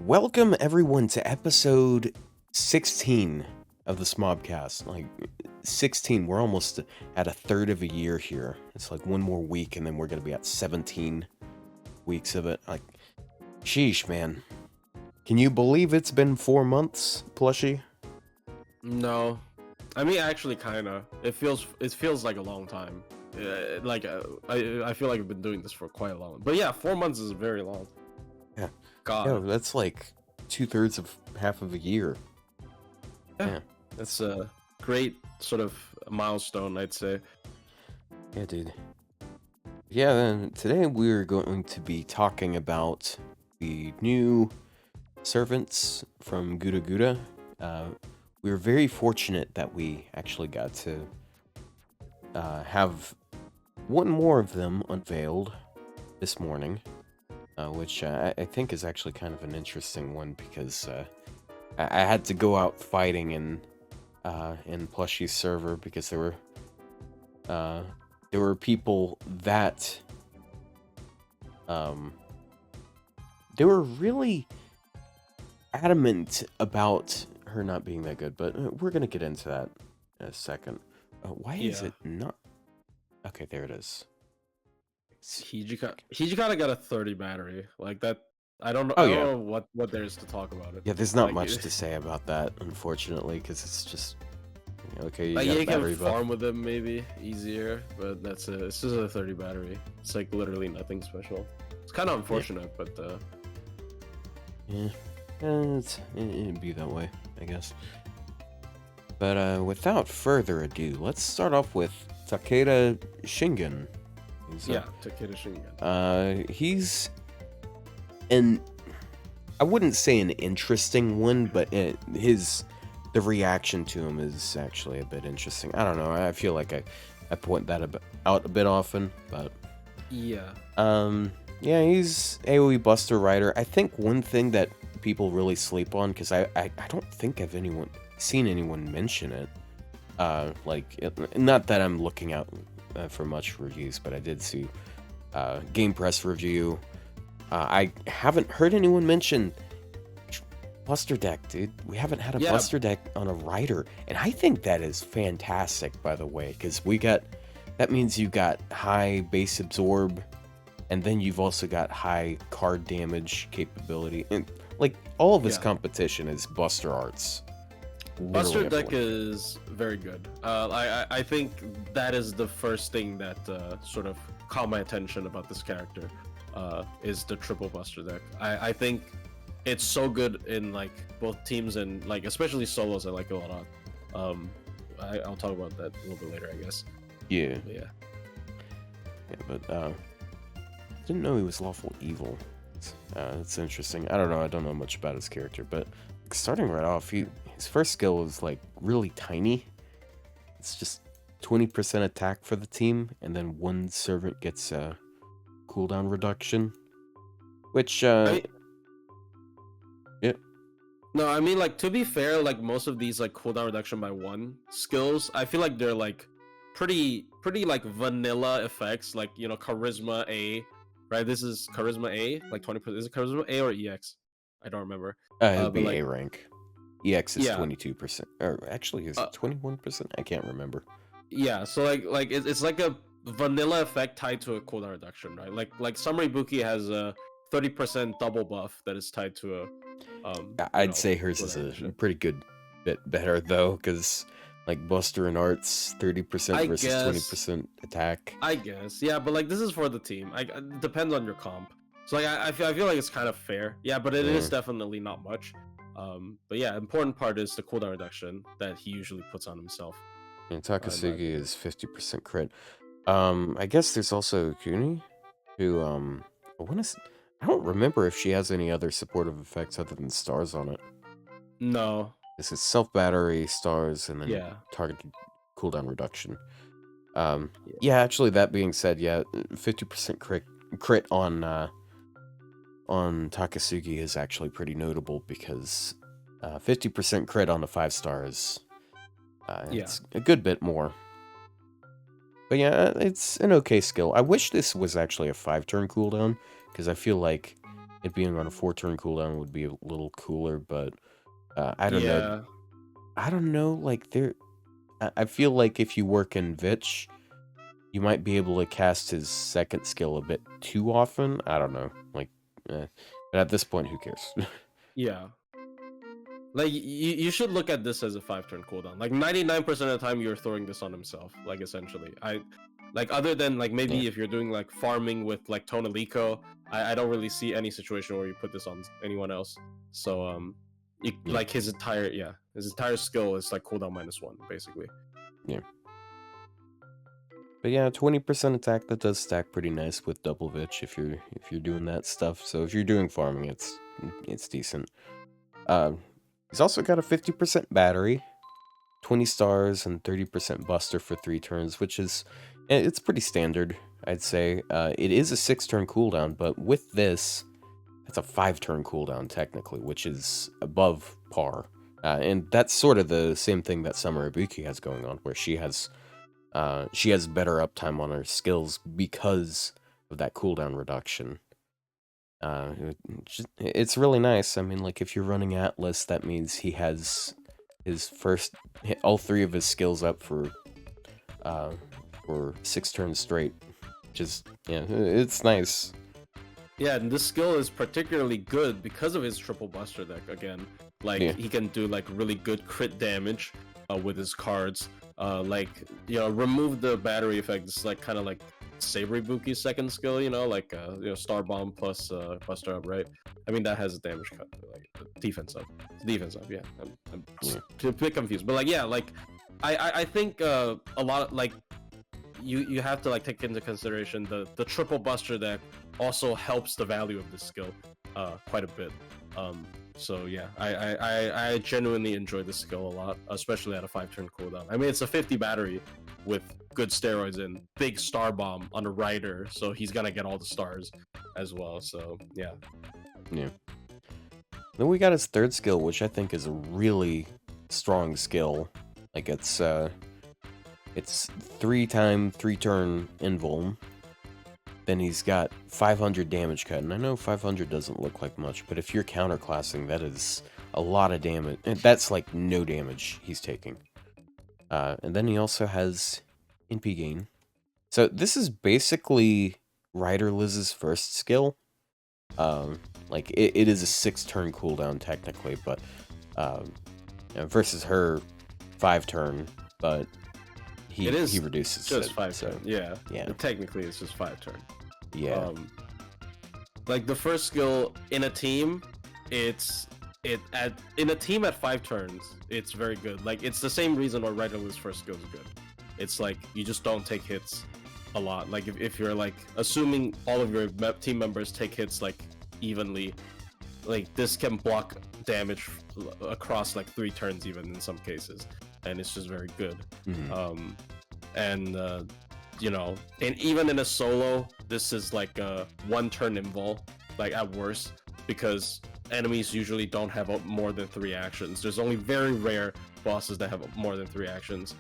Welcome everyone to episode 16 of the smobcast. Like 16, we're almost at a third of a year here. It's like one more week and then we're gonna be at 17 weeks of it. Like, sheesh, man. Can you believe it's been 4 months, plushie? No, I mean actually kinda. It feels like a long time. I feel like I've been doing this for quite a long. But yeah, 4 months is very long. Yeah. God. Yo, that's like 2/3 of half of a year. Yeah. That's a great sort of milestone, I'd say. Yeah, dude. Yeah, then today we're going to be talking about the new servants from Gudaguda. We were very fortunate that we actually got to have one more of them unveiled this morning, which I think is actually kind of an interesting one because I had to go out fighting in Plushie's server because there were people that they were really adamant about her not being that good, but we're gonna get into that in a second. Why is it not? Okay, there it is. Hijikata got a 30 battery. Like that. I don't know. Oh, I don't yeah. know what there is to talk about it. Yeah, there's not Like, much to say about that, unfortunately, because it's just okay. You Like got a you battery can buff. farm with them maybe easier, but that's it. It's just a 30 battery. It's like literally nothing special. It's kind of unfortunate, but Yeah, it'd be that way, I guess. But without further ado, let's start off with Takeda Shingen. Takeda Shingen. He's I wouldn't say an interesting one, but the reaction to him is actually a bit interesting. I don't know. I feel like I point that out a bit often, but Yeah. yeah, he's AoE Buster Rider. I think one thing that people really sleep on, because I don't think I've seen anyone mention it. Not that I'm looking out for much reviews, but I did see Game Press review. I haven't heard anyone mention Buster Deck, dude. We haven't had a Buster Deck on a Rider, and I think that is fantastic, by the way, because that means you got high base absorb, and then you've also got high card damage capability, and like all of his competition is Buster Arts. Buster Deck is very good. I think that is the first thing that sort of caught my attention about this character. Is the triple Buster Deck. I think it's so good in like both teams and like especially solos. I like it a lot. I'll talk about that a little bit later, I guess. Yeah. But but didn't know he was lawful evil. It's interesting. I don't know. I don't know much about his character, but starting right off, his first skill is like really tiny. It's just 20% attack for the team, and then one servant gets cooldown reduction, which No, I mean, like, to be fair, like most of these like cooldown reduction by one skills, I feel like they're like pretty like vanilla effects, like, you know, charisma A, right? This is charisma A, like 20%. Is it charisma A or EX? I don't remember. It'd be like, A rank. EX is 22%, or actually is it 21%? I can't remember. Yeah, so like it's like a vanilla effect tied to a cooldown reduction, right? Like Summary Buki has a 30% double buff that is tied to a I'd say hers is a pretty good bit better though, because like Buster and Arts 30% versus 20% attack. I guess, yeah, but like this is for the team. It depends on your comp. So like I feel like it's kind of fair, yeah, but it is definitely not much. But yeah, important part is the cooldown reduction that he usually puts on himself. And Takasugi is 50% crit. I guess there's also Kuni, who I don't remember if she has any other supportive effects other than stars on it. No. This is self battery, stars, and then targeted cooldown reduction. Yeah, actually, that being said, 50% crit on Takasugi is actually pretty notable because 50% crit on the 5 stars. It's a good bit more. But yeah, it's an okay skill. I wish this was actually a 5-turn cooldown, because I feel like it being on a 4-turn cooldown would be a little cooler, but I don't know. Yeah. I don't know, like, I feel like if you work in Vich, you might be able to cast his second skill a bit too often. I don't know. Like, but at this point, who cares? Yeah. Like, you should look at this as a 5-turn cooldown. Like, 99% of the time, you're throwing this on himself, like, essentially. Like, other than, like, maybe Yeah. if you're doing, like, farming with, like, Tonalico, I don't really see any situation where you put this on anyone else. So, like, his entire skill is, like, cooldown -1, basically. Yeah. But yeah, 20% attack, that does stack pretty nice with double Vich if you're doing that stuff. So if you're doing farming, it's decent. He's also got a 50% battery, 20 stars, and 30% buster for 3 turns, which is it's pretty standard, I'd say. It is a 6-turn cooldown, but with this, that's a 5-turn cooldown technically, which is above par. And that's sort of the same thing that Summer Ibuki has going on, where she has better uptime on her skills because of that cooldown reduction. It's really nice. I mean, like, if you're running Atlas, that means he has his all 3 of his skills up for 6 turns straight. Just, yeah, it's nice. Yeah, and this skill is particularly good because of his triple buster deck again. Like, he can do, like, really good crit damage with his cards. Like, remove the battery effect. It's like kind of like Saber Ibuki's second skill, like Star Bomb plus Buster Up, right? I mean, that has a damage cut, like defense up. Defense up, yeah. I'm a bit confused, but like, yeah, like I think a lot of, like, you have to, like, take into consideration the triple Buster deck also helps the value of this skill quite a bit. So yeah, I genuinely enjoy this skill a lot, especially at a 5-turn cooldown. I mean, it's a 50 battery with good steroids and big star bomb on a rider, so he's gonna get all the stars as well. So yeah. Yeah. Then we got his third skill, which I think is a really strong skill. Like, it's 3-time 3-turn invuln. Then he's got 500 damage cut, and I know 500 doesn't look like much, but if you're counterclassing, that is a lot of damage. That's like no damage he's taking. And then he also has NP gain. So this is basically Rider Liz's first skill. Like, it is a 6-turn cooldown technically, but versus her 5-turn, but he reduces just it, 5-turn. so, Yeah. And technically, it's just 5-turn. Yeah. Like, the first skill in a team, in a team at 5 turns, it's very good. Like, it's the same reason why Rider Liz's first skill is good. It's like, you just don't take hits a lot. Like, if you're, like, assuming all of your team members take hits, like, evenly, like, this can block damage across, like, 3 turns even in some cases, and it's just very good. Mm-hmm. And even in a solo, this is like a 1-turn invul, like, at worst, because enemies usually don't have more than 3 actions. There's only very rare bosses that have more than 3 actions.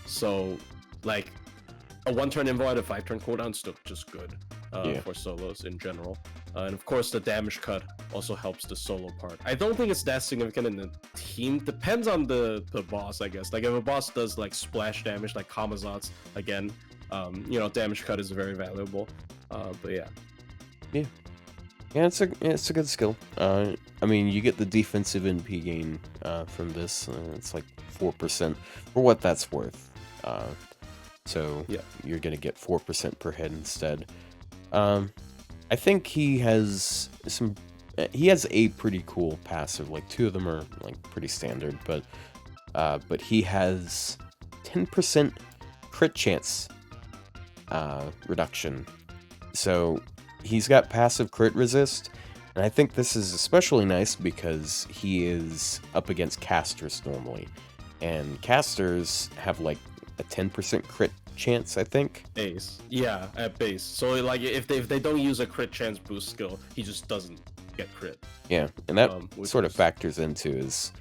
So, like, a 1-turn invul at a 5-turn cooldown is still just good for solos in general. And of course, the damage cut also helps the solo part. I don't think it's that significant in the team. Depends on the boss, I guess. Like, if a boss does, like, splash damage, like Kamazat's, again, damage cut is very valuable. But yeah. Yeah, it's a good skill. I mean, you get the defensive NP gain from this. It's like 4% for what that's worth. So yeah, you're gonna get 4% per head instead. I think he has a pretty cool passive. Like, 2 of them are, like, pretty standard, but he has 10% crit chance reduction. So he's got passive crit resist, and I think this is especially nice because he is up against casters normally, and casters have, like, a 10% crit chance, I think. Base. Yeah, at base. So, like, if they don't use a crit chance boost skill, he just doesn't get crit. Yeah, and that sort of factors into his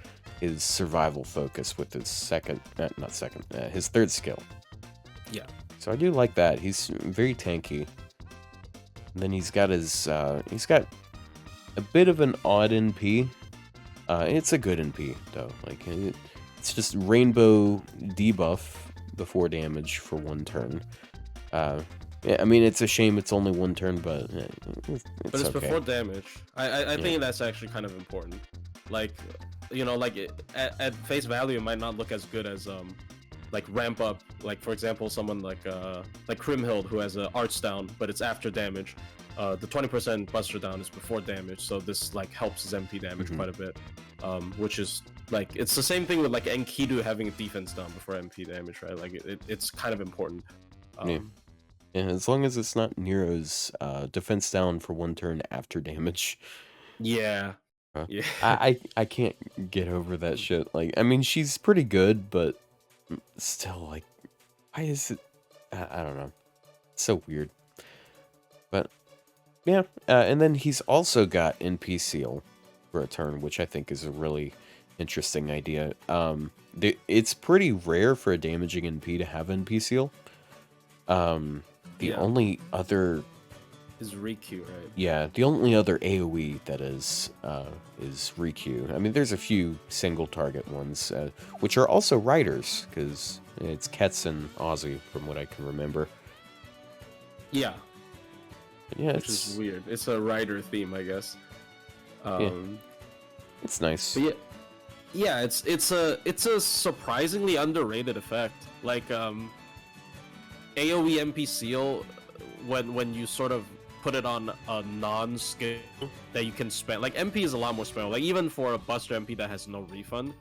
survival focus with his his third skill. Yeah. So I do like that. He's very tanky. And then he's got a bit of an odd NP. It's a good NP though. Like it's just rainbow debuff before damage for 1 turn. Yeah, I mean, it's a shame it's only 1 turn, but it's okay. Before damage. I think that's actually kind of important. Like, you know, like at face value, it might not look as good as like ramp up. Like for example, someone like Crimhild who has a arts down, but it's after damage. The 20% buster down is before damage, so this like helps his MP damage quite a bit. Which is like it's the same thing with like Enkidu having a defense down before MP damage, right? Like it's kind of important. Yeah, as long as it's not Nero's defense down for 1 turn after damage. Yeah. Yeah. I can't get over that shit. Like, I mean, she's pretty good, but still, like, why is it? I don't know. It's so weird. But yeah, and then he's also got NP Seal for a turn, which I think is a really interesting idea. It's pretty rare for a damaging NP to have NP Seal. The only other is Riku, right? Yeah, the only other AoE that is Riku. I mean, there's a few single target ones, which are also riders, because it's Kets and Ozzy, from what I can remember. Yeah. Yeah, which is weird. It's a rider theme, I guess. Yeah. It's nice. But yeah, it's a surprisingly underrated effect. Like AoE MP Seal, when you sort of put it on a non-skill that you can spend. Like MP is a lot more spammable. Like even for a Buster MP that has no refund,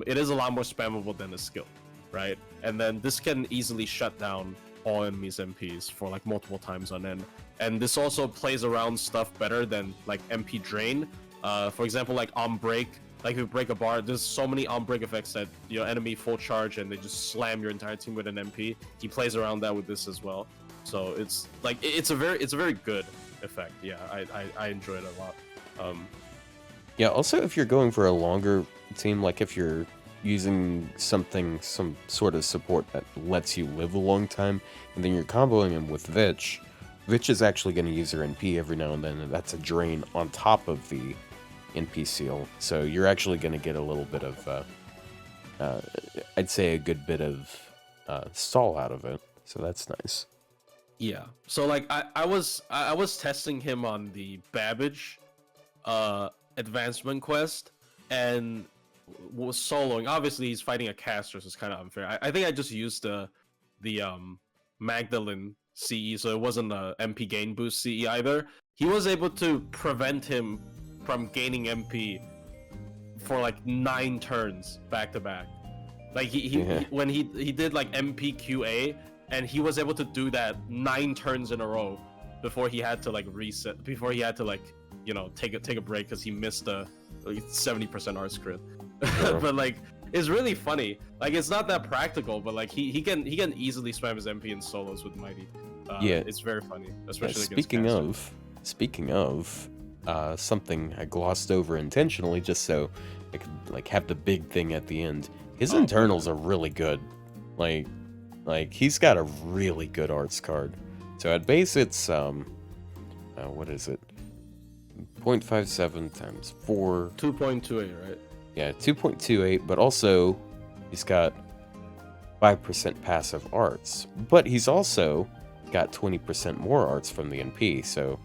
it is a lot more spammable than a skill, right? And then this can easily shut down all enemies' MPs for like multiple times on end. And this also plays around stuff better than like MP Drain. For example, like on break. Like if you break a bar, there's so many on break effects that your enemy full charge and they just slam your entire team with an MP. He plays around that with this as well. So it's like it's a very good effect. Yeah, I enjoy it a lot. Yeah. Also, if you're going for a longer team, like if you're using some sort of support that lets you live a long time, and then you're comboing him with Vich. Vich is actually going to use her NP every now and then, and that's a drain on top of the NP Seal. So you're actually going to get a little bit of, I'd say a good bit of stall out of it. So that's nice. Yeah. So like I was testing him on the Babbage advancement quest and was soloing. Obviously he's fighting a caster, so it's kind of unfair. I think I just used the Magdalene CE, so it wasn't a MP gain boost CE either. He was able to prevent him from gaining MP for like 9 turns back to back. Like he when he did like MP QA, and he was able to do that 9 turns in a row before he had to like reset, before he had to like, you know, take a break because he missed a like 70% arts crit. But like it's really funny. Like it's not that practical, but like he can easily spam his MP in solos with Mighty. Yeah, it's very funny, especially against speaking of something I glossed over intentionally just so I could like have the big thing at the end. His internals are really good. Like he's got a really good arts card. So at base it's what is it? 0.57 times 4. 2.28, right? Yeah, 2.28, but also he's got 5% passive arts. But he's also got 20% more arts from the NP, so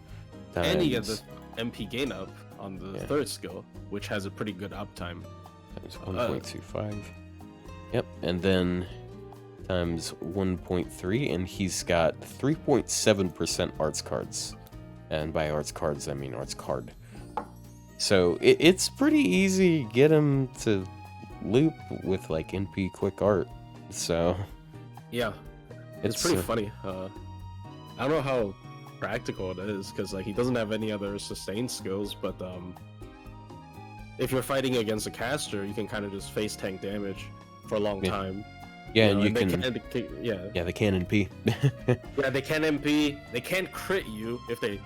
and he gets the MP gain up on the third skill, which has a pretty good uptime. Times 1.25. Yep, and then times 1.3, and he's got 3.7% arts cards. And by arts cards, I mean arts card. So it's pretty easy to get him to loop with like NP quick art. So yeah, it's pretty funny. I don't know how practical it is because like he doesn't have any other sustained skills, but if you're fighting against a caster, you can kind of just face tank damage for a long time. Yeah, and you can. They can NP. Yeah, they can NP. They can't crit you if they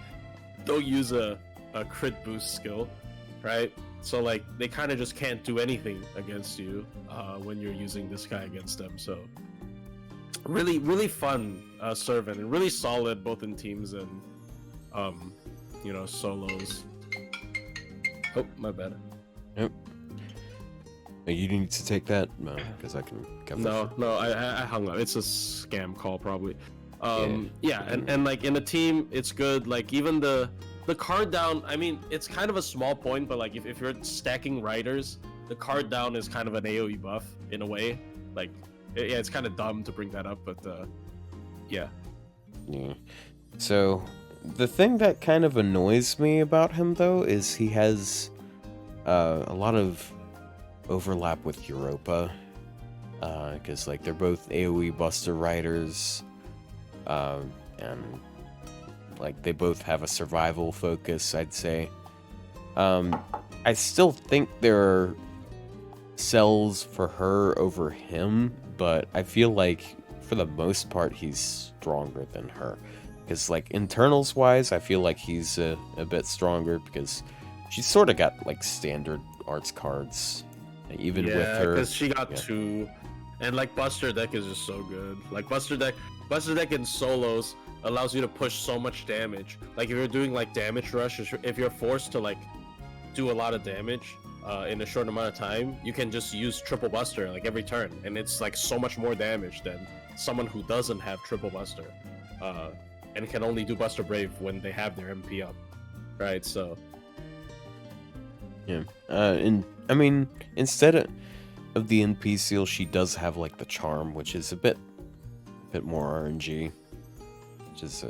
don't use a crit boost skill, right? So like they kind of just can't do anything against you when you're using this guy against them. So really fun servant and really solid both in teams and solos. Oh, my bad. Yep. You need to take that? No, because I can cover No, I hung up. It's a scam call, probably. Yeah. And like in a team, it's good. Like even the card down, I mean, it's kind of a small point, but like if you're stacking riders, the card down is kind of an AoE buff in a way. Like, yeah, it's kind of dumb to bring that up, but yeah. Yeah. So, the thing that kind of annoys me about him, though, is he has a lot of overlap with Europa. Because, like, they're both AoE Buster Riders. And, like, they both have a survival focus, I'd say. I still think there are cells for her over him, but I feel like, for the most part, he's stronger than her. Because, like, internals wise, I feel like he's a bit stronger because she's sort of got, like, standard arts cards. Even with her. Because she got 2. And, like, Buster Deck is just so good. Like, Buster Deck in solos allows you to push so much damage. Like, if you're doing, like, damage rush, if you're forced to, like, do a lot of damage in a short amount of time, you can just use triple Buster, like, every turn. And it's, like, so much more damage than someone who doesn't have triple Buster. And can only do Buster Brave when they have their MP up, right? So, yeah. And I mean, instead of the NP seal, she does have like the charm, which is a bit more RNG. Which is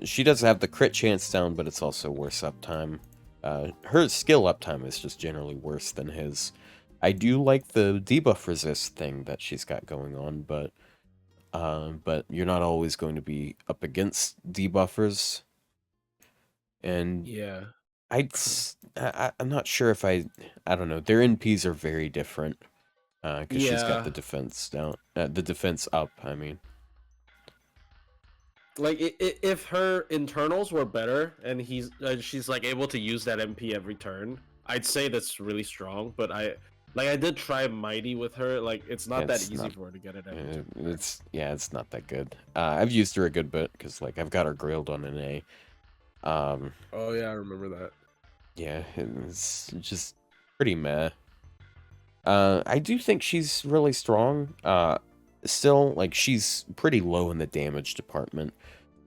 she does have the crit chance down, but it's also worse uptime. Her skill uptime is just generally worse than his. I do like the debuff resist thing that she's got going on, but you're not always going to be up against debuffers. And yeah. I'm not sure if I don't know. Their NPs are very different. Because she's got the defense down, the defense up, I mean. Like, if her internals were better, and she's, like, able to use that MP every turn, I'd say that's really strong, but I did try Mighty with her. Like, it's not that easy for her to get it every turn. It's not that good. I've used her a good bit, because, like, I've got her grailed on an A. Oh, yeah, I remember that. Yeah, it's just pretty meh. I do think she's really strong. Still, like, she's pretty low in the damage department.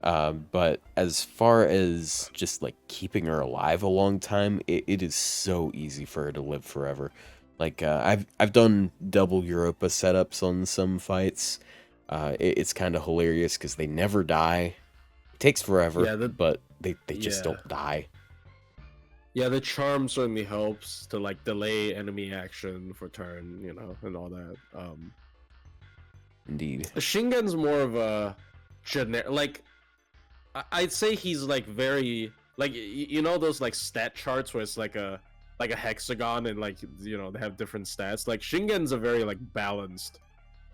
But as far as just, like, keeping her alive a long time, it is so easy for her to live forever. Like, I've done double Europa setups on some fights. It's kind of hilarious because they never die. It takes forever, but they just don't die. Yeah, the charm certainly helps to, like, delay enemy action for turn, you know, and all that. Indeed. Shingen's more of a generic, like, I'd say he's, like, very, like, you know those, like, stat charts where it's like a hexagon and, like, you know, they have different stats. Like, Shingen's a very, like, balanced,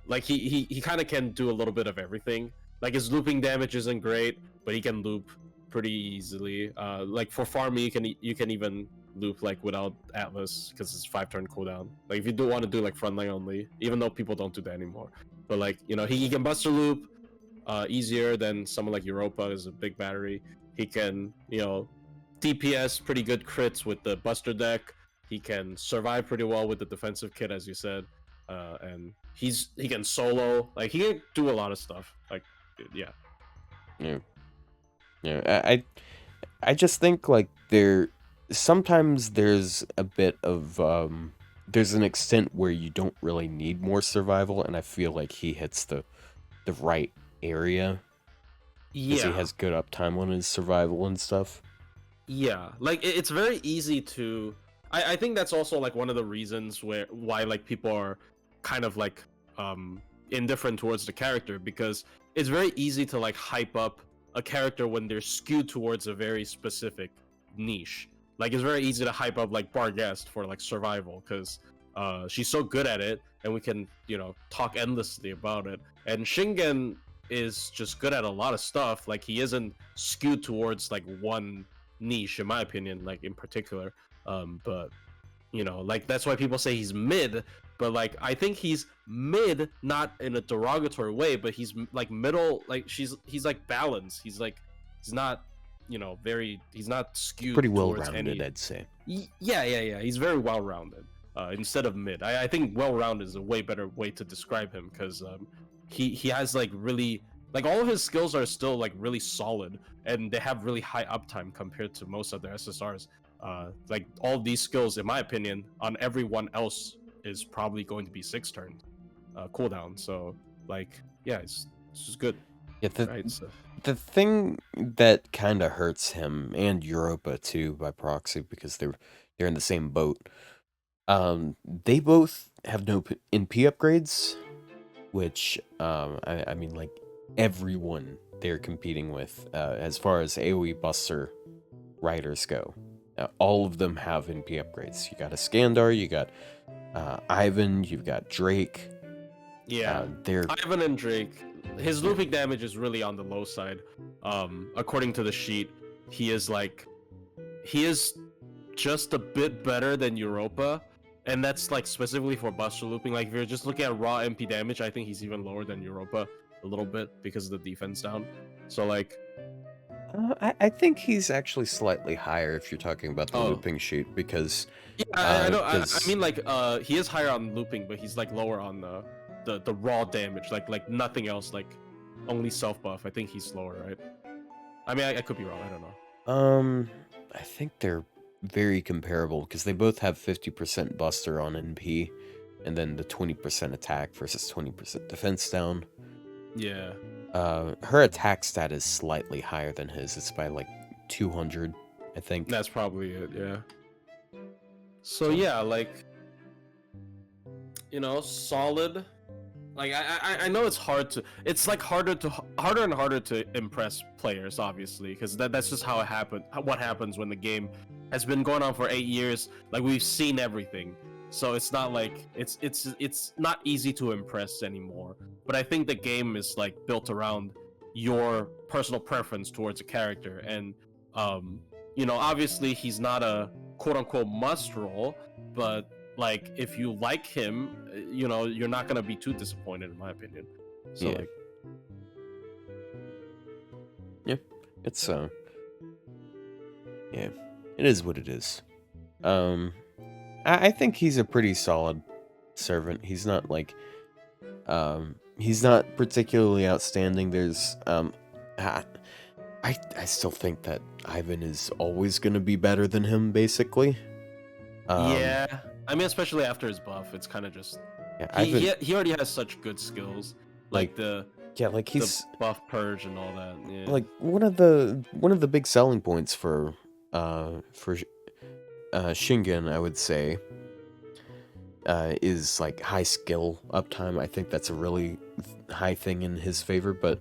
like, he kind of can do a little bit of everything. Like, his looping damage isn't great, but he can loop pretty easily. Like, for farming, you can even loop, like, without Atlas because it's 5-turn cooldown. Like, if you do want to do, like, frontline only, even though people don't do that anymore. But, like, you know, he can Buster loop easier than someone like Europa is a big battery. He can, you know, DPS pretty good crits with the Buster deck. He can survive pretty well with the defensive kit, as you said. And he can solo. Like, he can do a lot of stuff. Like, yeah. I just think, like, sometimes there's a bit of there's an extent where you don't really need more survival, and I feel like he hits the right area. Because he has good uptime on his survival and stuff. Yeah, like, it's very easy to. I think that's also, like, one of the reasons why like people are kind of, like, indifferent towards the character, because it's very easy to, like, hype up a character when they're skewed towards a very specific niche. Like, it's very easy to hype up, like, Barghest for, like, survival, because she's so good at it, and we can, you know, talk endlessly about it. And Shingen is just good at a lot of stuff. Like, he isn't skewed towards, like, one niche, in my opinion, like, in particular. But, you know, like, that's why people say he's mid. But, like, I think he's mid, not in a derogatory way, but he's, like, middle. Like, he's like balanced. He's not he's not skewed Pretty towards well-rounded, any. I'd say. Yeah. He's very well-rounded. Instead of mid, I think well-rounded is a way better way to describe him, because he has like really, like, all of his skills are still like really solid, and they have really high uptime compared to most other SSRs. Like, all these skills, in my opinion, on everyone else is probably going to be 6 turns cooldown. So like, yeah, it's just good. Yeah, Right. So the thing that kind of hurts him and Europa too by proxy, because they're in the same boat. They both have no NP upgrades, which I mean, like, everyone they're competing with, as far as AoE Buster riders go, all of them have NP upgrades. You got Iskandar, you got Ivan, you've got Drake. yeah, They're Ivan and Drake, his looping damage is really on the low side. According to the sheet, he is just a bit better than Europa, and that's like specifically for Buster looping. Like, if you're just looking at raw MP damage, I think he's even lower than Europa a little bit because of the defense down. So like, I think he's actually slightly higher if you're talking about the Oh. looping sheet, because yeah, I know. I 'cause- mean, like, he is higher on looping, but he's like lower on the raw damage, like nothing else, like only self buff. I think he's lower, right? I mean, I could be wrong. I don't know. I think they're very comparable, because they both have 50% Buster on NP, and then the 20% attack versus 20% defense down. Yeah. Her attack stat is slightly higher than his. It's by like 200, I think. That's probably it, yeah. So yeah, like, solid. Like, I know it's hard to, it's like harder and harder to impress players, obviously, because that's just how it happened. What happens when the game has been going on for 8 years? Like, we've seen everything, so it's not like it's not easy to impress anymore. But I think the game is like built around your personal preference towards a character, and obviously he's not a quote unquote must roll, but like, if you like him, you're not gonna be too disappointed, in my opinion. So Yeah. like, It's yeah, it is what it is. I think he's a pretty solid servant. He's not like, he's not particularly outstanding. There's I still think that Ivan is always gonna be better than him, basically. yeah, I mean, especially after his buff, it's kind of just he already has such good skills, like the he's buff purge and all that. Yeah. like one of the big selling points for Shingen, I would say, is like high skill uptime. I think that's a really high thing in his favor, but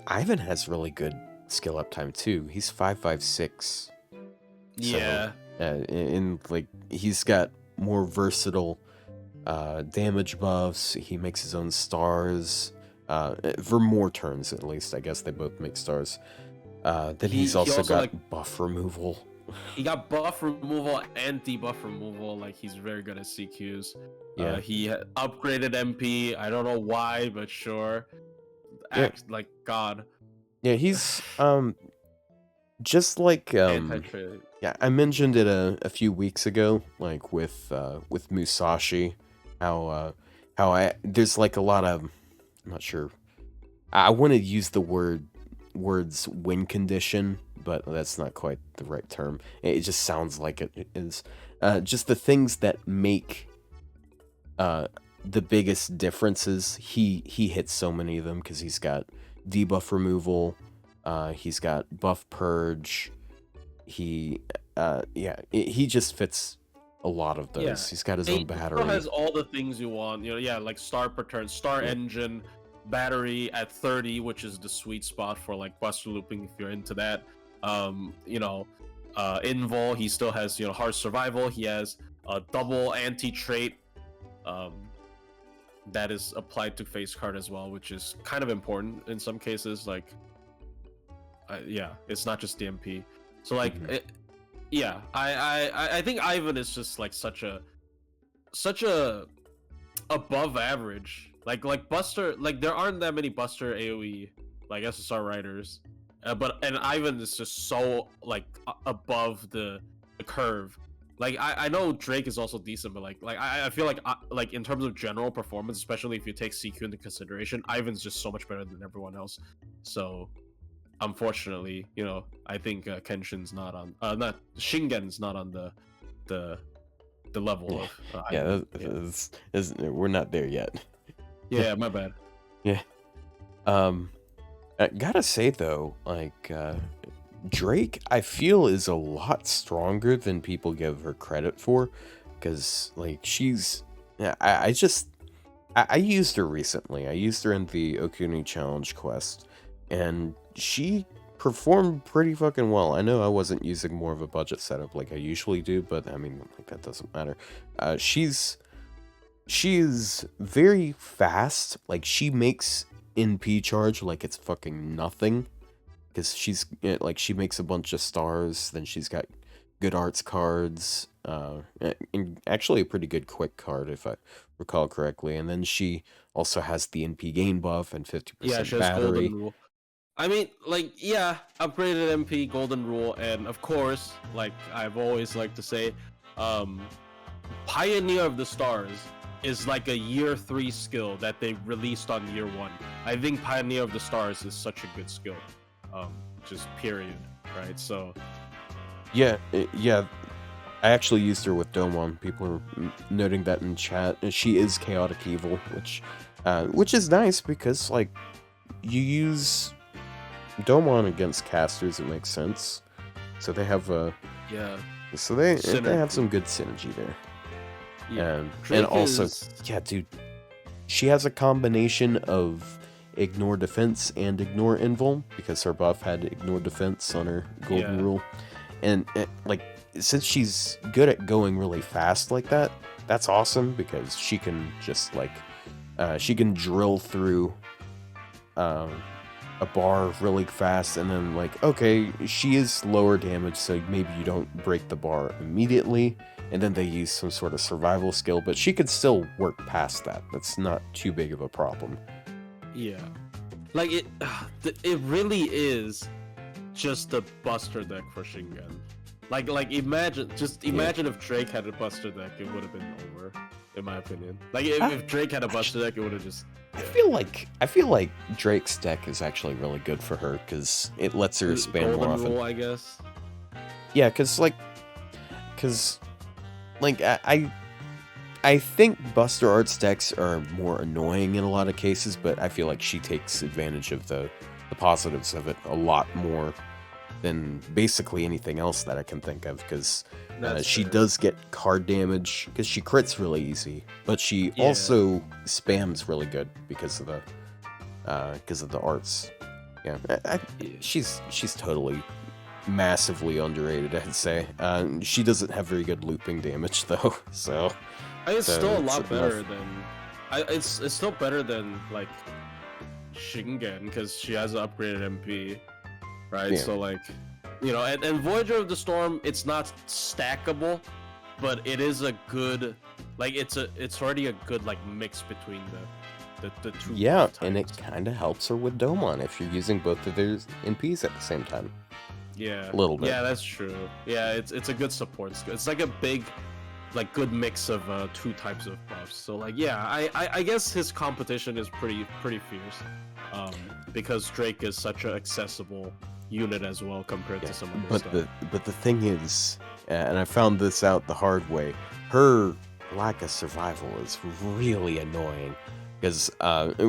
Ivan has really good skill uptime too. He's 556. Yeah. And like, he's got more versatile damage buffs. He makes his own stars for more turns, at least. I guess they both make stars. Then he's also got like buff removal. He got buff removal and debuff removal. Like, he's very good at CQs. Yeah. He upgraded MP. I don't know why, but sure. Like God. Yeah, he's just like Anti-trade. yeah, I mentioned it a few weeks ago, like with Musashi, how there's like a lot of, I'm not sure, I want to use the words win condition, but that's not quite the right term. It just sounds like it is. Just the things that make the biggest differences. He hits so many of them because he's got debuff removal, he's got buff purge. He just fits a lot of those. Yeah. He's got his own battery. He has all the things you want. Like star per turn, star engine, battery at 30, which is the sweet spot for like buster looping if you're into that. Invul, he still has hard survival. He has a double anti-trait that is applied to face card as well, which is kind of important in some cases. Like, it's not just DMP. So like, I think Ivan is just like such a above average. Like Buster, like there aren't that many Buster AoE like SSR riders, and Ivan is just so like above the curve. Like I know Drake is also decent, but like I feel like in terms of general performance, especially if you take CQ into consideration, Ivan's just so much better than everyone else. So unfortunately, I think Kenshin's not on not Shingen's not on the level of Ivan. We're not there yet. Yeah, my bad. Yeah. I gotta say though, like Drake, I feel is a lot stronger than people give her credit for, because like I used her recently. I used her in the Okuni Challenge quest, and she performed pretty fucking well. I know I wasn't using more of a budget setup like I usually do, but I mean, like, that doesn't matter. She's very fast. Like, she makes NP charge like it's fucking nothing, because she makes a bunch of stars. Then she's got good arts cards, and actually a pretty good quick card if I recall correctly. And then she also has the NP gain buff and 50% battery. Golden Rule. I mean, like, yeah, upgraded MP, Golden Rule, and of course, like I've always liked to say, Pioneer of the Stars is like a year 3 skill that they released on year 1. I think Pioneer of the Stars is such a good skill, just period, right? So yeah, I actually used her with Domon. People are noting that in chat. She is chaotic evil, which is nice, because like you use Domon against casters, it makes sense. So they have so they have some good synergy there. Yeah, and also, yeah, dude, she has a combination of ignore defense and ignore invul, because her buff had ignore defense on her golden rule, and like, since she's good at going really fast like that, that's awesome, because she can just like she can drill through a bar really fast, and then like, okay, she is lower damage, so maybe you don't break the bar immediately, and then they use some sort of survival skill, but she could still work past that. That's not too big of a problem. Yeah, like it really is just a buster deck for Shingen. Like imagine if Drake had a buster deck, it would have been over, in my opinion. Like if Drake had a buster deck, it would have just. Yeah. I feel like Drake's deck is actually really good for her, because it lets her expand more often. Rule, I guess. Yeah, because I think Buster Arts decks are more annoying in a lot of cases, but I feel like she takes advantage of the positives of it a lot more than basically anything else that I can think of, because she does get card damage, because she crits really easy, but she also spams really good because of the arts. Yeah, she's totally massively underrated, I'd say. She doesn't have very good looping damage though, so it's still a lot better than it's still better than like Shingen, because she has an upgraded MP, right? Yeah. So like, and Voyager of the Storm, it's not stackable, but it is a good, like, it's already a good like mix between the two. Yeah, and it kind of helps her with Domon if you're using both of their NPs at the same time. Yeah, a little bit. Yeah, that's true. Yeah, it's a good support skill. It's like a big, like, good mix of 2 types of buffs. So like, yeah, I guess his competition is pretty fierce, because Drake is such an accessible unit as well compared to some of those stuff. But the thing is, and I found this out the hard way, her lack of survival is really annoying, because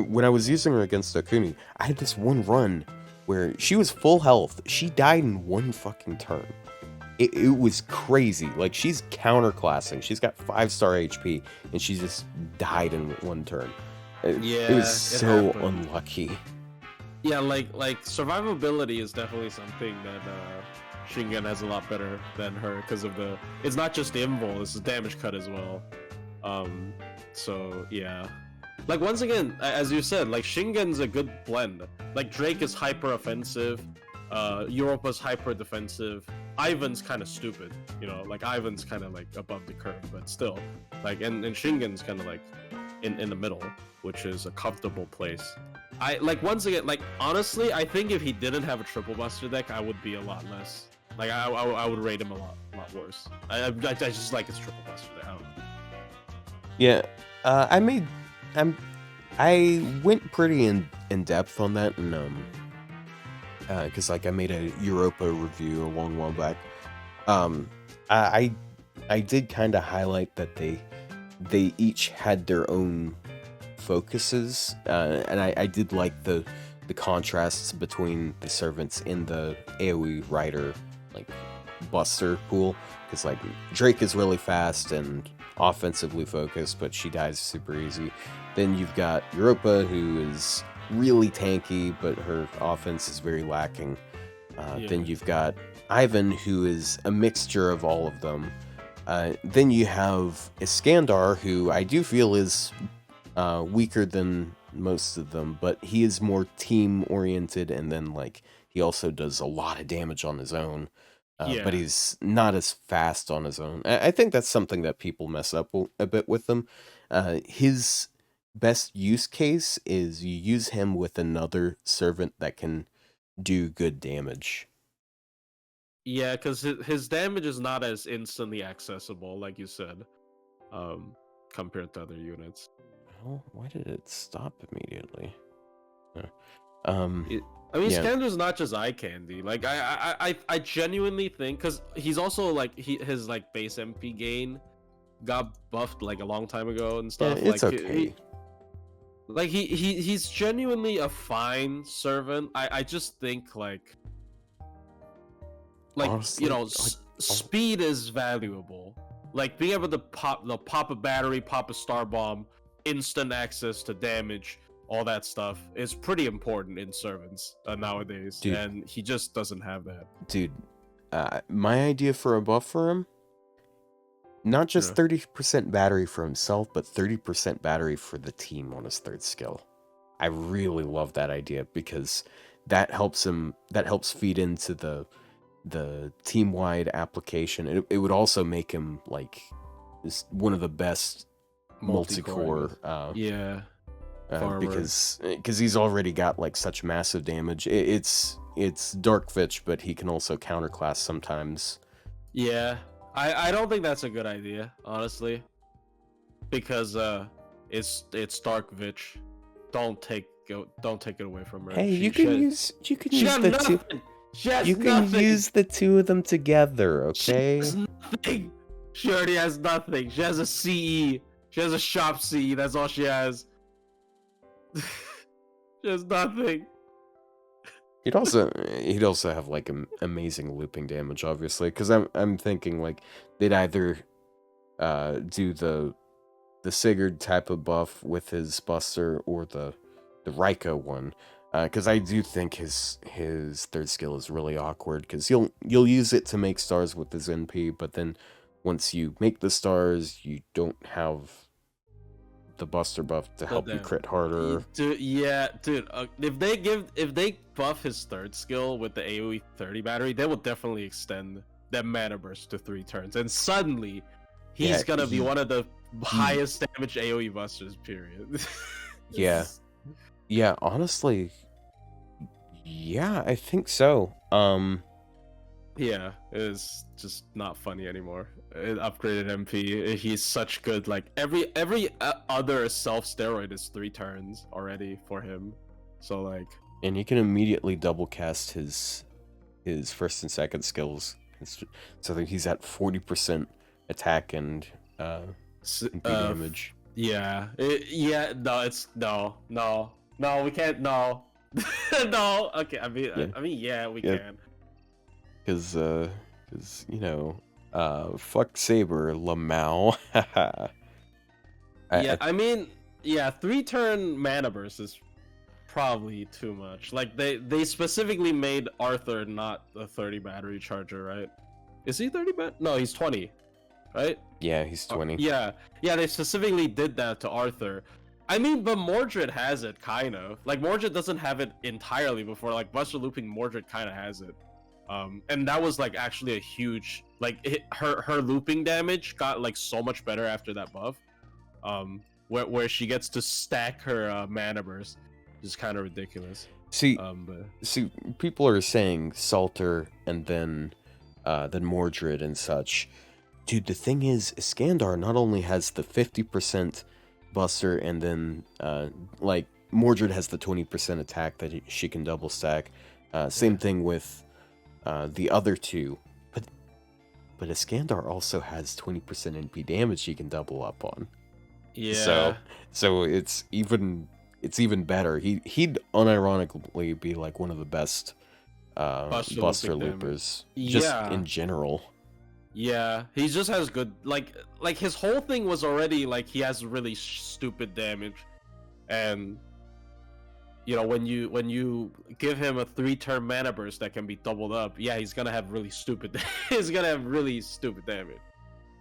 when I was using her against Okuni, I had this one run where she was full health. She died in one fucking turn. It was crazy. Like, she's counterclassing. She's got 5-star HP, and she just died in one turn. It was so unlucky. Yeah, like survivability is definitely something that Shingen has a lot better than her, because of it's not just the invul, it's the damage cut as well. So yeah. Like, once again, as you said, like, Shingen's a good blend. Like, Drake is hyper offensive, Europa's hyper defensive, Ivan's kind of stupid, like, Ivan's kind of like above the curve, but still, like, and Shingen's kind of like in the middle, which is a comfortable place. I like once again, like honestly, I think if he didn't have a triple buster deck, I would be a lot less. Like I would rate him a lot worse. I just like his triple buster deck. I don't know. Yeah, I went pretty in depth on that, and because like I made a Europa review a long while back. I did kind of highlight that they each had their own focuses, and I did like the contrasts between the servants in the AoE Rider like Buster pool, because like Drake is really fast and offensively focused, but she dies super easy. Then you've got Europa, who is really tanky, but her offense is very lacking. Then you've got Ivan, who is a mixture of all of them. Then you have Iskandar, who I do feel is weaker than most of them, but he is more team-oriented, and then like he also does a lot of damage on his own. But he's not as fast on his own. I think that's something that people mess up a bit with him. His best use case is you use him with another servant that can do good damage. Yeah, because his damage is not as instantly accessible, like you said, compared to other units. Oh, why did it stop immediately? Iskandar's not just eye candy. Like I genuinely think, because he's also like his like base MP gain got buffed like a long time ago and stuff. Yeah, it's like, okay. He's genuinely a fine servant. I just think like honestly, you know, speed is valuable. Like being able to pop a battery, pop a star bomb, instant access to damage, all that stuff is pretty important in servants nowadays. Dude, and he just doesn't have that. Dude, my idea for a buff for him, not just 30% battery for himself, but 30% battery for the team on his third skill. I really love that idea, because that helps feed into the team-wide application. It would also make him like one of the best multi-core. Because he's already got like such massive damage. It's Dark Fitch, but he can also counterclass sometimes. Yeah, I don't think that's a good idea, honestly, because it's Dark Fitch. Don't take it away from her. Hey, you can use the two. You can use the two of them together, okay? She has nothing. She already has nothing. She has a CE. She has a shop CE. That's all she has. She has nothing. He'd also have like amazing looping damage, obviously, because I'm thinking like they'd either do the Sigurd type of buff with his Buster, or the Raikou one. Because I do think his third skill is really awkward, because you'll use it to make stars with his NP, but then once you make the stars, you don't have the Buster buff to help you crit harder. Dude, if they buff his third skill with the AoE 30 battery, they will definitely extend that mana burst to 3 turns, and suddenly he's gonna be one of the highest damage AoE busters, period. Yeah, honestly, yeah, I think so. Yeah, it's just not funny anymore. It upgraded MP. He's such good. Like every other self steroid is 3 turns already for him. So like, and you can immediately double cast his first and second skills. So that he's at 40% attack and MP damage. Yeah. No, we can't. No. No. Okay. I mean, yeah, we can. Because you know, fuck Saber, Lamau. I mean, 3-turn mana burst is probably too much. Like they specifically made Arthur not a 30 battery charger, right? Is he 30 No, he's 20, right? Yeah, he's 20. Yeah, they specifically did that to Arthur. I mean, but Mordred has it, kind of. Like, Mordred doesn't have it entirely before. Like, Buster Looping Mordred kind of has it. And that was, like, actually a huge... Like, her looping damage got, like, so much better after that buff. Where she gets to stack her mana burst. is kind of ridiculous. See, But see, people are saying Salter and then Mordred and such. Dude, the thing is, Iskandar not only has the 50% Buster, and then like Mordred has the 20% attack that she can double stack. Same thing with the other two, but Iskandar also has 20% NP damage she can double up on. yeah, So it's even better. He'd unironically be like one of the best Buster loopers, just in general. Yeah, he just has good like his whole thing was already like he has really stupid damage, and you know when you give him a 3-turn mana burst that can be doubled up, yeah, he's gonna have really stupid he's gonna have really stupid damage.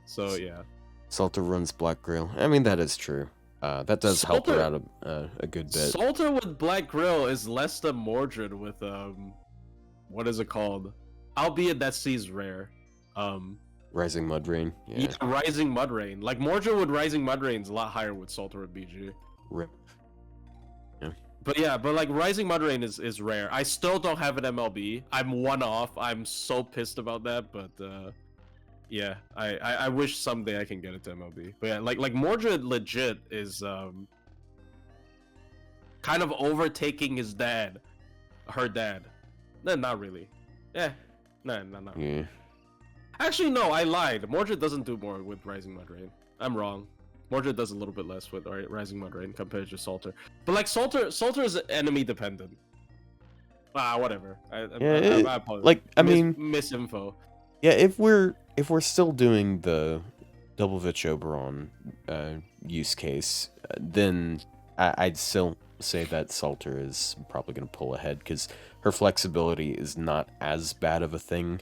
So yeah, Salter runs Black Grail. I mean, that is true. That does help her out a good bit. Salter with Black Grail is less than Mordred with what is it called? Albeit that sees rare. Rising Mudrain. Yeah. Rising Mudrain. Like Mordred with Rising Mudrain is a lot higher with Salter with BG. Rip. Yeah. But like Rising Mudrain is rare. I still don't have an MLB. I'm one off. I'm so pissed about that, but yeah, I wish someday I can get it to MLB. But yeah, like Mordred legit is kind of overtaking his dad, her dad. No, not really. Yeah, no. Yeah. Actually, no, I lied. Mordred doesn't do more with Rising Mudrain. I'm wrong. Mordred does a little bit less with Rising Mudrain compared to Salter. But like Salter is enemy dependent. Whatever. I apologize. Like I mean, misinfo. Yeah, if we're still doing the double Vich Oberon use case, then I'd still say that Salter is probably going to pull ahead because her flexibility is not as bad of a thing.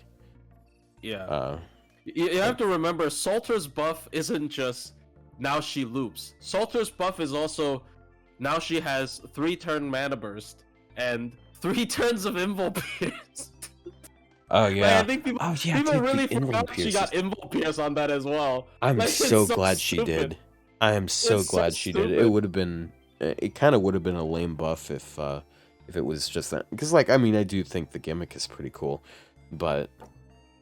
Yeah. You have to remember, Salter's buff isn't just now she loops. Salter's buff is also now she has 3-turn mana burst and 3 turns of Invul Pierce. Oh yeah. Like, I think people really forgot she got Invul Pierce on that as well. I'm like, so glad she did. I am so glad she did. It would have been. It kind of would have been a lame buff if it was just that. Because like I mean I do think the gimmick is pretty cool, but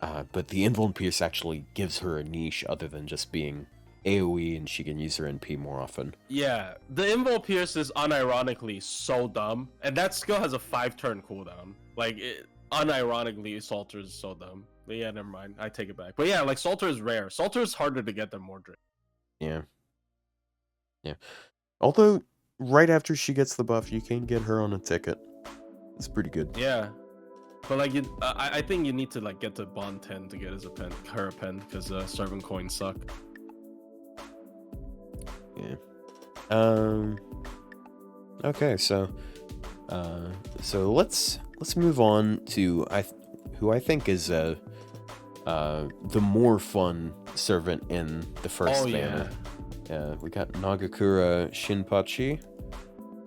the Invul Pierce actually gives her a niche other than just being AoE, and she can use her NP more often. Yeah, the Invul Pierce is unironically so dumb, and that skill has a 5-turn cooldown. Like, unironically, Salter is so dumb. But yeah, never mind. I take it back. But yeah, like, Salter is rare. Salter is harder to get than Mordred. Yeah. Yeah. Although, right after she gets the buff, you can get her on a ticket. It's pretty good. Yeah. But like, I think you need to like get to Bond 10 to get her a pen, because servant coins suck. Yeah. Okay, so let's move on to who I think is the more fun servant in the first banner. Yeah, we got Nagakura Shinpachi.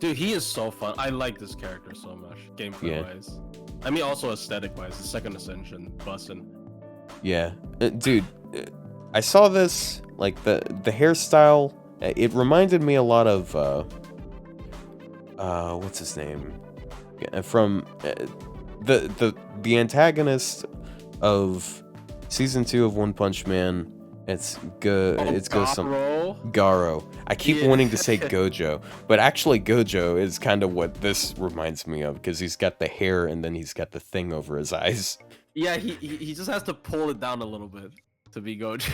Dude, he is so fun. I like this character so much, gameplay wise. I mean, also aesthetic wise. The second ascension, bussin'. Yeah, dude, I saw this, like the hairstyle. It reminded me a lot of what's his name? From the antagonist of season 2 of One Punch Man. It's good. It's Garo. I keep wanting to say Gojo, but actually Gojo is kind of what this reminds me of, because he's got the hair and then he's got the thing over his eyes. Yeah, he just has to pull it down a little bit to be Gojo.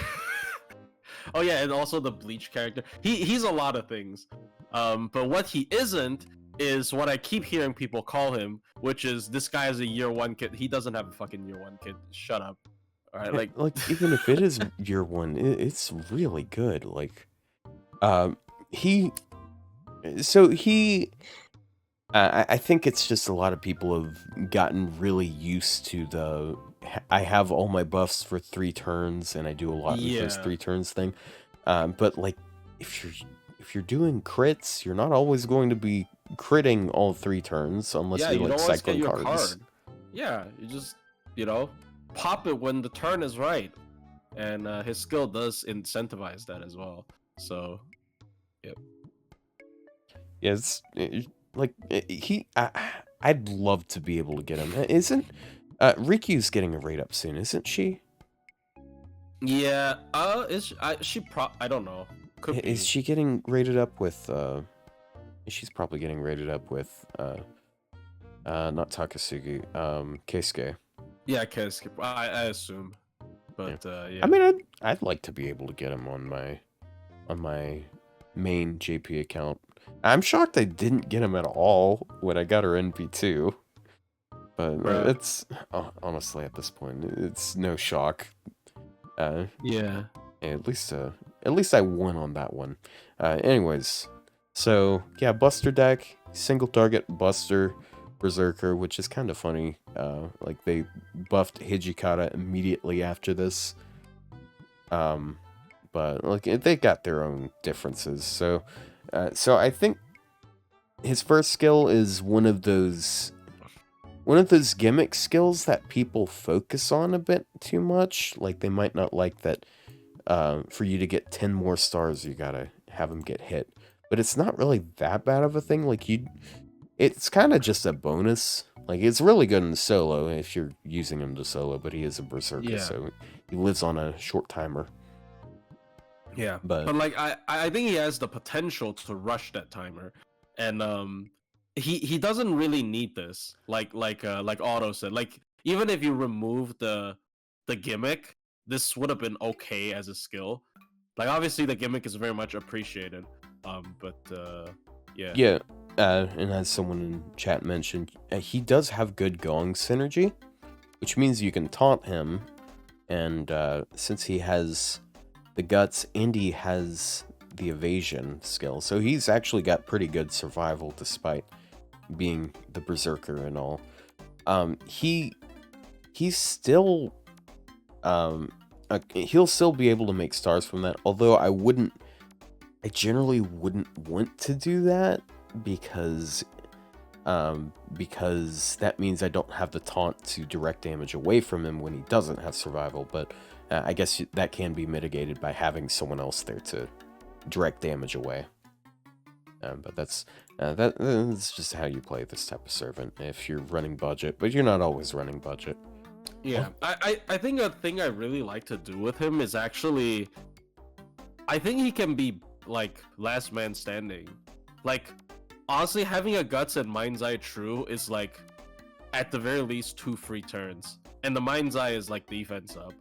Oh yeah, and also the Bleach character. He's a lot of things. But what he isn't is what I keep hearing people call him, which is this guy is a year 1 kid. He doesn't have a fucking year 1 kid. Shut up. All right, like even if it is year 1, it's really good. Like, I think it's just a lot of people have gotten really used to I have all my buffs for 3 turns and I do a lot in the first 3 turns thing. But like, if you're doing crits, you're not always going to be critting all 3 turns unless you like cycling cards. Yeah, you just pop it when the turn is right, and his skill does incentivize that as well. So, yep. Yeah, I'd love to be able to get him. Isn't Rikyu's getting a rate up soon, isn't she? Yeah. I don't know. Could Is be. she getting rated up with she's probably getting rated up with not Takasugi, Keisuke. Yeah, I assume. But yeah. I mean, I'd like to be able to get him on my main JP account. I'm shocked I didn't get him at all when I got her NP2. But it's honestly at this point it's no shock. Yeah. At least I won on that one. Anyways, so yeah, Buster deck, single target Buster Berserker, which is kind of funny. Like they buffed Hijikata immediately after this. But like they got their own differences. So I think his first skill is one of those gimmick skills that people focus on a bit too much. Like they might not like that. For you to get 10 more stars, you gotta have him get hit. But it's not really that bad of a thing. Like it's kind of just a bonus. Like it's really good in solo if you're using him to solo, but he is a berserker, so he lives on a short timer. Yeah, but like I think he has the potential to rush that timer, and he doesn't really need this. Like Otto said, like even if you remove the gimmick, this would have been okay as a skill. Like obviously the gimmick is very much appreciated, but yeah. Yeah, and as someone in chat mentioned, he does have good gong synergy, which means you can taunt him, and since he has the guts and he has the evasion skill, so he's actually got pretty good survival despite being the berserker and all. He's still he'll still be able to make stars from that, although I generally wouldn't want to do that because that means I don't have the taunt to direct damage away from him when he doesn't have survival, but I guess that can be mitigated by having someone else there to direct damage away. But that's just how you play this type of servant if you're running budget, but you're not always running budget. Yeah, I think a thing I really like to do with him is actually, I think he can be like last man standing. Like honestly, having a guts and mind's eye true is like at the very least 2 free turns, and the mind's eye is like defense up.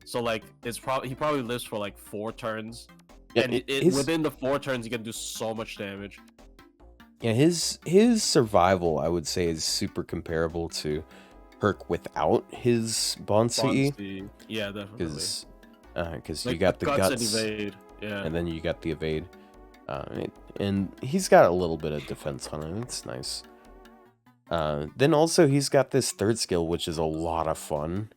So like he probably lives for like 4 turns, yeah, and within the 4 turns he can do so much damage. Yeah, his survival I would say is super comparable to Herc without his Bonsai. Yeah, definitely. Because like you got the guts and evade, yeah, and then you got the evade, and he's got a little bit of defense on it. It's nice. Then also he's got this third skill, which is a lot of fun.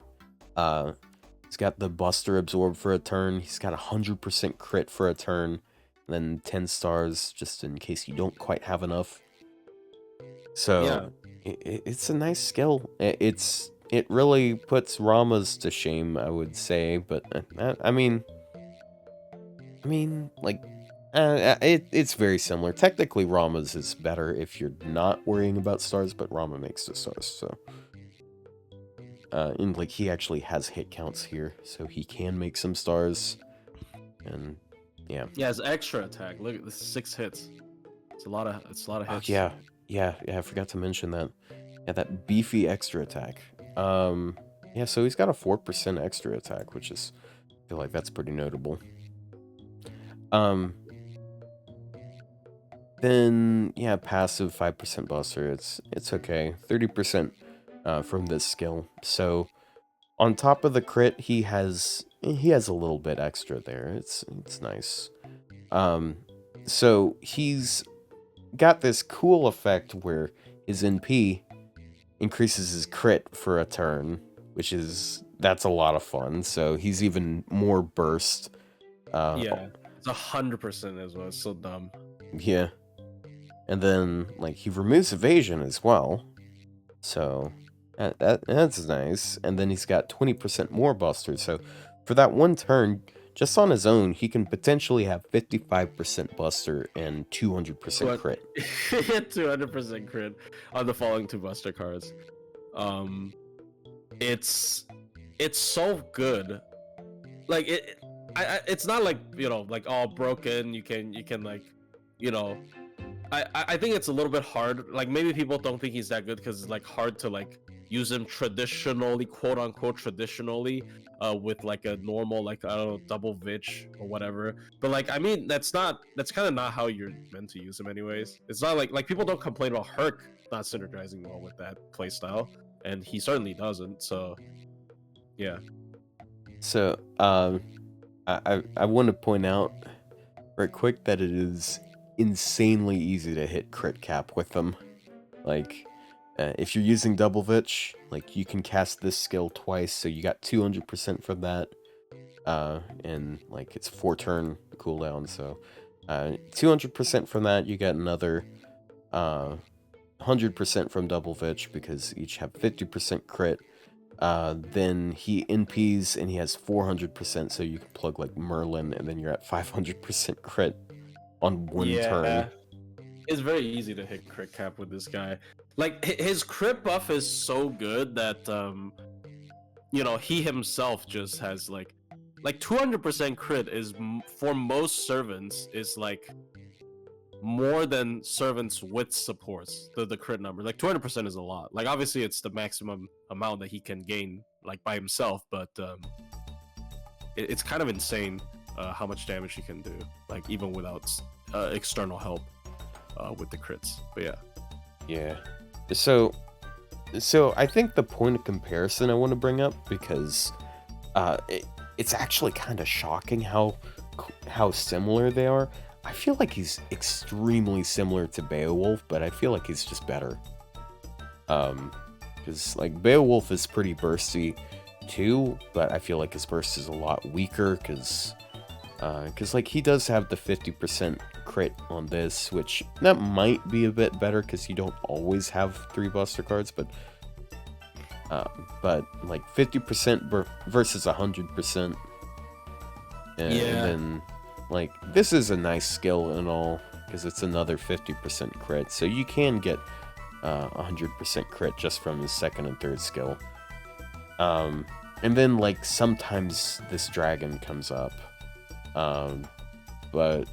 He's got the Buster Absorb for a turn. He's got 100% crit for a turn, and then 10 stars just in case you don't quite have enough. So. Yeah. It's a nice skill. It really puts Rama's to shame, I would say. But I mean, like, it's very similar. Technically, Rama's is better if you're not worrying about stars, but Rama makes the stars. So, and like he actually has hit counts here, so he can make some stars. And yeah. Yeah, his extra attack. Look at the 6 hits. It's a lot of hits. Yeah, I forgot to mention that. Yeah, that beefy extra attack. Yeah, so he's got a 4% extra attack, which is, I feel like that's pretty notable. Then yeah, passive 5% buster. It's okay. 30% from this skill. So on top of the crit, he has a little bit extra there. It's nice. So he's got this cool effect where his NP increases his crit for a turn, that's a lot of fun. So he's even more burst. Yeah, it's 100% as well. It's so dumb. Yeah, and then like he removes evasion as well, so that's nice. And then he's got 20% more busters. So for that one turn, just on his own, he can potentially have 55% Buster and 200% crit. 200% crit on the following 2 Buster cards. It's so good. Like it's not like, you know, like all broken. You can like, you know, I think it's a little bit hard. Like maybe people don't think he's that good because it's like hard to like use him traditionally, quote unquote traditionally, with like a normal, like, I don't know, double Vich or whatever. But like, I mean, that's kind of not how you're meant to use him anyways. It's not like people don't complain about Herc not synergizing well with that playstyle, and he certainly doesn't. So yeah. So I want to point out right quick that it is insanely easy to hit crit cap with them. Like, if you're using double Vich, like, you can cast this skill twice, so you got 200% from that. And like, it's 4-turn cooldown, so 200% from that. You get another 100% from double Vich because each have 50% crit. Then he NPs and he has 400%, so you can plug like Merlin, and then you're at 500% crit on one turn. It's very easy to hit crit cap with this guy. Like, his crit buff is so good that you know, he himself just has like 200% crit is, for most servants, is like more than servants with supports. The crit number, like 200% is a lot. Like, obviously it's the maximum amount that he can gain like by himself, but it's kind of insane how much damage he can do, like even without external help with the crits. But yeah. So I think the point of comparison I want to bring up, because it's actually kind of shocking how similar they are. I feel like he's extremely similar to Beowulf, but I feel like he's just better. Because like Beowulf is pretty bursty too, but I feel like his burst is a lot weaker because like he does have the 50% crit on this, which that might be a bit better because you don't always have 3 Buster cards, but like 50% versus 100%, and then like this is a nice skill and all because it's another 50% crit, so you can get 100% crit just from his second and third skill. And then like sometimes this dragon comes up, but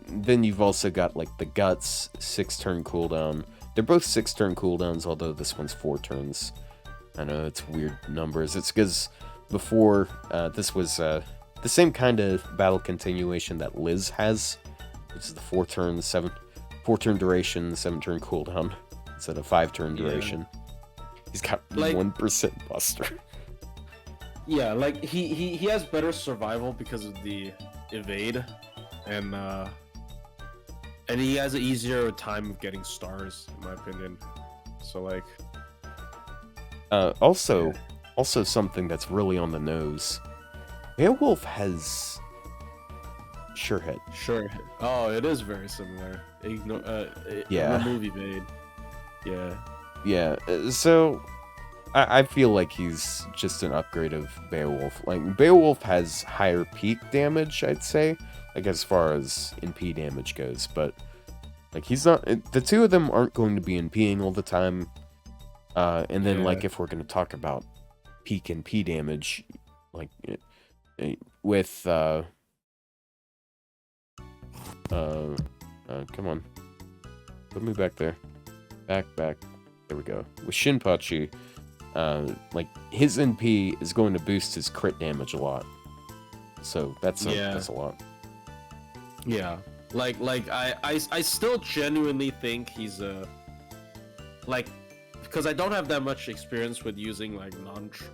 then you've also got like the guts 6-turn cooldown. They're both 6-turn cooldowns, although this one's 4 turns. I know it's weird numbers. It's because before this was the same kind of battle continuation that Liz has, which is the 4-turn duration, 7-turn cooldown instead of 5-turn duration. He's got like 1% Buster. Yeah, like he has better survival because of the evade, and he has an easier time of getting stars, in my opinion. So like, also something that's really on the nose. Beowulf has Sure Hit. Sure Hit. Oh, it is very similar. Remove evade. Yeah. So I feel like he's just an upgrade of Beowulf. Like, Beowulf has higher peak damage, I'd say, like as far as NP damage goes, but like he's not. The two of them aren't going to be NPing all the time. And then like if we're going to talk about peak NP damage, like with come on, put me back there, back. There we go. With Shinpachi, like his NP is going to boost his crit damage a lot, so that's a lot. Yeah, like I still genuinely think he's like, because I don't have that much experience with using like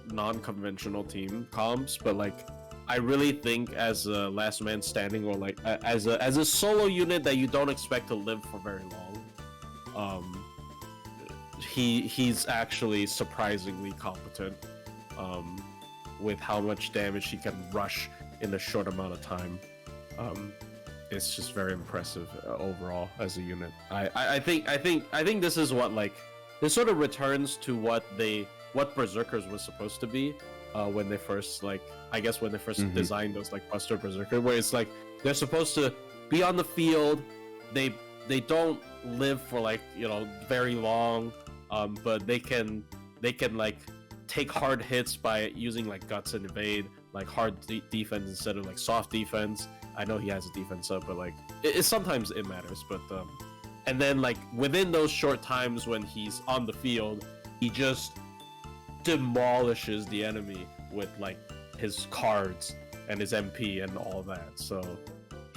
non-conventional team comps, but like I really think as a last man standing, or like as a solo unit that you don't expect to live for very long, he's actually surprisingly competent with how much damage he can rush in a short amount of time. It's just very impressive overall as a unit. I think this is what, like, this sort of returns to what they what berserkers was supposed to be when they first designed those like Buster Berserker, where it's like they're supposed to be on the field. They don't live for like very long, but they can like take hard hits by using like guts and evade, like hard defense instead of like soft defense. I know he has a defense up, but like sometimes it matters. But and then like within those short times when he's on the field, he just demolishes the enemy with like his cards and his MP and all that. So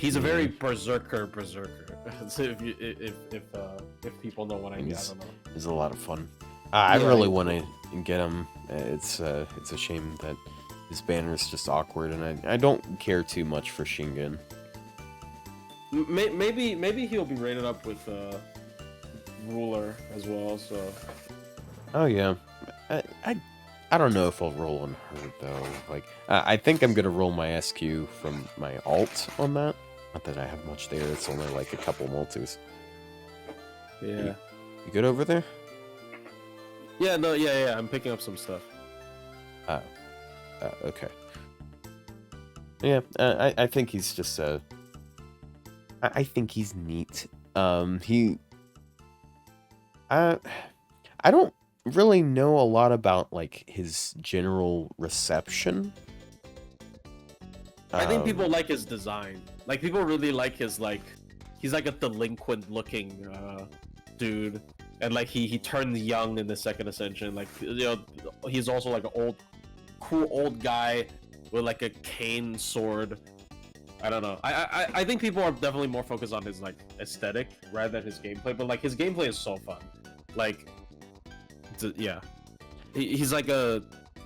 he's a very berserker. So if people know what I mean, I don't know. It's a lot of fun. I really want to get him. It's a shame that his banner is just awkward, and I don't care too much for Shingen. Maybe he'll be rated up with Ruler as well. So. Oh yeah, I don't know if I'll roll on her though. Like I think I'm gonna roll my SQ from my alt on that. Not that I have much there. It's only like a couple multis. Yeah. You good over there? Yeah. No. Yeah. I'm picking up some stuff. Okay. Yeah. I think he's just I think he's neat. I don't really know a lot about like his general reception. I think people like his design. Like people really like his like he's like a delinquent looking dude, and like he turned young in the second ascension. Like he's also like an cool old guy with like a cane sword. I don't know. I think people are definitely more focused on his like aesthetic rather than his gameplay. But like his gameplay is so fun. Like, yeah, he's like a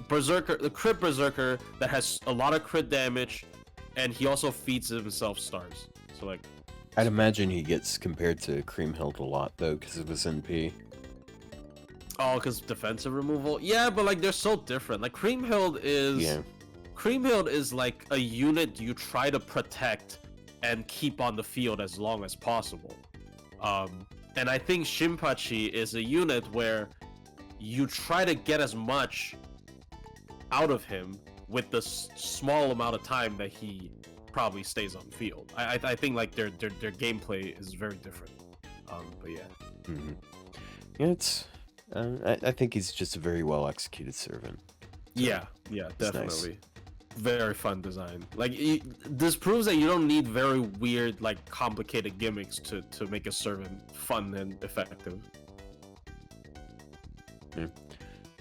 berserker, the crit berserker that has a lot of crit damage, and he also feeds himself stars. So like, I'd imagine he gets compared to Creamhild a lot though, because of his NP. Oh, because defensive removal. Yeah, but like they're so different. Like Creamhild is. Yeah. Creamhild is like a unit you try to protect and keep on the field as long as possible. And I think Shinpachi is a unit where you try to get as much out of him with the small amount of time that he probably stays on the field. I think like their gameplay is very different. But yeah. Mm-hmm. Yeah, it's. I think he's just a very well executed servant. Yeah, definitely. Nice. Very fun design. Like this proves that you don't need very weird, like complicated gimmicks to make a servant fun and effective. Yeah.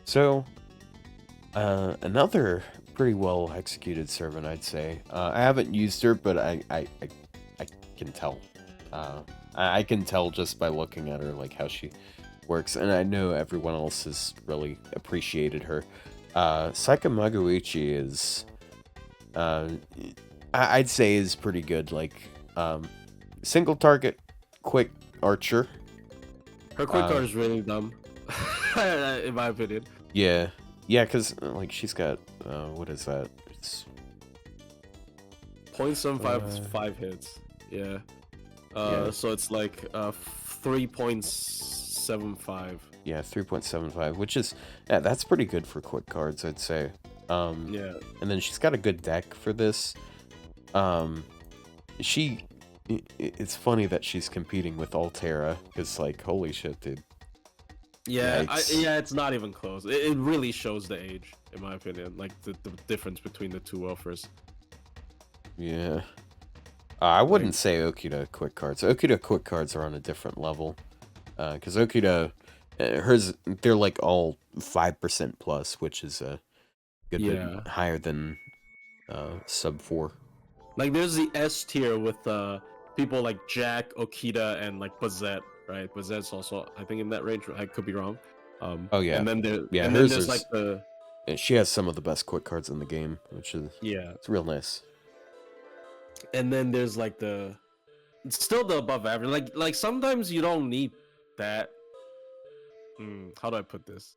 So, another pretty well executed servant, I'd say. I haven't used her, but I can tell. I can tell just by looking at her, like how she works, and I know everyone else has really appreciated her. Psy Magui is. I'd say is pretty good. Like, single target, quick archer. Her quick art is really dumb, in my opinion. Yeah, because like she's got what is that? It's 0.75 hits. Yeah. So it's like 3.75. Yeah, 3.75, which is that's pretty good for quick cards, I'd say. Yeah. And then she's got a good deck for this. It's funny that she's competing with Altera, because like, holy shit, dude. Yeah, it's not even close. It really shows the age, in my opinion. Like the difference between the two offers. Yeah. I wouldn't say Okita quick cards. Okita quick cards are on a different level. Because Okita, they're like all 5% plus, which is a good bit higher than sub 4. Like there's the S tier with people like Jack, Okita, and like Bazette, right? Bazette's also, I think, in that range. I could be wrong. Oh yeah. And then there's like the. She has some of the best quick cards in the game, which is it's real nice. And then there's like it's still the above average. Like sometimes you don't need that. How do I put this?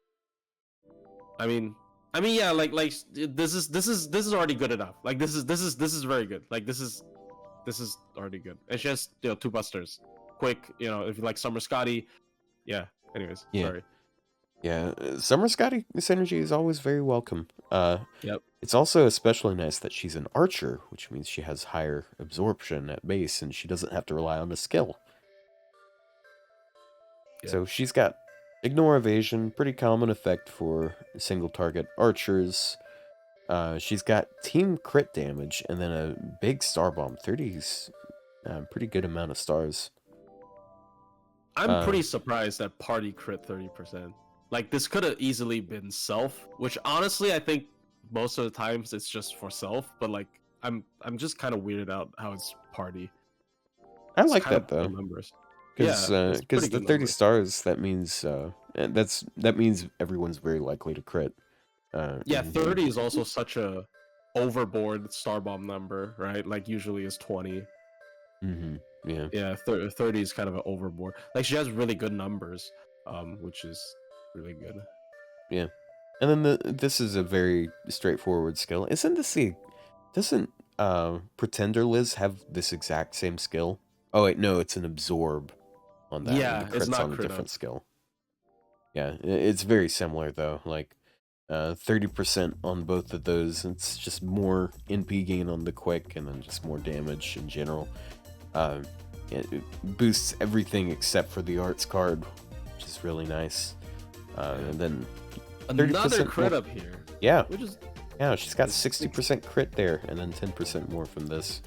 I mean, yeah, like this is already good enough. Like this is very good. Like this is already good. It's just 2 busters, quick. If you like Summer Scotty, yeah. Anyways, sorry. Yeah, Summer Scotty synergy is always very welcome. Yep. It's also especially nice that she's an archer, which means she has higher absorption at base, and she doesn't have to rely on a skill. Yep. So she's got ignore evasion, pretty common effect for single target archers. She's got team crit damage, and then a big star bomb. 30's pretty good amount of stars. I'm pretty surprised that party crit 30%. Like, this could have easily been self, which honestly I think most of the times it's just for self, but like I'm just kind of weirded out how it's party. I It's like kind that of though, good numbers. because Yeah, it's pretty the good 30 numbers. stars, that means that means everyone's very likely to crit. Yeah, and- 30 is also such a overboard star bomb number, right? Like usually is 20. Yeah. Yeah, 30 is kind of an overboard. Like she has really good numbers, which is really good. Yeah. And then this is a very straightforward skill. Isn't this the... Doesn't Pretender Liz have this exact same skill? Oh wait, no, it's an absorb on that, and Yeah, the it's crit's not on a crit different up. skill. Yeah, it's very similar though. Like 30% on both of those. It's just more NP gain on the quick, and then just more damage in general. It boosts everything except for the arts card, which is really nice. And then 30% Another crit more... up here. Yeah, Which is yeah, she's got 60% crit there, and then 10% more from this.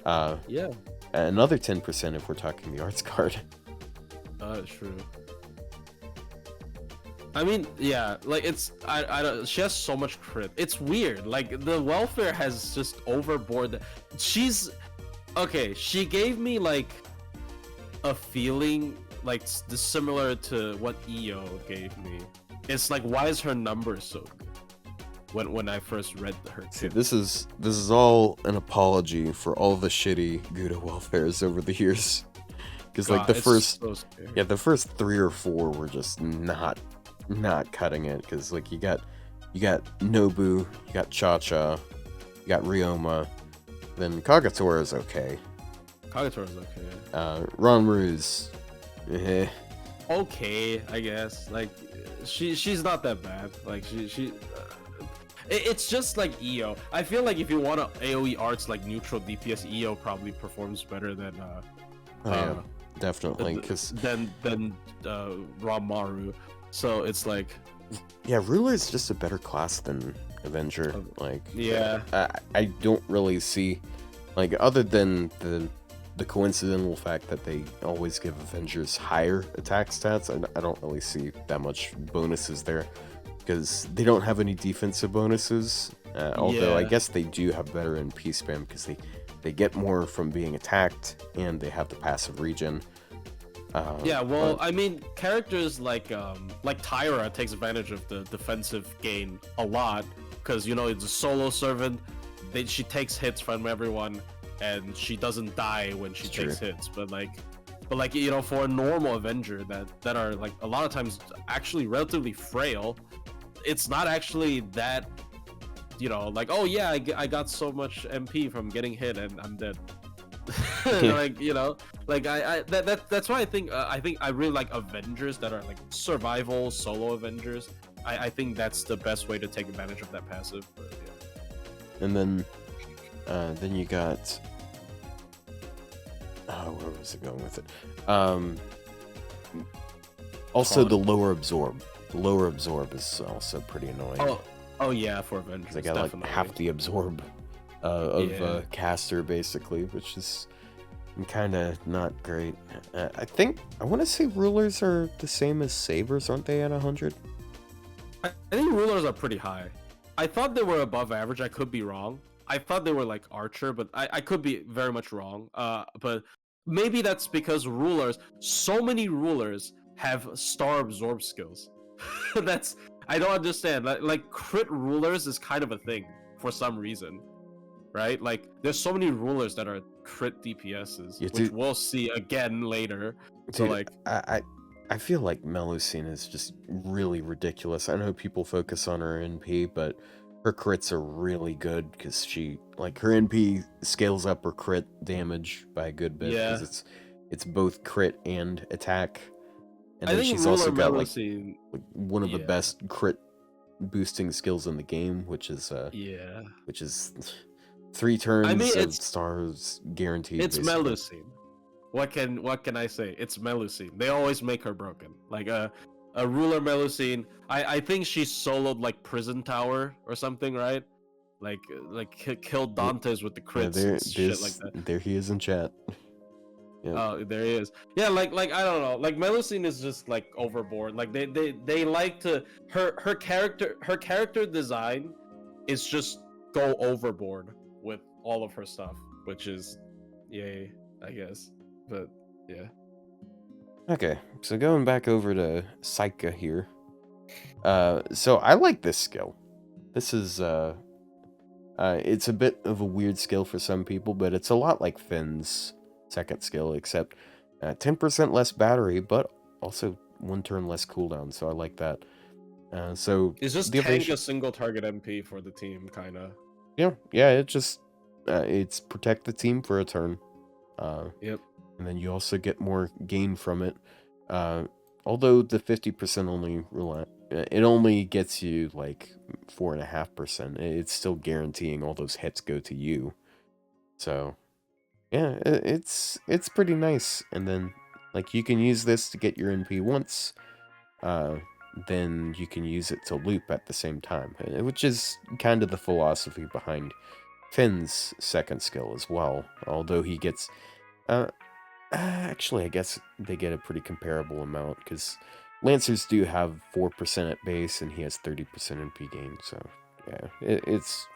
yeah, Another 10% if we're talking the arts card. true. I mean, yeah, like it's I don't. She has so much crit. It's weird. Like the welfare has just overboard. She's okay. She gave me like a feeling like similar to what EO gave me. It's like, why is her number so good? When I first read her See, tip. this is all an apology for all the shitty Gouda welfares over the years. Because like the first, yeah, the first 3 or 4 were just not cutting it. Because like you got Nobu, you got Cha-Cha, you got Ryoma, then Kagatora is okay. Kagatora is okay. Ranru's, okay, I guess. Like she's not that bad. Like it's just like EO. I feel like if you want to AoE arts like neutral DPS, EO probably performs better than yeah, definitely, because than Ramaru. So it's like, yeah, Ruler is just a better class than Avenger. Like, yeah, I don't really see, like, other than the coincidental fact that they always give Avengers higher attack stats, I don't really see that much bonuses there, because they don't have any defensive bonuses. Although I guess they do have better NP spam, because they get more from being attacked, and they have the passive regen. Yeah, well, I mean, characters like Tyra takes advantage of the defensive gain a lot, because you know it's a solo servant. She takes hits from everyone, and she doesn't die when she takes hits. But like you know, for a normal Avenger that are like a lot of times actually relatively frail, it's not actually that, you know, like, oh yeah, I got so much MP from getting hit and I'm dead. Like, you know, like that's why I think I really like Avengers that are like survival solo Avengers. I think that's the best way to take advantage of that passive. But, yeah. And then you got, where was it going with it? Also the lower absorb. The lower absorb is also pretty annoying. Oh yeah, for Avengers. They got like half the absorb of caster basically, which is kind of not great. I want to say rulers are the same as sabers, aren't they, at 100? I think rulers are pretty high. I thought they were above average. I could be wrong. I thought they were like archer, but I could be very much wrong. But maybe that's because so many rulers have star absorb skills. I don't understand. Like crit rulers is kind of a thing for some reason, right? Like there's so many rulers that are crit DPSs, which we'll see again later. So like, I feel like Melusine is just really ridiculous. I know people focus on her NP, but her crits are really good because her NP scales up her crit damage by a good bit, because it's both crit and attack. And I then think she's also got like Melusine, one of the best crit boosting skills in the game, which is yeah. 3 I mean, turns of stars guaranteed. it's Basically. Melusine. What can I say? It's Melusine. They always make her broken. Like a ruler Melusine. I think she soloed like Prison Tower or something, right? Like killed Dantes with the crits and shit like that. There he is in chat. Yeah. Oh, there he is. Yeah, like I don't know. Like Melusine is just like overboard. Like they like to her character design is just go overboard with all of her stuff, which is yay, I guess. But yeah. Okay, so going back over to Psyche here. So I like this skill. This is it's a bit of a weird skill for some people, but it's a lot like Finn's second skill, except 10% less battery, but also 1 turn less cooldown. So I like that. So It's just tank a single target MP for the team, kind of. Yeah. It just it's protect the team for a turn. Yep. And then you also get more gain from it. Although the 50% only gets you like 4.5%. It's still guaranteeing all those hits go to you. So yeah, it's pretty nice. And then like you can use this to get your NP once. Then you can use it to loop at the same time, which is kind of the philosophy behind Finn's second skill as well. Although he gets actually, I guess they get a pretty comparable amount, because Lancers do have 4% at base, and he has 30% NP gain, so yeah, it's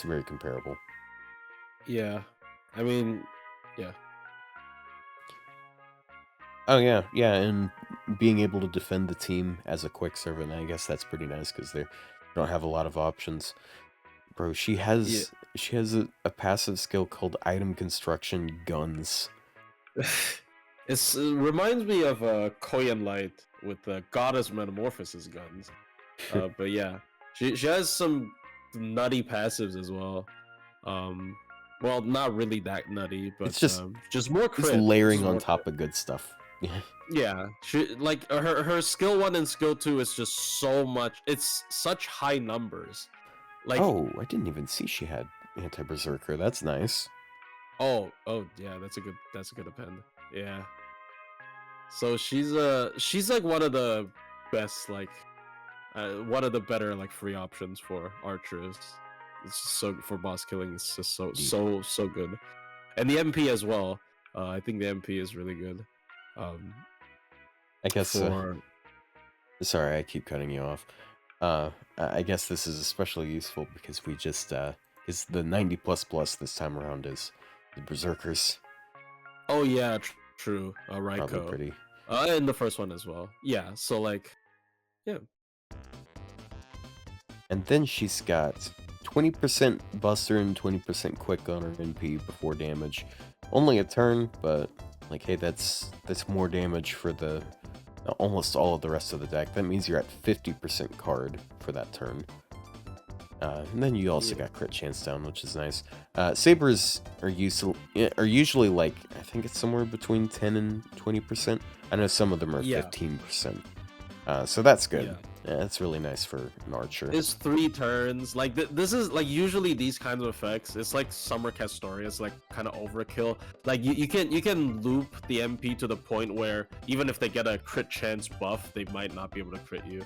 very comparable. Yeah, I mean, yeah. Oh yeah, and being able to defend the team as a quick servant, I guess that's pretty nice, because they don't have a lot of options. Bro, she has a passive skill called Item Construction Guns. It reminds me of Koyan Light with the Goddess Metamorphosis guns. But yeah, she has some nutty passives as well. Well, not really that nutty, but it's just more crit. It's layering on top of good stuff. Yeah, she like her skill 1 and skill 2 is just so much. It's such high numbers. Like, oh, I didn't even see she had anti-berserker. That's nice. Oh yeah, that's a good append. Yeah. So she's like one of the best, like one of the better like free options for archers. It's just so for boss killing. It's just so good, and the MP as well. I think the MP is really good. I guess. Sorry, I keep cutting you off. I guess this is especially useful because we just is the 90++ this time around is the berserkers. Oh yeah, true. Raiko. Probably pretty. And the first one as well. Yeah. So like, yeah. And then she's got 20% Buster and 20% Quick on her NP before damage. Only a turn, but like, hey, that's more damage for the almost all of the rest of the deck. That means you're at 50% card for that turn. And then you also got crit chance down, which is nice. Sabers are usually like, I think it's somewhere between 10 and 20%. I know some of them are 15%. So that's good. Yeah, that's really nice for an archer. It's 3 turns. Like this is like usually these kinds of effects. It's like Summer Castoria. It's like kind of overkill. Like you can loop the MP to the point where even if they get a crit chance buff, they might not be able to crit you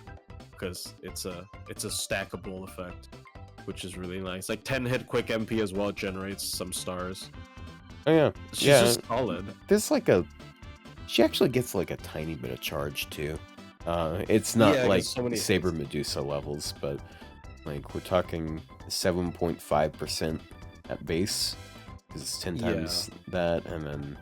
because it's a stackable effect, which is really nice. Like 10 hit quick MP as well generates some stars. Oh yeah, she's just solid. There's like she actually gets like a tiny bit of charge too. It's not like Saber Medusa levels, but like we're talking 7.5% at base. It's 10 times that, and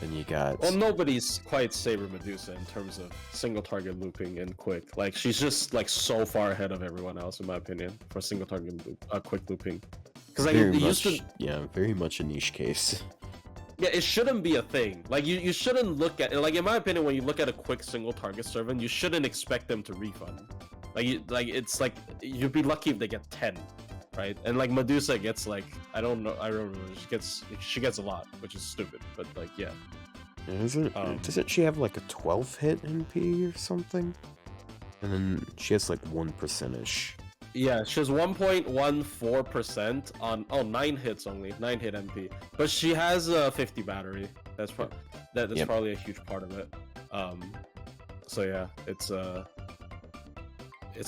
then you got. Well, nobody's quite Saber Medusa in terms of single target looping and quick. Like she's just like so far ahead of everyone else, in my opinion, for single target quick looping. Because like very much a niche case. Yeah, it shouldn't be a thing. Like you shouldn't look at it. Like in my opinion, when you look at a quick single target servant, you shouldn't expect them to refund. It's like you'd be lucky if they get 10, right? And like Medusa gets like I don't remember. She gets a lot, which is stupid. But like yeah. Doesn't she have like a 12 hit NP or something? And then she has like 1%ish. Yeah, she has 1.14% on 9 hits only, 9 hit MP. But she has a 50 battery. That's probably a huge part of it. So yeah, it's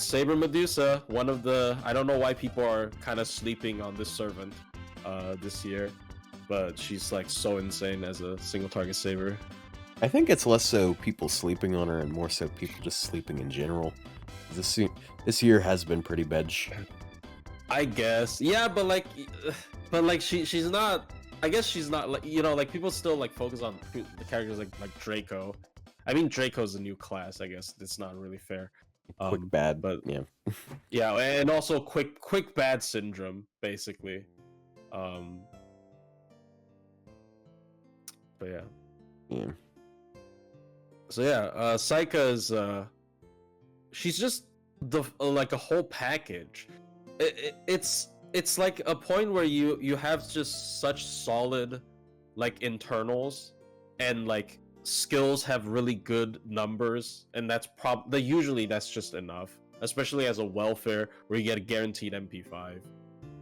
Saber Medusa, one of the, I don't know why people are kind of sleeping on this servant this year, but she's like so insane as a single target Saber. I think it's less so people sleeping on her and more so people just sleeping in general. This year has been pretty bench. I guess. Yeah, but like she's not, I guess she's not, like, you know, like people still like focus on the characters like Draco. I mean, Draco's a new class, I guess. It's not really fair. Quick bad, but yeah. Yeah, and also quick bad syndrome, basically. But yeah. Yeah. So yeah, Saika is she's just like a whole package. It's like a point where you have just such solid like internals, and like skills have really good numbers, and that's usually that's just enough, especially as a welfare where you get a guaranteed MP5.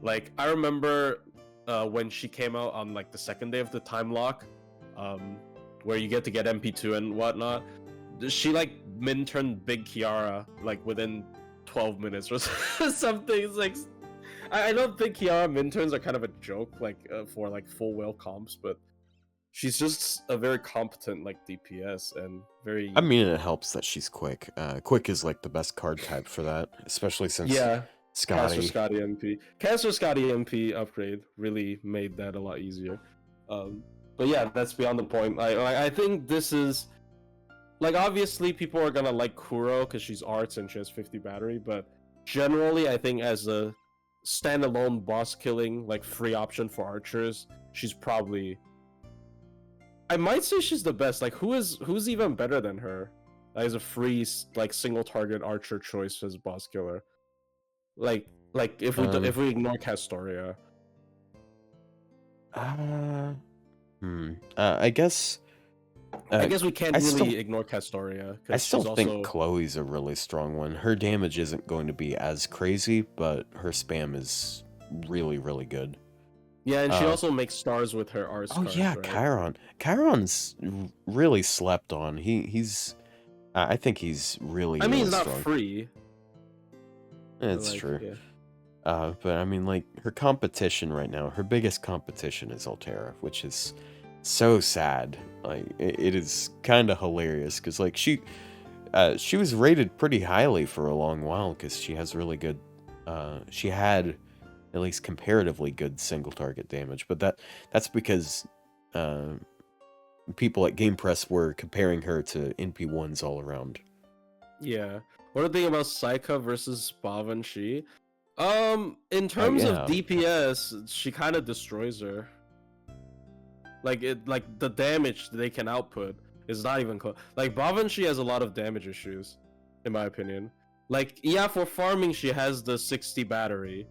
Like I remember when she came out on like the second day of the time lock, where you get to get MP2 and whatnot. She like min-turned Big Kiara like within 12 minutes or something. It's like, I don't think Kiara min-turns are kind of a joke like for like full whale comps, but she's just a very competent like DPS and very. I mean, it helps that she's quick. Quick is like the best card type for that, especially since Caster Scotty MP. Caster Scotty MP upgrade really made that a lot easier. But yeah, that's beyond the point. I think this is, like, obviously people are gonna like Kuro because she's arts and she has 50 battery, but generally I think as a standalone boss killing like free option for archers, she's probably, I might say she's the best. Like who's even better than her as a free like single target archer choice as boss killer? Like if we ignore Castoria. I guess we can't really ignore Castoria. I still think Chloe's a really strong one. Her damage isn't going to be as crazy, but her spam is really, really good. Yeah, and she also makes stars with her Rs. Oh yeah, right? Chiron. Chiron's really slept on. He's I think he's really. I mean, really he's strong. Not free. It's true. Yeah. But I mean, like, her competition right now, her biggest competition is Altera, which is so sad. Like, it is kind of hilarious because, like, she was rated pretty highly for a long while because she has really good. She had at least comparatively good single target damage, but that's because people at Game Press were comparing her to NP1s all around. Yeah. What do you think about Saika versus Bavanshi? In terms of DPS, she kind of destroys her. Like the damage they can output is not even close. Like Bavanshi has a lot of damage issues, in my opinion. Like, yeah, for farming she has the 60 battery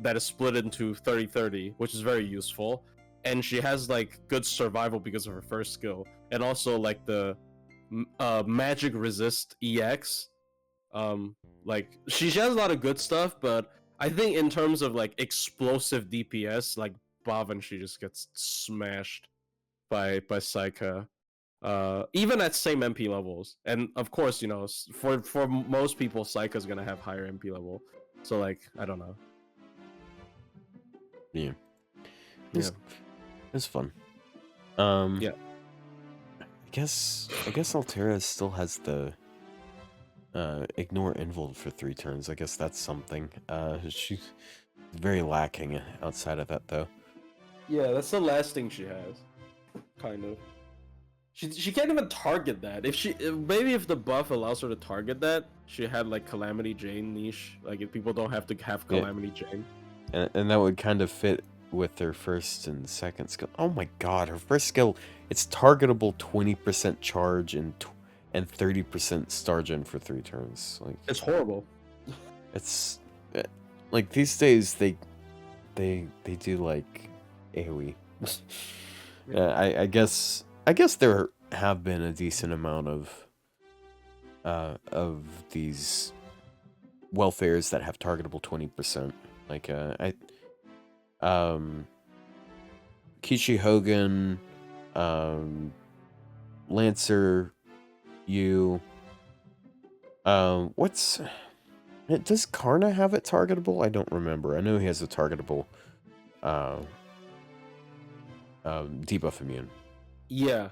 that is split into 30-30, which is very useful, and she has like good survival because of her first skill, and also like the magic resist EX. Like she has a lot of good stuff, but I think in terms of like explosive DPS, like Bavanshi just gets smashed by Saika, even at same MP levels. And of course, you know, for most people, Saika's gonna have higher MP level. So like, I don't know. Yeah, it's fun. Yeah, I guess Altera still has the ignore Invold for 3 turns. I guess that's something. She's very lacking outside of that, though. Yeah, that's the last thing she has. Kind of. She can't even target that. Maybe if the buff allows her to target that, she had like Calamity Jane niche. Like if people don't have to have Calamity Jane. And that would kind of fit with her first and second skill. Oh my god, her first skill, it's targetable 20% charge and 30% star gen for 3 turns. Like, it's horrible. It's like these days they do like AoE. I guess I guess there have been a decent amount of these welfares that have targetable 20%. Like Kishi Hogan, Lancer, you. What's does Karna have it targetable? I don't remember. I know he has a targetable debuff immune. Yeah,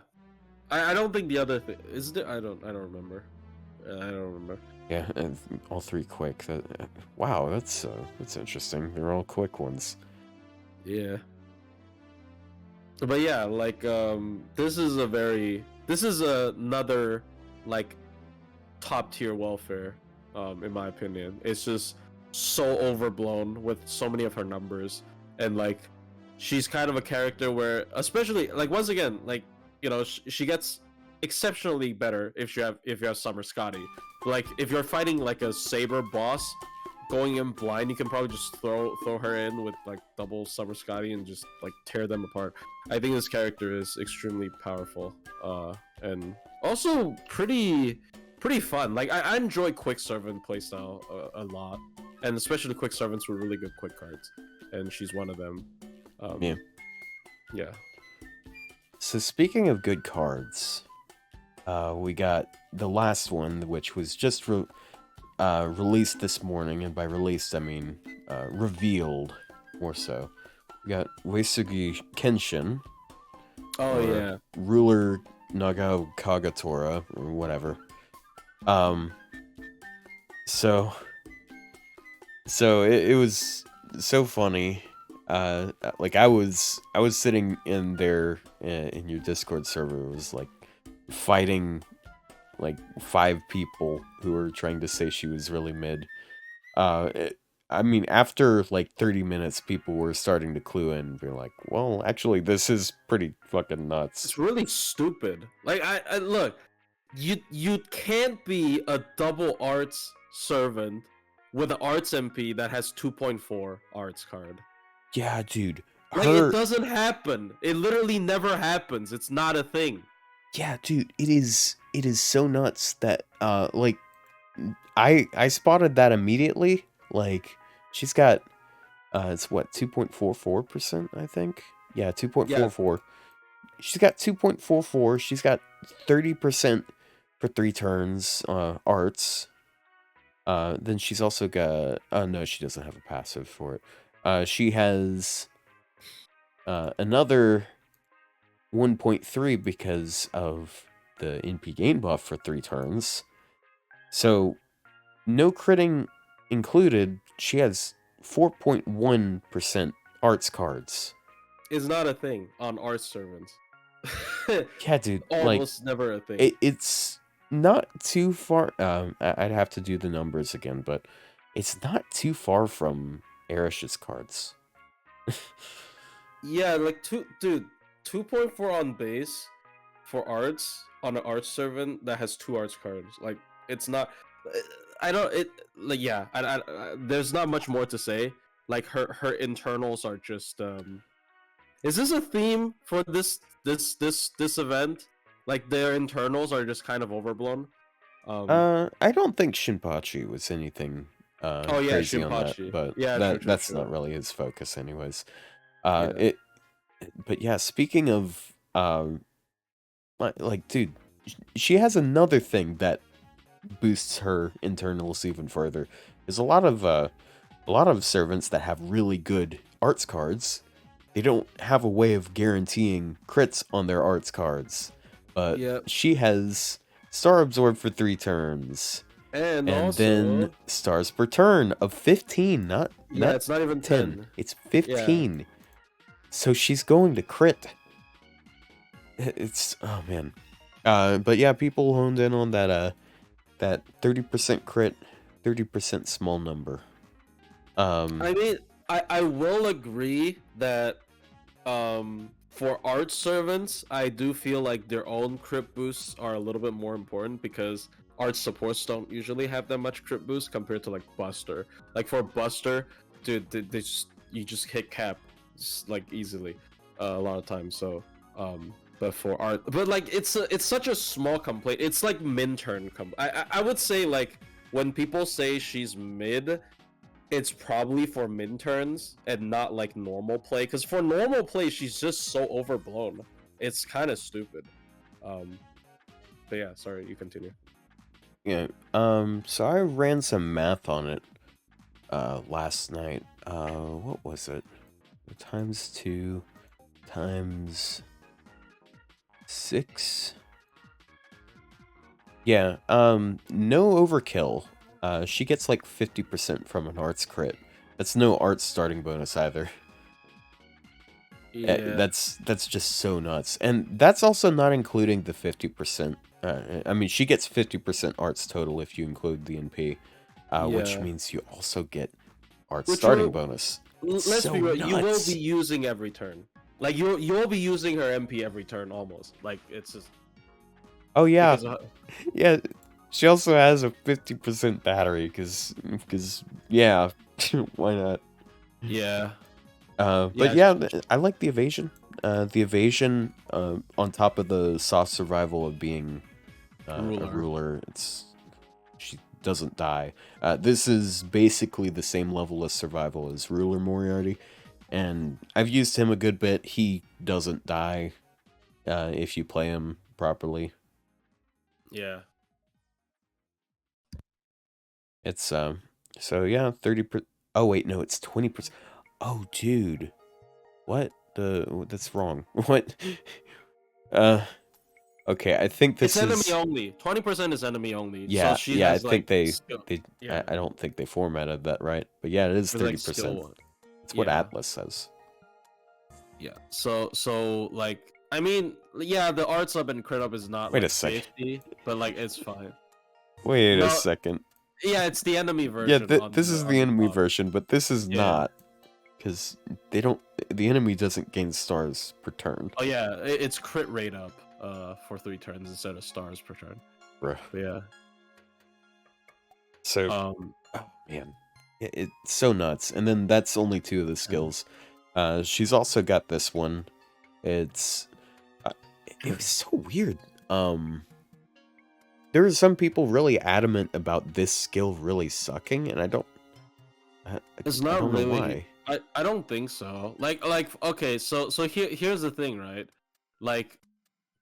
I don't think the other thing is there. I don't remember. I don't remember. Yeah, and all three quick. Wow, that's interesting. They're all quick ones. Yeah. But yeah, like this is another like top tier welfare, in my opinion. It's just so overblown with so many of her numbers, and like she's kind of a character where, especially like once again, like you know, she gets exceptionally better if you have Summer Scotty. Like if you're fighting like a Saber boss, going in blind, you can probably just throw her in with like double Summer Scotty and just like tear them apart. I think this character is extremely powerful, and also pretty fun. Like I enjoy Quick Servant playstyle a lot, and especially Quick Servants with really good quick cards, and she's one of them. Yeah. So speaking of good cards, we got the last one, which was just released this morning, and by released I mean revealed more so. We got Wugi Kenshin. Oh yeah. Ruler Nagakura or whatever. So it was so funny. Like I was sitting in there in your Discord server. It was like fighting like 5 people who were trying to say she was really mid. I mean, after like 30 minutes, people were starting to clue in and be like, well, actually, this is pretty fucking nuts. It's really stupid. Like, I look, you can't be a double arts servant with an arts MP that has 2.4 arts card. Yeah, dude. Like, it doesn't happen. It literally never happens. It's not a thing. Yeah, dude, it is so nuts that like I spotted that immediately. Like she's got it's what 2.44%, I think. Yeah, 2.44. Yeah. She's got 2.44. She's got 30% for 3 turns arts. Then she's also got no, she doesn't have a passive for it. She has another 1.3 because of the NP gain buff for 3 turns. So, no critting included, she has 4.1% arts cards. It's not a thing on arts servants. Yeah, dude. Almost like, never a thing. It's not too far. I'd have to do the numbers again, but it's not too far from Erish's cards. Yeah, like 2.4 on base for arts on an arts servant that has 2 arts cards. Like it's not. I don't. It like yeah. There's not much more to say. Like her internals are just. Is this a theme for this event? Like their internals are just kind of overblown. I don't think Shinpachi was anything crazy Shinpachi. On that, but yeah, that's not really his focus, anyways. But yeah, speaking of like dude, she has another thing that boosts her internals even further. There's a lot of servants that have really good arts cards. They don't have a way of guaranteeing crits on their arts cards, but she has Star Absorb for 3 turns, and also, then stars per turn of 15. It's not even 10. It's 15. Yeah. So she's going to crit. It's oh man. But yeah, people honed in on that 30% crit, 30% small number. I mean, I will agree that for art servants, I do feel like their own crit boosts are a little bit more important because art supports don't usually have that much crit boost compared to like Buster. Like for Buster, dude, you just hit cap like easily a lot of times. So but But for art, but like it's such a small complaint. It's like Minturn. I would say like when people say she's mid, it's probably for Minturns and not like normal play. Because for normal play, she's just so overblown. It's kind of stupid. But yeah, sorry, you continue. Yeah. So I ran some math on it last night. What was it? Times 2 times 6. Yeah. No overkill. She gets like 50% from an arts crit. That's no arts starting bonus either. Yeah. That's just so nuts. And that's also not including the 50%. I mean, she gets 50% arts total if you include the NP, which means you also get arts starting bonus. Let's be real, you will be using every turn. Like you'll be using her MP every turn almost. Like it's just. Oh yeah, yeah. She also has a 50% battery because yeah, why not? Yeah. But yeah, I like the evasion. The evasion on top of the soft survival of being a ruler, she doesn't die. This is basically the same level of survival as ruler Moriarty, and I've used him a good bit. He doesn't die if you play him properly. Yeah. It's so yeah, 30%. Oh wait, no, it's 20%. Oh dude, what that's wrong. What? Okay, I think this it's is enemy only. 20% is enemy only. Yeah, so she yeah. has, I think yeah. I don't think they formatted that right, but yeah, it is 30%. It's what Atlas says. Yeah. So like, I mean, yeah, the art sub and crit up is not Wait like a second. 50, but like it's fine. Wait a second. Yeah, it's the enemy version. Yeah, this is the enemy version, but this is not, because they don't. The enemy doesn't gain stars per turn. Oh yeah, it's crit rate up for 3 turns instead of stars per turn. Bruh. But yeah. So, oh man, it's so nuts. And then that's only 2 of the skills. She's also got this one. It's it was so weird. There are some people really adamant about this skill really sucking, and I don't. It's not don't really. Know why. I don't think so. Like okay, so here's the thing, right? Like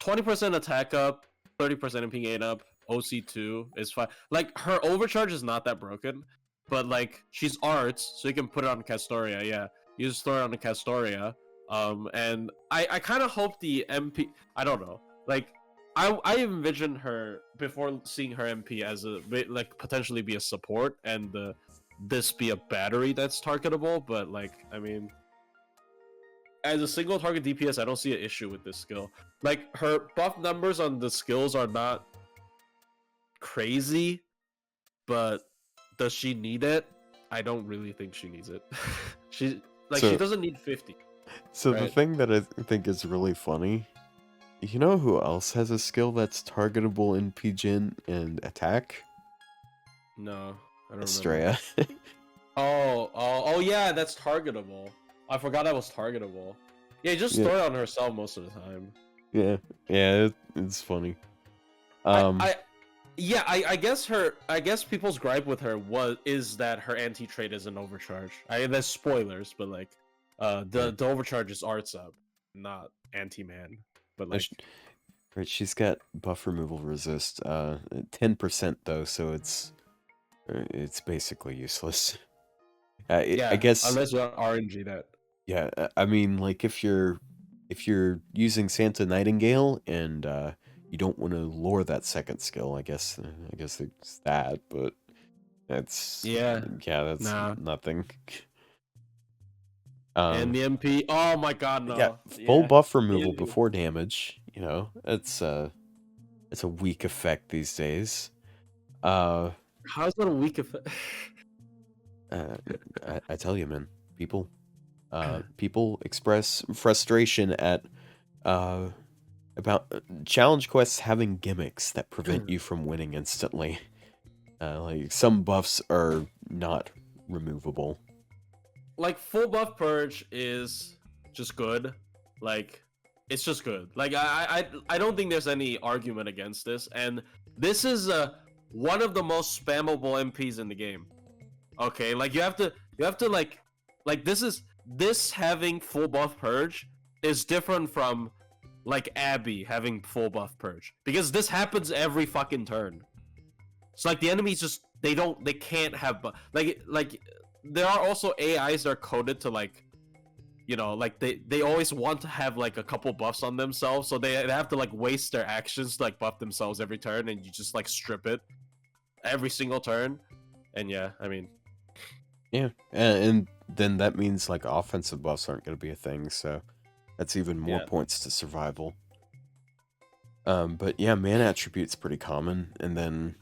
20% attack up, 30% MP gain up, OC2 is fine. Like her overcharge is not that broken, but like she's arts, so you can put it on Castoria. Yeah, you just throw it on the Castoria. And I kind of hope the MP. I don't know. Like I envision her before seeing her MP as a like potentially be a support and this be a battery that's targetable, but like I mean, as a single target DPS, I don't see an issue with this skill. Like her buff numbers on the skills are not crazy, but does she need it? I don't really think she needs it. She doesn't need 50. So the thing that I think is really funny, you know who else has a skill that's targetable in Pijin and attack? No, I don't Estrella. Oh yeah, that's targetable. I forgot that was targetable. Yeah, just throw it on herself most of the time. Yeah, it's funny. I guess people's gripe with her is that her anti-trade is an overcharge. There's spoilers, but like the overcharge is arts up, not anti-man. But like right, she's got buff removal resist 10% though, so it's basically useless. I guess unless you RNG that. Yeah, I mean, like if you're using Santa Nightingale and you don't want to lure that second skill, I guess it's that, but that's that's nothing. And the MP, oh my god, no. Yeah, full buff removal before damage. You know, it's a weak effect these days. How's that a weak effect? I tell you, man, people express frustration at about challenge quests having gimmicks that prevent you from winning instantly. Like some buffs are not removable. Like full buff purge is just good. Like it's just good. Like I don't think there's any argument against this, and this is one of the most spammable MPs in the game. Okay, like you have to like this having full buff purge is different from like Abby having full buff purge, because this happens every fucking turn. So like the enemies just they can't have like there are also AIs that are coded to like, you know, like they always want to have like a couple buffs on themselves, so they have to like waste their actions to like buff themselves every turn, and you just like strip it every single turn. And yeah, I mean, Yeah, and then that means like offensive buffs aren't going to be a thing, so that's even more points to survival. But yeah, mana attribute's pretty common, and then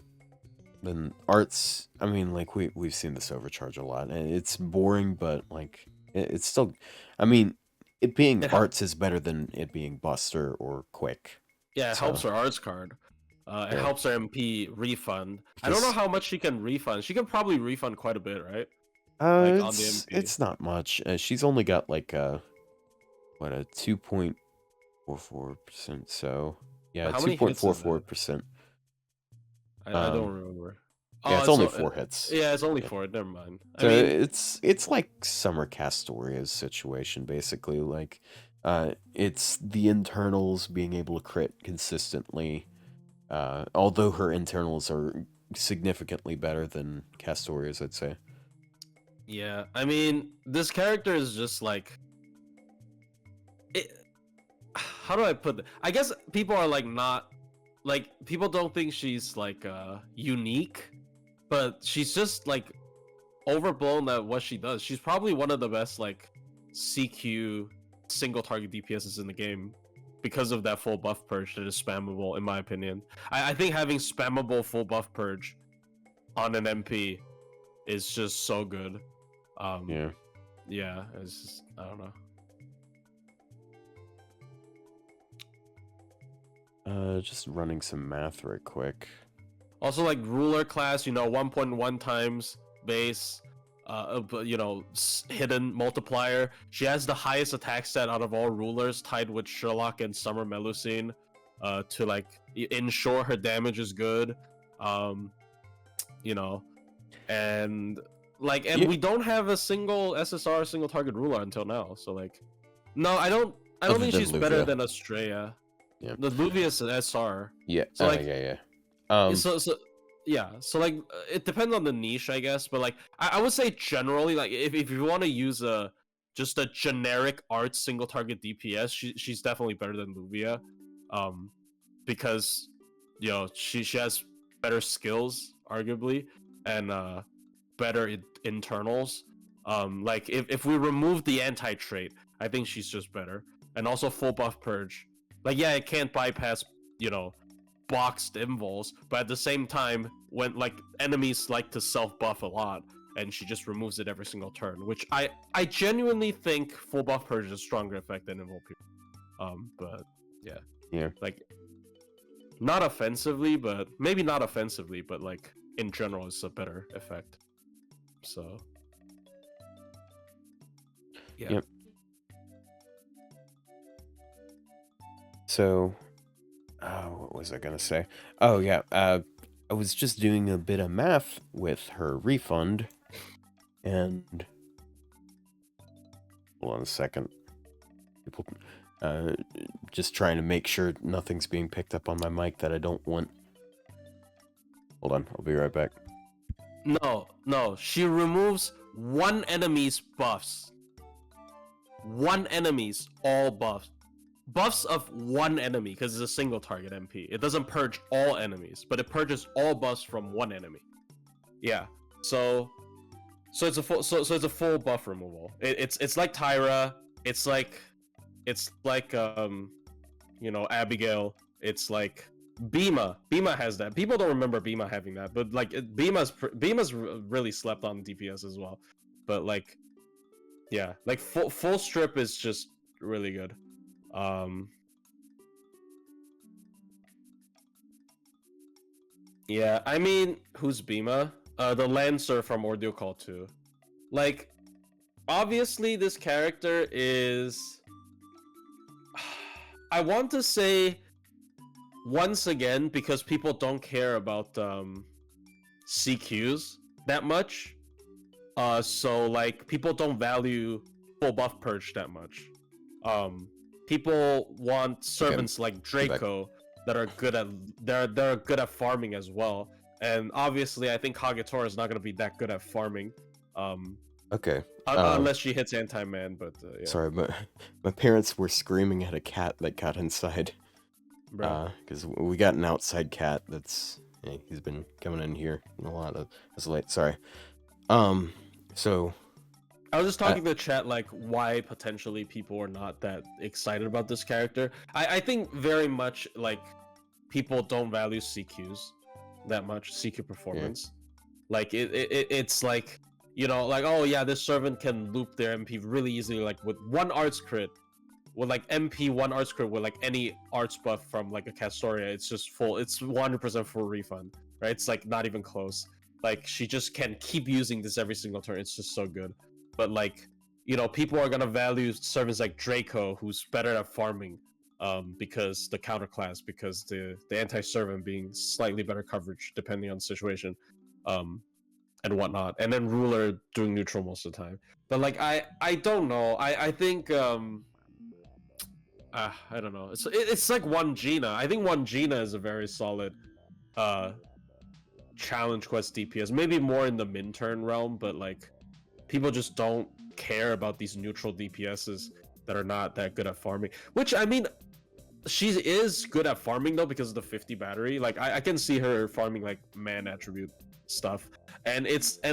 arts. I mean, like we've seen this overcharge a lot, and it's boring, but like it's still. I mean, it being arts is better than it being Buster or Quick. Yeah, it helps her arts card. It helps her MP refund. I don't know how much she can refund. She can probably refund quite a bit, right? Like on the MP. It's not much. She's only got like a 2.44%. So yeah, 2.44%. I don't remember. Yeah, it's only 4 hits. Yeah, it's only 4. Never mind. So I mean, it's like Summer Castoria's situation, basically. Like, it's the internals being able to crit consistently. Although her internals are significantly better than Castoria's, I'd say. Yeah, I mean, this character is just like... How do I put it? I guess people are like not... Like, people don't think she's like unique, but she's just like overblown at what she does. She's probably one of the best like CQ single target DPSs in the game, because of that full buff purge that is spammable, in my opinion. I think having spammable full buff purge on an MP is just so good. Yeah, it's just, I don't know. Just running some math right quick. Also, like ruler class, you know, 1.1 times base, you know, hidden multiplier. She has the highest attack stat out of all rulers, tied with Sherlock and Summer Melusine, to like ensure her damage is good. You know, and like, and we don't have a single SSR single target ruler until now. So like, no, I don't think she's better than Estrella. Yeah, the Luvia is an SR. Yeah, so like, yeah. So like it depends on the niche, I guess, but like I would say generally, like if you want to use just a generic arts single target DPS, she's definitely better than Luvia, because you know she has better skills arguably, and better internals. Like if we remove the anti trait, I think she's just better, and also full buff purge. Like yeah, it can't bypass, you know, boxed invols, but at the same time, when like enemies like to self buff a lot, and she just removes it every single turn, which I genuinely think full buff purge is a stronger effect than invul people. But yeah, like not offensively, but maybe not offensively, but like in general, it's a better effect. So yeah. Yep. So what was I gonna say? Oh yeah, I was just doing a bit of math with her refund, and hold on a second. People, just trying to make sure nothing's being picked up on my mic that I don't want. Hold on, I'll be right back. No, she removes one enemy's buffs. One enemy's all buffs. Buffs of one enemy, because it's a single target MP. It doesn't purge all enemies, but it purges all buffs from one enemy. Yeah. So it's a full it's a full buff removal. It's like Tyra. It's like you know, Abigail. It's like Bima. Bima has that. People don't remember Bima having that, but like Bima's really slept on DPS as well. But like, yeah, like full strip is just really good. Yeah, I mean, who's Bima? The Lancer from Ordeal Call 2. Like, obviously this character is I want to say once again because people don't care about CQs that much. So like people don't value full buff purge that much. People want servants like Draco that are good at they're good at farming as well. And obviously, I think Kagetora is not going to be that good at farming. Okay. Unless she hits anti-man, but yeah. Sorry, but my parents were screaming at a cat that got inside. Because we got an outside cat that's he's been coming in here a lot of as late. Sorry. So I was just talking to the chat like why potentially people are not that excited about this character. I think very much like people don't value CQs that much, CQ performance. Like it's like, you know, like, oh yeah, this servant can loop their MP really easily, like with one arts crit, with like MP one arts crit with like any arts buff from like a Castoria, it's just full, it's 100% full refund, right? It's like not even close. Like she just can keep using this every single turn. It's just so good. But like, you know, people are gonna value servants like Draco, who's better at farming, because the counter class, because the anti-servant being slightly better coverage depending on the situation, and whatnot, and then Ruler doing neutral most of the time. But like I don't know. I think I don't know. It's like one Gina. I think one Gina is a very solid challenge quest DPS. Maybe more in the min-turn realm, but like people just don't care about these neutral DPSs that are not that good at farming. Which, I mean, she is good at farming though because of the 50 battery. Like I can see her farming like man attribute stuff. And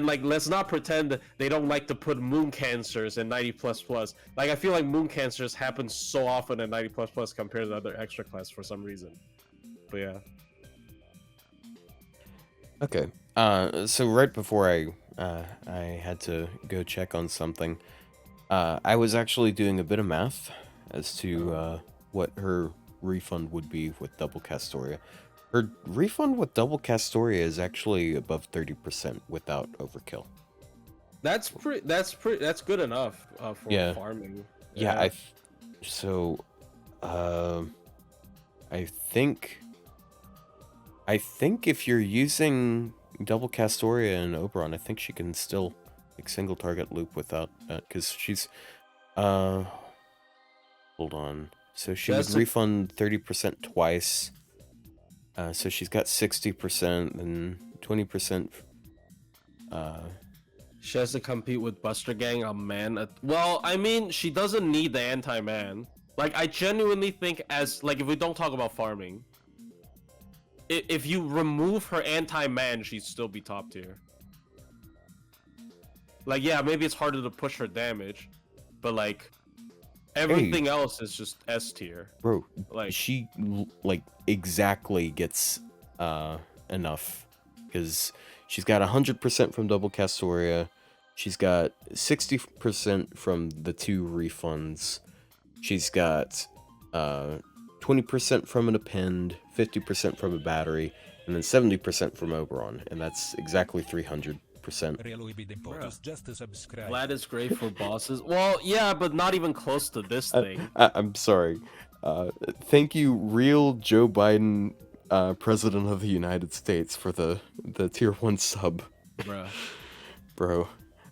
like, let's not pretend they don't like to put moon cancers and 90++. Like I feel like moon cancers happen so often at 90++ compared to the other extra class for some reason. But yeah. Okay. So right before I had to go check on something, I was actually doing a bit of math as to what her refund would be with double Castoria. Her refund with double Castoria is actually above 30% without overkill. That's good enough for farming. Yeah, I think if you're using double Castoria and Oberon, I think she can still like single target loop without because she's hold on. So she would refund 30% twice. So she's got 60% and 20%. She has to compete with Buster Gang on man. Well, I mean, she doesn't need the anti-man. Like, I genuinely think as, like, if we don't talk about farming, if you remove her anti-man, she'd still be top tier. Like, yeah, maybe it's harder to push her damage, but, like, everything else is just S tier. Bro, like, she, like, exactly gets, enough. Because she's got 100% from double Castoria. She's got 60% from the 2 refunds. She's got 20% from an append, 50% from a battery, and then 70% from Oberon. And that's exactly 300%. Vlad is great for bosses. Well, yeah, but not even close to this thing. I'm sorry. Thank you, real Joe Biden, President of the United States, for the tier 1 sub. Bruh. Bro,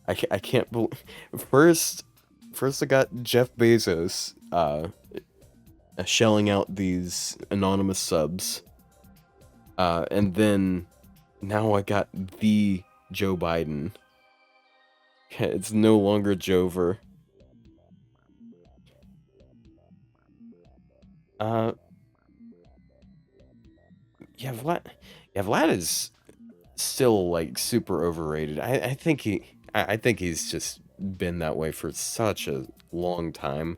I can't believe... First I got Jeff Bezos shelling out these anonymous subs. And then now I got the Joe Biden. It's no longer Jover. Vlad is still like super overrated. I think he's just been that way for such a long time.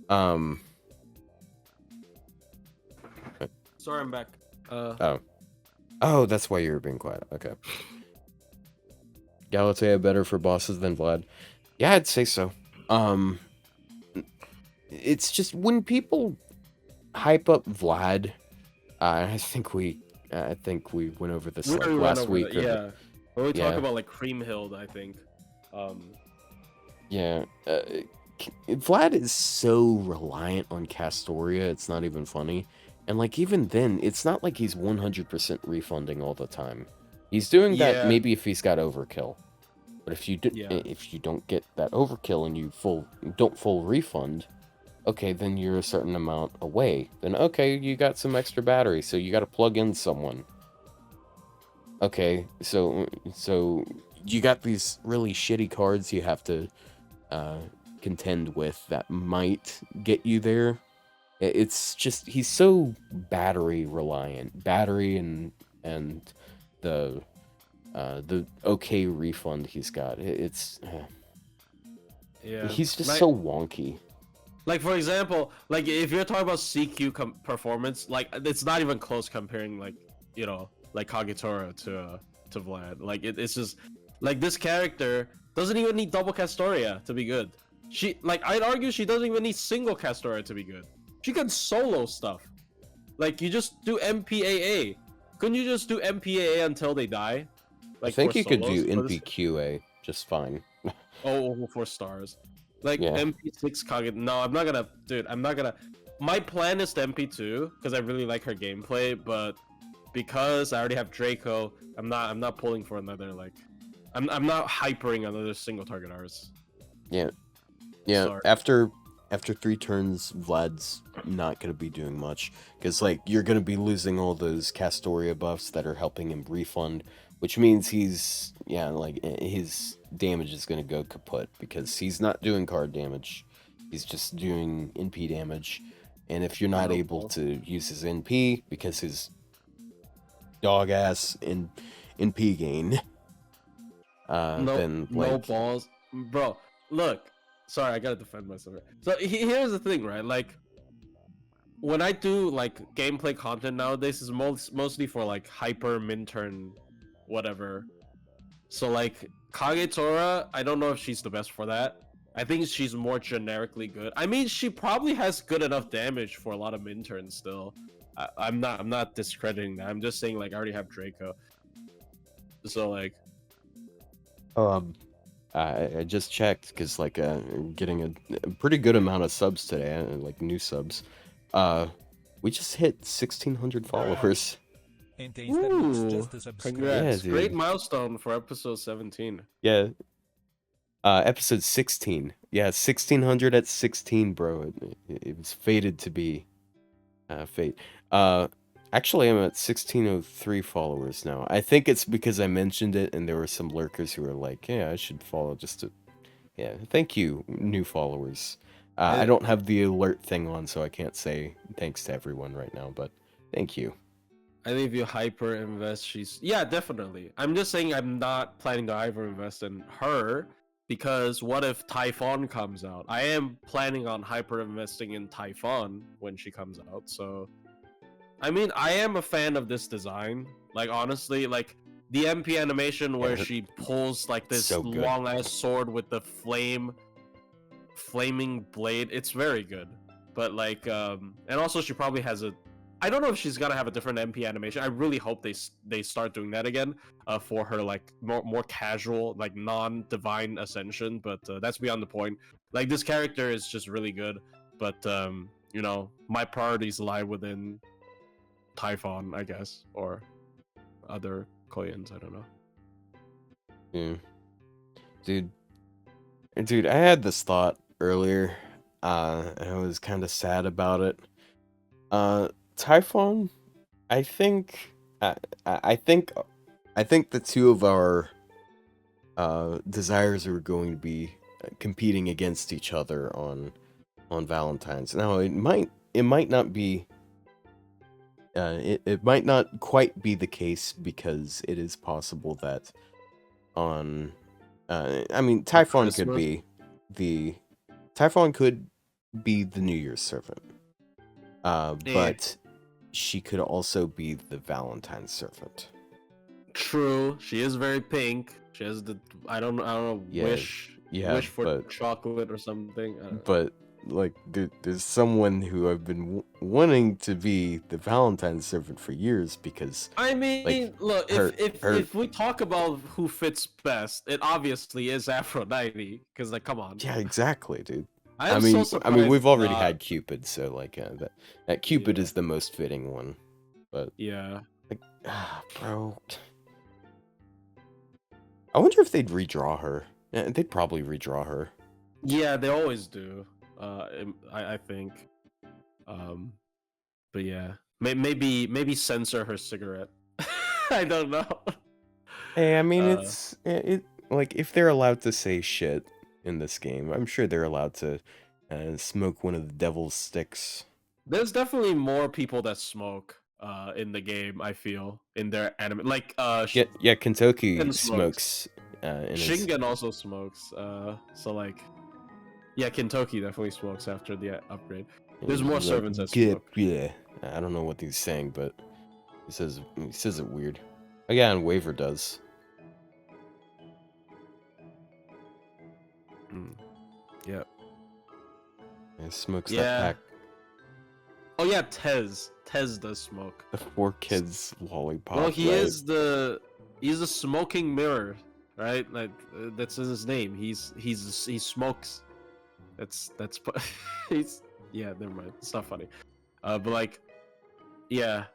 Sorry, I'm back. Oh, that's why you were being quiet. Okay. Galatea better for bosses than Vlad? Yeah, I'd say so. It's just when people hype up Vlad, I think we went over this like last week. Yeah, when we talk about like Creamhild, I think. Yeah, Vlad is so reliant on Castoria, it's not even funny. And like even then, it's not like he's 100% refunding all the time. He's doing that Yeah, maybe if he's got overkill. But yeah. if you don't get that overkill and you don't full refund, okay, then you're a certain amount away. Then okay, you got some extra battery, so you got to plug in someone. Okay, so you got these really shitty cards you have to contend with that might get you there. It's just he's so battery reliant, battery and the okay refund he's got. It's Yeah, he's just so wonky. like for example, like if you're talking about CQ performance, like it's not even close comparing like like Kagetora to Vlad. Like it's just like this character doesn't even need double Castoria to be good. I'd argue she doesn't even need single Castoria to be good. She can solo stuff. Like you just do MPAA. Couldn't you just do MPAA until they die? Like I think you could do NPQA just fine. Oh, 4 stars. Like yeah. MP6 Kage. No, I'm not gonna, dude. I'm not gonna. My plan is to MP2 because I really like her gameplay, but because I already have Draco, I'm not pulling for another like. I'm not hypering another single target Rs. Yeah. Sorry. After 3 turns, Vlad's not gonna be doing much because like you're gonna be losing all those Castoria buffs that are helping him refund, which means he's like his damage is gonna go kaput because he's not doing card damage, he's just doing NP damage, and if you're not able to use his NP because his dog ass in NP gain, then like no balls, bro. Look. Sorry, I gotta defend myself. So here's the thing, right? Like, when I do like gameplay content nowadays, is mostly for like hyper min-turn, whatever. So like Kagetora, I don't know if she's the best for that. I think she's more generically good. I mean, she probably has good enough damage for a lot of min-turns still. I'm not discrediting that. I'm just saying like I already have Draco. So like, I just checked because like getting a pretty good amount of subs today, like new subs. We just hit 1,600 followers. Ooh, congrats! Yeah, great milestone for episode 17. Yeah. Episode 16. Yeah, 1,600 at 16, bro. It was fated to be. Fate. Actually, I'm at 1,603 followers now. I think it's because I mentioned it, and there were some lurkers who were like, "Yeah, I should follow just to." Yeah, thank you, new followers. I don't have the alert thing on, so I can't say thanks to everyone right now, but thank you. I think if you hyper invest, yeah, definitely. I'm just saying I'm not planning to hyper invest in her because what if Typhon comes out? I am planning on hyper investing in Typhon when she comes out, so. I mean, I am a fan of this design. Like, honestly, like, the MP animation where she pulls, like, this long-ass sword with the flaming blade, it's very good. But, like, and also she probably has I don't know if she's gonna have a different MP animation. I really hope they start doing that again for her, like, more casual, like, non-divine ascension, but that's beyond the point. Like, this character is just really good, but, my priorities lie within Typhon, I guess, or other Koyans, I don't know. Yeah. Dude, I had this thought earlier, and I was kind of sad about it. Typhon, I think the two of our desires are going to be competing against each other on Valentine's. Now, it might not be. It might not quite be the case because it is possible that on I mean Typhon could be the New Year's servant. But she could also be the Valentine's servant. True, she is very pink. She has the I don't know wish for chocolate or something. But like there's someone who I've been wanting to be the Valentine's servant for years because I mean, like, look, if we talk about who fits best, it obviously is Aphrodite because like come on. Yeah, exactly, dude. I'm so surprised. We've already had Cupid, so like that Cupid is the most fitting one. But yeah, like, bro, I wonder if they'd redraw her. Yeah, they'd probably redraw her. Yeah, they always do. I think. But yeah, maybe censor her cigarette. I don't know. Hey, I mean, it like if they're allowed to say shit in this game, I'm sure they're allowed to smoke one of the devil's sticks. There's definitely more people that smoke in the game. I feel in their anime, like yeah, Kentucky smokes. Shingen also smokes. So like, yeah, Kentucky definitely smokes after the upgrade. There's more servants that smoke. Yeah, I don't know what he's saying, but he says it weird. Oh, yeah, and Waver does. Yeah. And smokes that pack. Oh yeah, Tez does smoke. The 4Kids lollipop. Well, he's the smoking mirror, right? Like that's his name. He smokes. That's he's never mind. It's not funny. But like, yeah.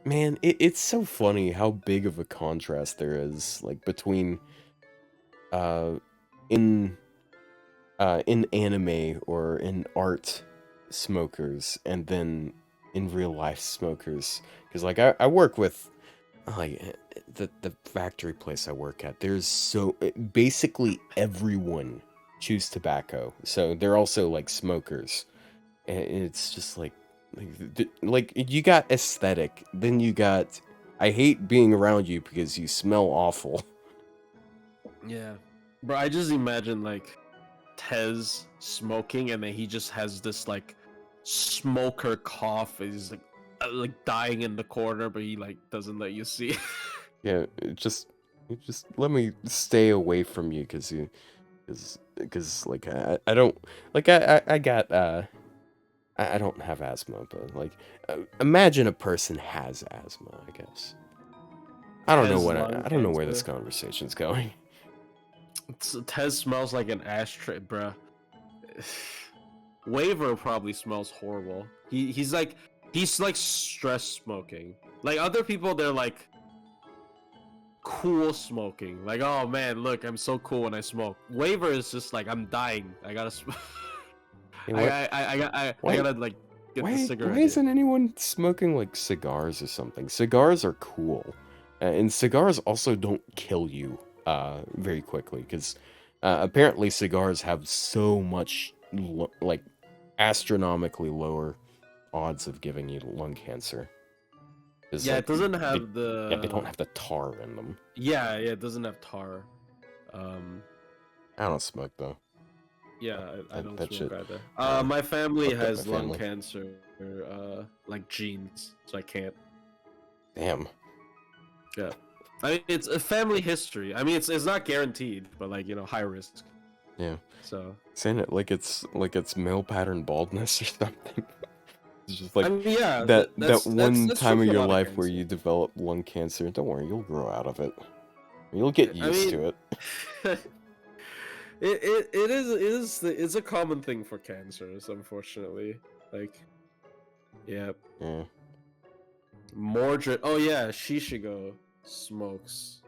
It's so funny how big of a contrast there is, like between in anime or in art smokers and then in real life smokers. Because like I work with like the factory place I work at, there's basically everyone chews tobacco, so they're also like smokers, and it's just like you got aesthetic, then you got I hate being around you because you smell awful. Yeah, bro, I just imagine like Tez smoking, and then he just has this like smoker cough. He's like dying in the corner, but he like doesn't let you see. Yeah, just let me stay away from you, because like I don't like I got I don't have asthma, but like imagine a person has asthma, I guess. I don't know where this conversation's going. Tez smells like an ashtray, bruh. Waver probably smells horrible. He's like stress smoking. Like other people, they're like cool smoking. Like, oh man, look, I'm so cool when I smoke. Waver is just like, I'm dying. I gotta smoke. I gotta like get the cigarette. Why isn't anyone smoking like cigars or something? Cigars are cool, and cigars also don't kill you very quickly, because apparently cigars have so much like astronomically lower odds of giving you lung cancer. Yeah, like, it doesn't have they don't have the tar in them. Yeah, it doesn't have tar. I don't smoke though. Yeah, I don't smoke either. My family has lung cancer, like genes, so I can't. Damn. Yeah, I mean it's a family history. I mean it's not guaranteed, but like, you know, high risk. Yeah. So saying it like it's male pattern baldness or something. It's just like, I mean, yeah, that one time of your life where you develop lung cancer. Don't worry, you'll grow out of it. You'll get used to it. It's a common thing for cancers, unfortunately. Like, yeah. Mordred. Oh yeah, Shishigo smokes.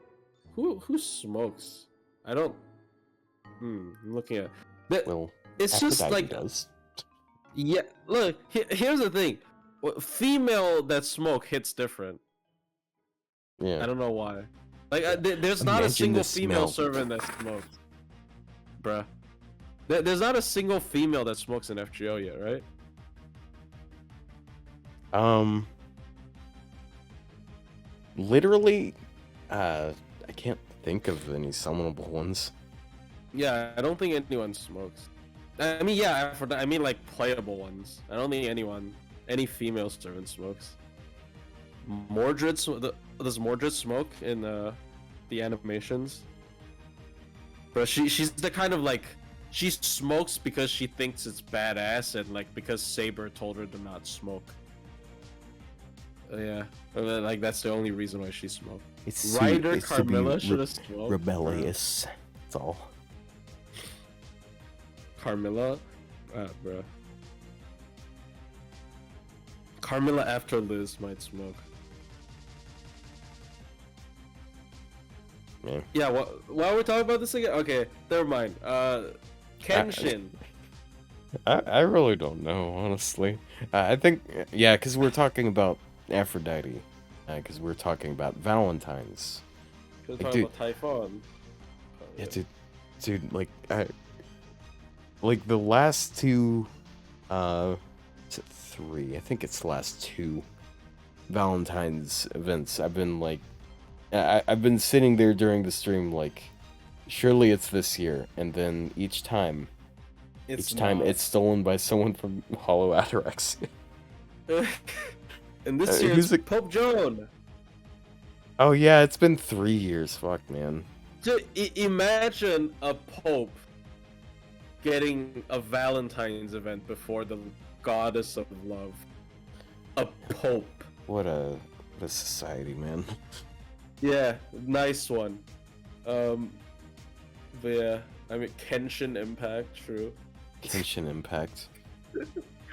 Who smokes? I don't. I'm looking at that. Well, it's just like. Does. Yeah, look. Here's the thing. Female that smoke hits different. Yeah. I don't know why. Like, there's not a single female servant that smokes. Bruh. There's not a single female that smokes in FGO yet, right? Literally, I can't think of any summonable ones. Yeah, I don't think anyone smokes. I mean, yeah, I mean like playable ones. I don't think any female servant smokes. Mordred, does Mordred smoke in the animations? Bro, she's the kind of like, she smokes because she thinks it's badass, and like because Saber told her to not smoke. Yeah, like that's the only reason why she smoked. Ryder Carmilla should have smoked. Rebellious. That's all. Carmilla, bro. Carmilla after Liz might smoke. Yeah. Yeah. Why are we talking about this again? Okay, never mind. Kenshin. I really don't know, honestly. I think, yeah, because we're talking about Aphrodite. Because we're talking about Valentine's. We're Like, talking dude, about Typhon. yeah, dude, like the last two, is it three? I think it's the last two Valentine's events. I've been like, I've been sitting there during the stream like, surely it's this year, and then each time it's stolen by someone from Hollow Ataraxia. And this year who's it's Pope Joan. Oh yeah, it's been 3 years. Fuck, man. Dude, imagine a pope getting a Valentine's event before the goddess of love. A pope. What a society, man. Yeah, nice one. But yeah, I mean Kenshin Impact, true. Kenshin Impact,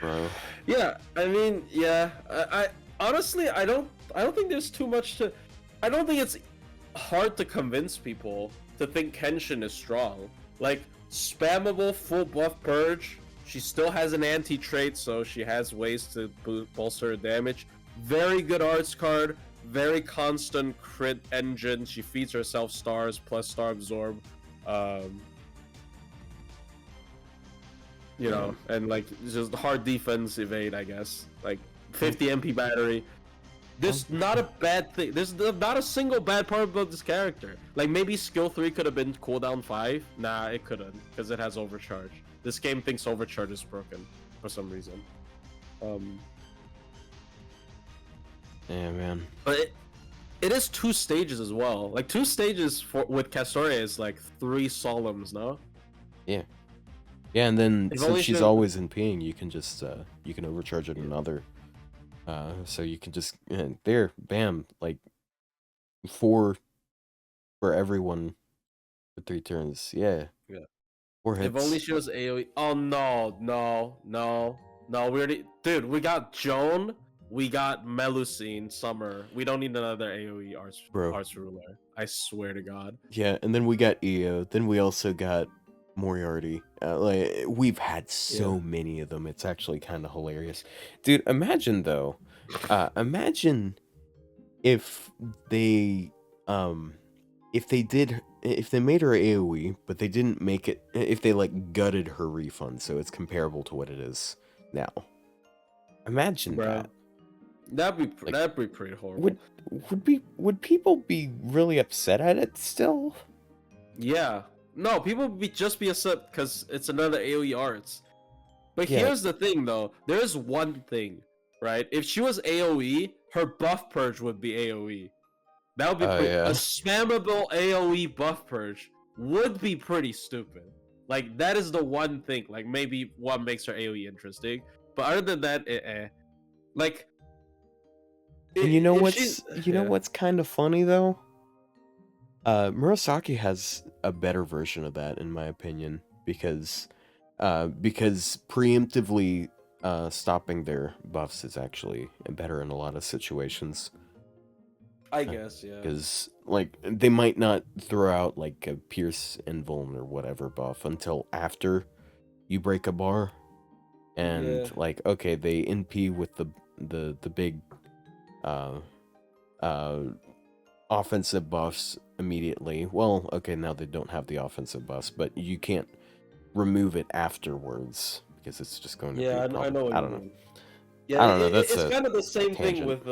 bro. Yeah, I mean, yeah. I honestly, I don't think there's too much to. I don't think it's hard to convince people to think Kenshin is strong. Like, spammable full buff purge. She still has an anti-trait, so she has ways to bolster her damage. Very good arts card. Very constant crit engine. She feeds herself stars plus star absorb. You know, and like just hard defense evade, I guess. Like 50 MP battery. There's not a bad thing. There's not a single bad part about this character. Like maybe skill 3 could have been cooldown 5. Nah, it couldn't, because it has overcharge. This game thinks overcharge is broken for some reason. Yeah, man. But it is 2 stages as well. Like 2 stages with Castoria is like 3 solemns, no? Yeah. Yeah, and then If since only she's she- always in ping, you can just you can overcharge it another. So you can just there, bam, like 4 for everyone for 3 turns. Yeah. Yeah. 4 hits. If only she was AoE. Oh no. We already, dude. We got Joan. We got Melusine, Summer. We don't need another AoE arts ruler. I swear to God. Yeah, and then we got Io. Then we also got Moriarty. Like we've had so many of them. It's actually kind of hilarious, dude. Imagine though. Imagine if they if they made her AoE, but they didn't make it. If they like gutted her refund, so it's comparable to what it is now. Imagine that. That'd be pretty horrible. Would people be really upset at it still? Yeah. No, people would just be upset because it's another AoE arts. But Yeah. here's the thing, though. There is one thing, right? If she was AoE, her buff purge would be AoE. That would be a spammable AoE buff purge would be pretty stupid. Like that is the one thing. Like maybe what makes her AoE interesting. But other than that, like. And you know what's kind of funny though? Murasaki has a better version of that, in my opinion, because preemptively stopping their buffs is actually better in a lot of situations. I guess, yeah. Because like they might not throw out like a Pierce Invuln or whatever buff until after you break a bar, and like okay, they NP with the big offensive buffs immediately. Well, okay, now they don't have the offensive buffs, but you can't remove it afterwards because it's just going to be a problem. I know what I you don't know. mean. Yeah, I don't know. That's it's kind of the same tangent. thing with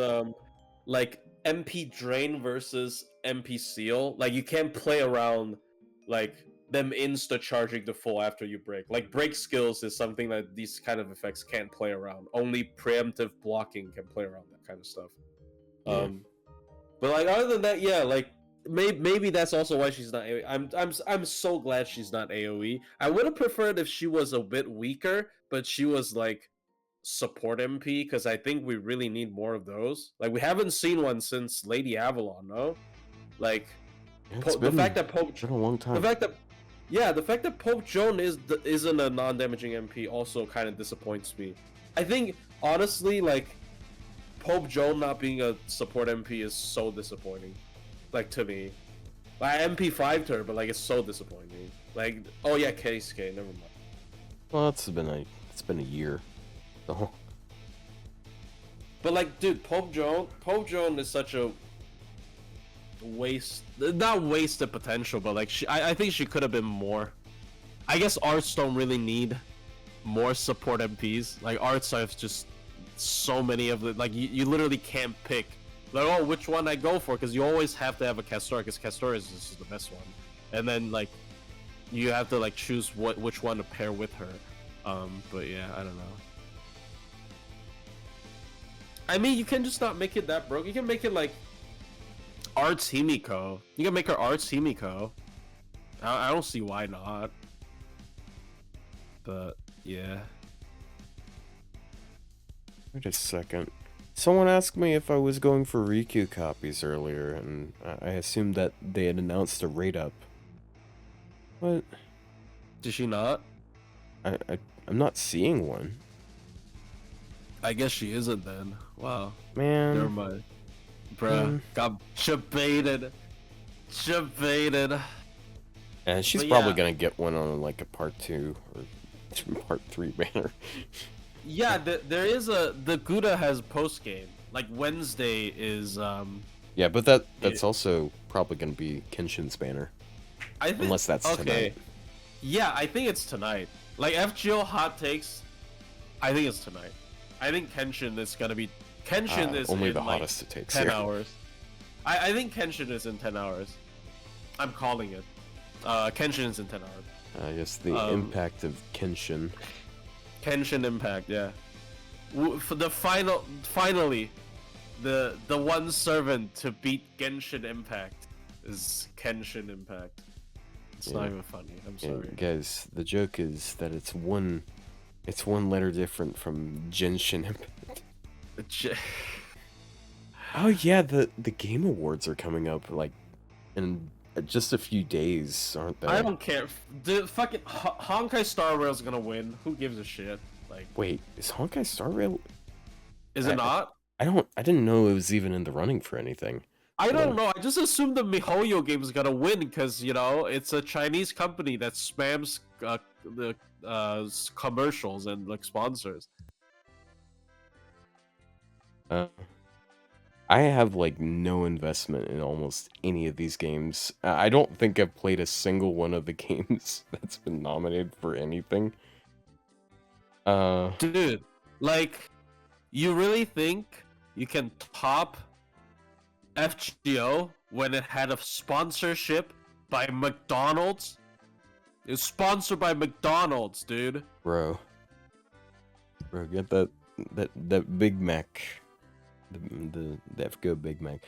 like MP Drain versus MP Seal. Like you can't play around like them insta charging the full after you break. Like break skills is something that these kind of effects can't play around. Only preemptive blocking can play around that kind of stuff. Yeah. But like other than that, yeah, like maybe that's also why she's not AoE. I'm so glad she's not AoE. I would have preferred if she was a bit weaker, but she was like support MP, because I think we really need more of those. Like we haven't seen one since Lady Avalon, no? Like It's been the fact that Pope been a long time. the fact that Yeah, the fact that Pope Joan isn't a non-damaging MP also kind of disappoints me. I think honestly, like Pope Joan not being a support MP is so disappointing. Like to me, I MP5'd her, but like it's so disappointing. Like, oh yeah, KSK, never mind. Well, it's been a year. So. But like, dude, Pope Joan is such a not wasted potential, but like I think she could have been more. I guess arts don't really need more support MPs. Like arts have just so many of the like you literally can't pick like, oh, which one I go for, because you always have to have a Castor, because Castor is just the best one, and then like you have to like choose which one to pair with her. But yeah, I don't know. I mean, you can just not make it that broke. You can make it like Arts Himiko. You can make her Arts Himiko. I don't see why not. But yeah. Wait a second. Someone asked me if I was going for Riku copies earlier, and I assumed that they had announced a rate up. What? Did she not? I'm not seeing one. I guess she isn't then. Wow. Man. Never mind. Bruh, got baited. And she's But probably yeah. gonna get one on like a part 2 or part 3 banner. Yeah, there is the Guda has post game. Like Wednesday is Yeah, but that's also probably gonna be Kenshin's banner. I think, unless that's tonight. Yeah, I think it's tonight. Like FGO hot takes, I think it's tonight. I think Kenshin is gonna be is only in the like hottest it takes 10 here. hours. I think Kenshin is in 10 hours. I'm calling it. Kenshin is in 10 hours. I guess the impact of Kenshin. Kenshin Impact, yeah. For the finally, the one servant to beat Genshin Impact is Kenshin Impact. It's not even funny. I'm sorry. Guys, the joke is that it's one letter different from Genshin Impact. Oh yeah, the Game Awards are coming up like in just a few days, aren't they? I don't care. The fucking Honkai Star Rail's gonna win. Who gives a shit? Like, wait, is Honkai Star Rail? Is it not? I didn't know it was even in the running for anything. I don't know. I just assumed the MiHoYo game is gonna win because it's a Chinese company that spams the commercials and like sponsors. I have like no investment in almost any of these games. I don't think I've played a single one of the games that's been nominated for anything. Dude, like, you really think you can top FGO when it had a sponsorship by McDonald's? It's sponsored by McDonald's, dude. Bro, get that Big Mac. The FGO Big Mac.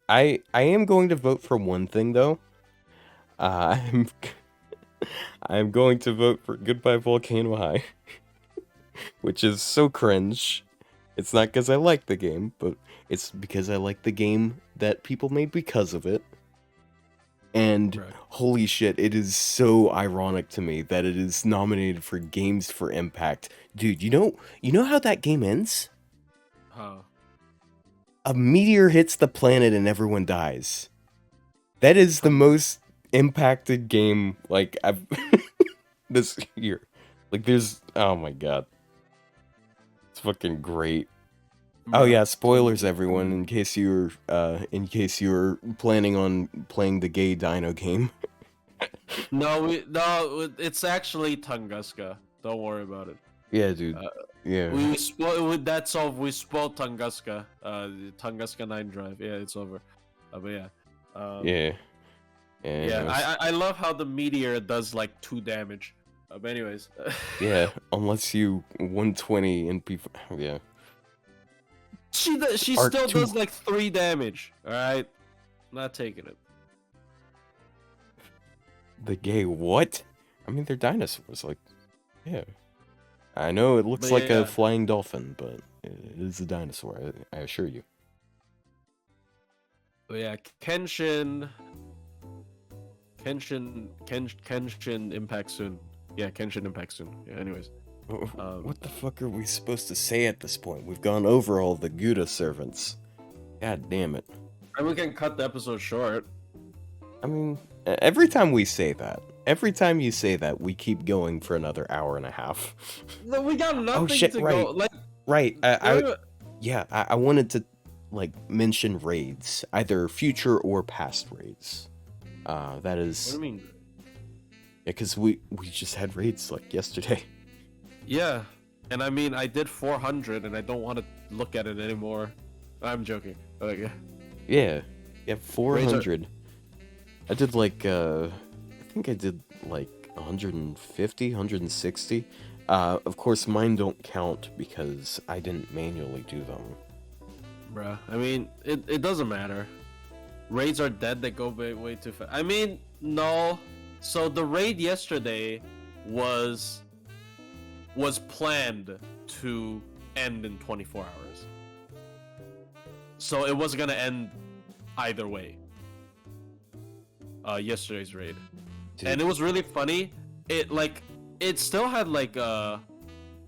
I am going to vote for one thing though. I'm going to vote for Goodbye Volcano High, which is so cringe. It's not because I like the game, but it's because I like the game that people made because of it. And right. Holy shit, it is so ironic to me that it is nominated for Games for Impact. Dude, you know how that game ends? Huh. A meteor hits the planet and everyone dies. That is the most impacted game like I've this year. Like there's oh my god. It's fucking great. Oh yeah, spoilers everyone in case you're planning on playing the gay dino game. No, it's actually Tunguska. Don't worry about it. Yeah, dude. Yeah. We spoiled that's all. We spoiled Tunguska. Tunguska 9 Drive. Yeah, it's over. But yeah. Yeah. Yeah. I love how the meteor does like 2 damage. But anyways. Yeah, unless you 120 and P. Yeah. She still does like 3 damage. All right. Not taking it. The gay what? I mean, they're dinosaurs. Like, yeah. I know it looks like a flying dolphin, but it is a dinosaur. I assure you. But yeah, Kenshin Kenshin Impact soon. Yeah, Kenshin Impact soon. Yeah, anyways. What the fuck are we supposed to say at this point? We've gone over all the Gouda servants. God damn it. And we can cut the episode short. I mean, every time we say that, every time you say that, we keep going for another hour and a half. No, we got nothing to right. go. Like, right. I wanted to like mention raids, either future or past raids. That is. What do you mean? Yeah, because we just had raids like yesterday. Yeah, and I mean, I did 400, and I don't want to look at it anymore. I'm joking. Like, yeah, 400. I did like I think I did like 150, 160. Of course, mine don't count because I didn't manually do them. Bruh, I mean, it doesn't matter. Raids are dead. They go way too fast. I mean, no. So the raid yesterday was planned to end in 24 hours. So it was gonna end either way. Yesterday's raid. Dude. And it was really funny. It still had like a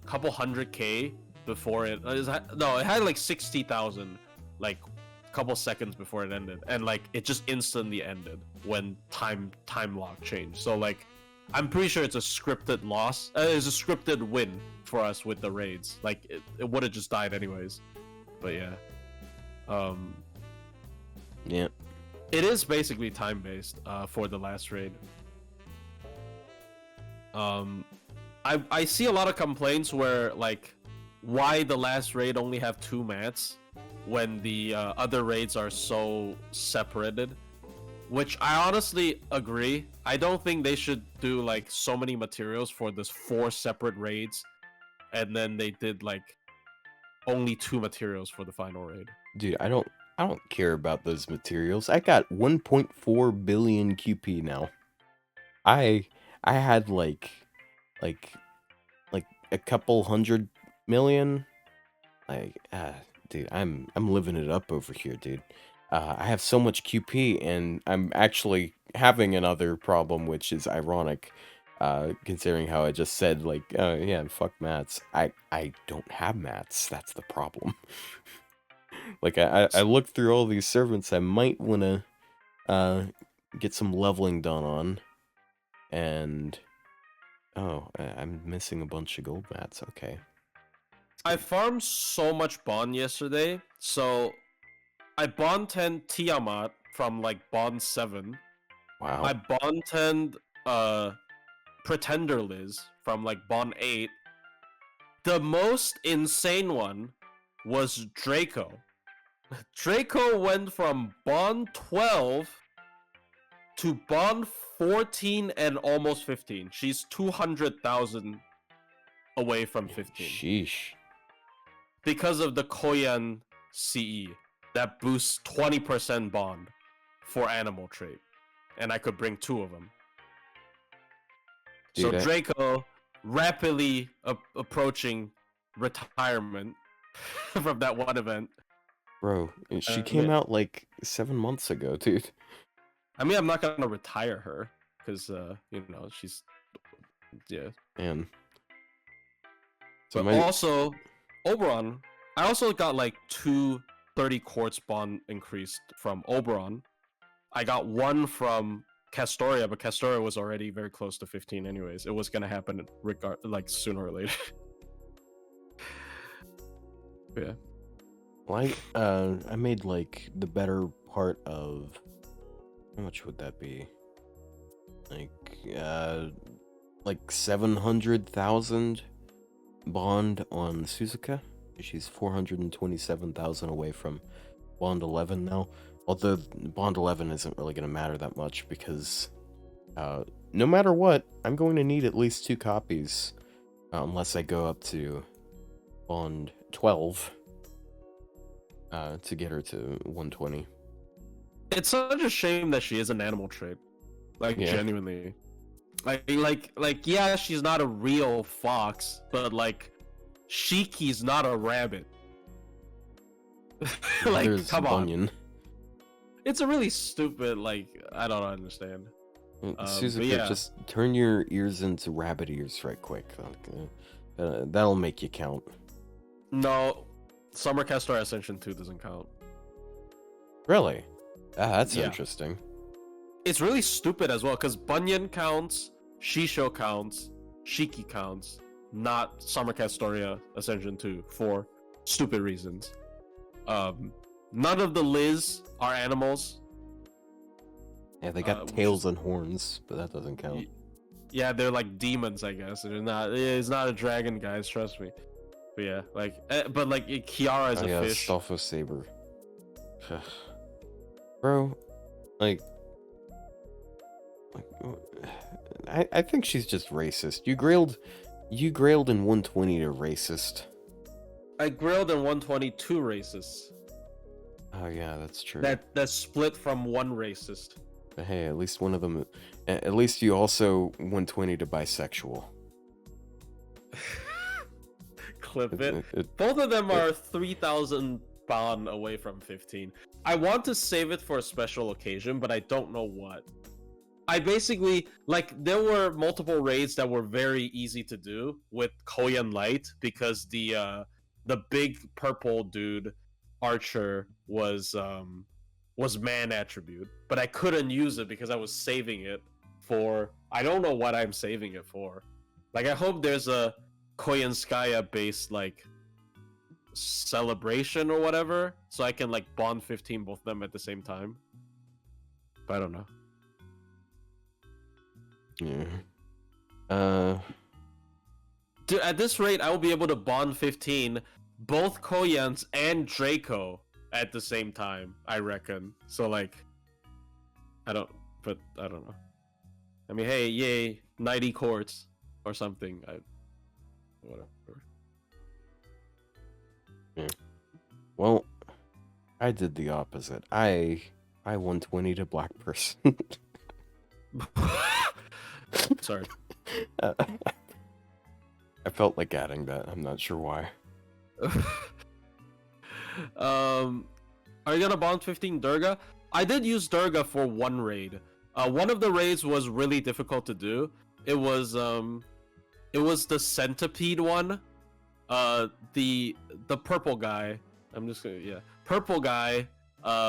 couple 100K before it. It had like 60,000 like a couple seconds before it ended, and like it just instantly ended when time lock changed. So like I'm pretty sure it's a scripted loss. It's a scripted win for us with the raids. Like it would have just died anyways. But yeah. Yeah. It is basically time-based for the last raid. I see a lot of complaints where like, why the last raid only have 2 mats when the other raids are so separated, which I honestly agree. I don't think they should do like so many materials for this 4 separate raids, and then they did like only 2 materials for the final raid. Dude, I don't care about those materials. I got 1.4 billion QP now. I had like a couple 100 million. Like, dude, I'm living it up over here, dude. I have so much QP, and I'm actually having another problem, which is ironic, considering how I just said, like, yeah, fuck mats. I don't have mats. That's the problem. Like, I looked through all these servants I might want to get some leveling done on, and I'm missing a bunch of gold mats. Okay. I farmed so much bond yesterday, so I bond 10 Tiamat from like bond 7. Wow. I bond 10 Pretender Liz from like bond 8. The most insane one was Draco. Draco went from bond 12 to bond 14 and almost 15. She's 200,000 away from 15. Sheesh. Because of the Koyan CE that boosts 20% bond for animal trait, and I could bring 2 of them. Dude, so Draco rapidly approaching retirement from that one event. Bro, she came out like 7 months ago, dude. I mean, I'm not gonna retire her because she's Man. So but also, Oberon, I also got like 2 30 quartz bond increased from Oberon. I got 1 from Castoria, but Castoria was already very close to 15 anyways. It was gonna happen like sooner or later. Yeah. Well, I made like the better part of, how much would that be? Like 700,000 bond on Suzuka. She's 427,000 away from bond 11 now. Although bond 11 isn't really going to matter that much because no matter what, I'm going to need at least 2 copies unless I go up to bond 12 to get her to 120. It's such a shame that she is an animal trait. Like, genuinely. Like, yeah, she's not a real fox, but like, Shiki's not a rabbit. Like, come on. It's a really stupid, like, I don't understand. Suzuka, yeah, just turn your ears into rabbit ears right quick. That'll make you count. no, Summer Cast Star Ascension 2 doesn't count. Really? That's Yeah. interesting. It's really stupid as well, because Bunyan counts, Shisho counts, Shiki counts, not Summer Cast Story Ascension 2 for stupid reasons. None of the Liz are animals. Yeah, they got tails and horns, but that doesn't count. Yeah, they're like demons, I guess. They're not. It's not a dragon, guys. Trust me. But yeah, but Kiara is a fish. Stolfo Saber. Bro, I think she's just racist. You grailed in 120 to racist. I grilled in 122 racists. Oh yeah, that's true. That's split from one racist. But hey, at least one of them. At least you also 120 to bisexual. Clip it. Both of them are 3,000 bond away from 15. I want to save it for a special occasion, but I don't know what. I basically, there were multiple raids that were very easy to do with Koyan Light, because the big purple dude, Archer, was man attribute, but I couldn't use it because I was saving it for, I don't know what I'm saving it for. I hope there's a Koyanskaya based celebration or whatever, so I can bond 15 both of them at the same time. But I don't know. Yeah. Dude, at this rate, I will be able to bond 15 both Koyans and Draco at the same time, I reckon. So I don't know. I mean, hey, yay, 90 courts or something. Whatever. Yeah. Well, I did the opposite. I 120 to black person. Sorry. I felt like adding that. I'm not sure why. Are you gonna bond 15 Durga? I did use Durga for one raid. One of the raids was really difficult to do. It was the centipede one. The purple guy. Purple guy.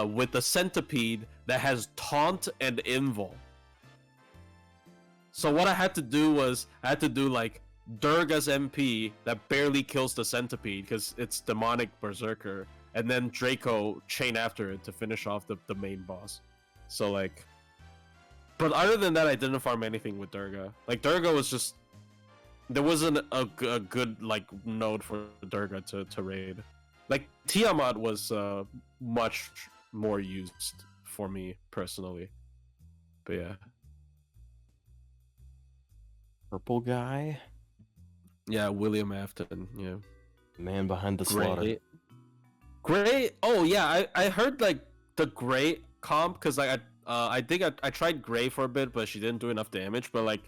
With the centipede that has taunt and invul. So what I had to do was Durga's MP that barely kills the centipede because it's demonic berserker, and then Draco chain after it to finish off the main boss. So but other than that, I didn't farm anything with Durga. Durga was just, there wasn't a good node for Durga to raid. Tiamat was much more used for me personally. But yeah. Purple guy? Yeah, William Afton, yeah. Man behind the slaughter. Gray? Oh yeah, I heard the Gray comp, because I think I tried Gray for a bit, but she didn't do enough damage. But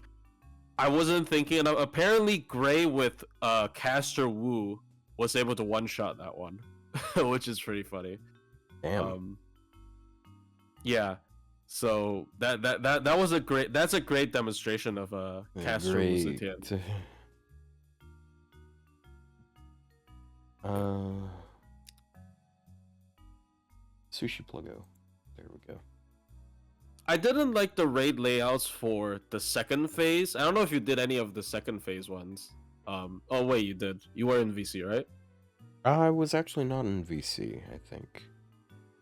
I wasn't thinking enough. Apparently Gray with Caster Wu was able to one-shot that one, which is pretty funny. Damn. Yeah. So that was a great demonstration of Caster Wu's intent. Sushi Pluggo. There we go. I didn't like the raid layouts for the second phase. I don't know if you did any of the second phase ones. Oh wait, you did. You were in VC, right? I was actually not in VC, I think.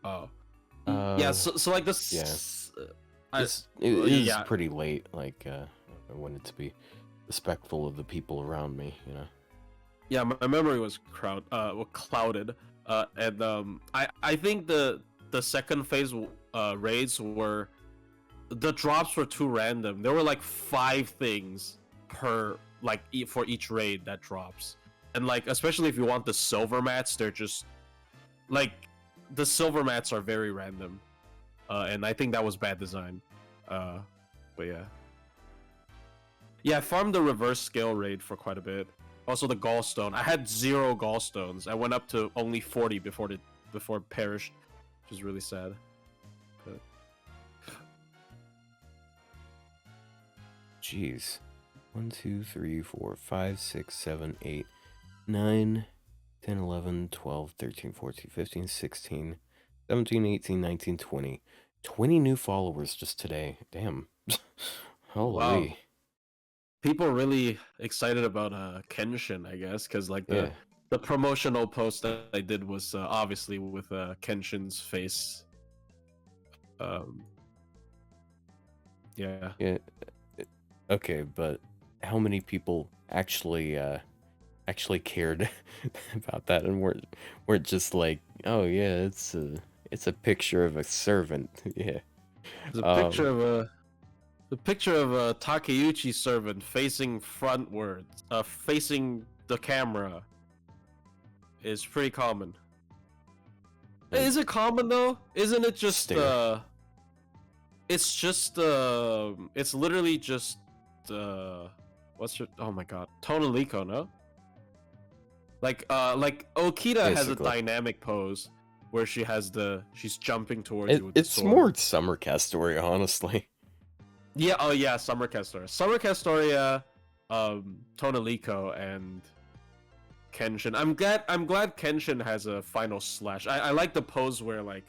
Oh. Yeah, so this. Yeah. It is pretty late. I wanted to be respectful of the people around me, you know. Yeah, my memory was clouded. And I think the second phase raids were, the drops were too random. There were 5 things per for each raid that drops, and especially if you want the silver mats, they're just the silver mats are very random, and I think that was bad design. But yeah, I farmed the reverse scale raid for quite a bit. Also the gallstone. I had 0 gallstones. I went up to only 40 before it perished, which is really sad. But... Jeez. 1, 2, 3, 4, 5, 6, 7, 8, 9, 10, 11, 12, 13, 14, 15, 16, 17, 18, 19, 20. 20 new followers just today. Damn. Wow. Holy. People really excited about Kenshin, I guess, because like Yeah. the promotional post that I did was obviously with Kenshin's face. Yeah. Yeah. Okay, but how many people actually cared about that and weren't just like, oh yeah, it's a picture of a servant. Yeah. There's a picture of a Takeuchi servant facing frontwards, facing the camera is pretty common. Like, Is it common though? Isn't it just stare. it's just it's literally just what's your, oh my god, Tonaliko, no? Like Okita has a Basically. dynamic pose where she's jumping towards you with It's the sword. more Summer Castoria, honestly. Yeah, oh yeah, Summer Castoria, Tonaliko, and Kenshin. I'm glad Kenshin has a final slash. I like the pose where like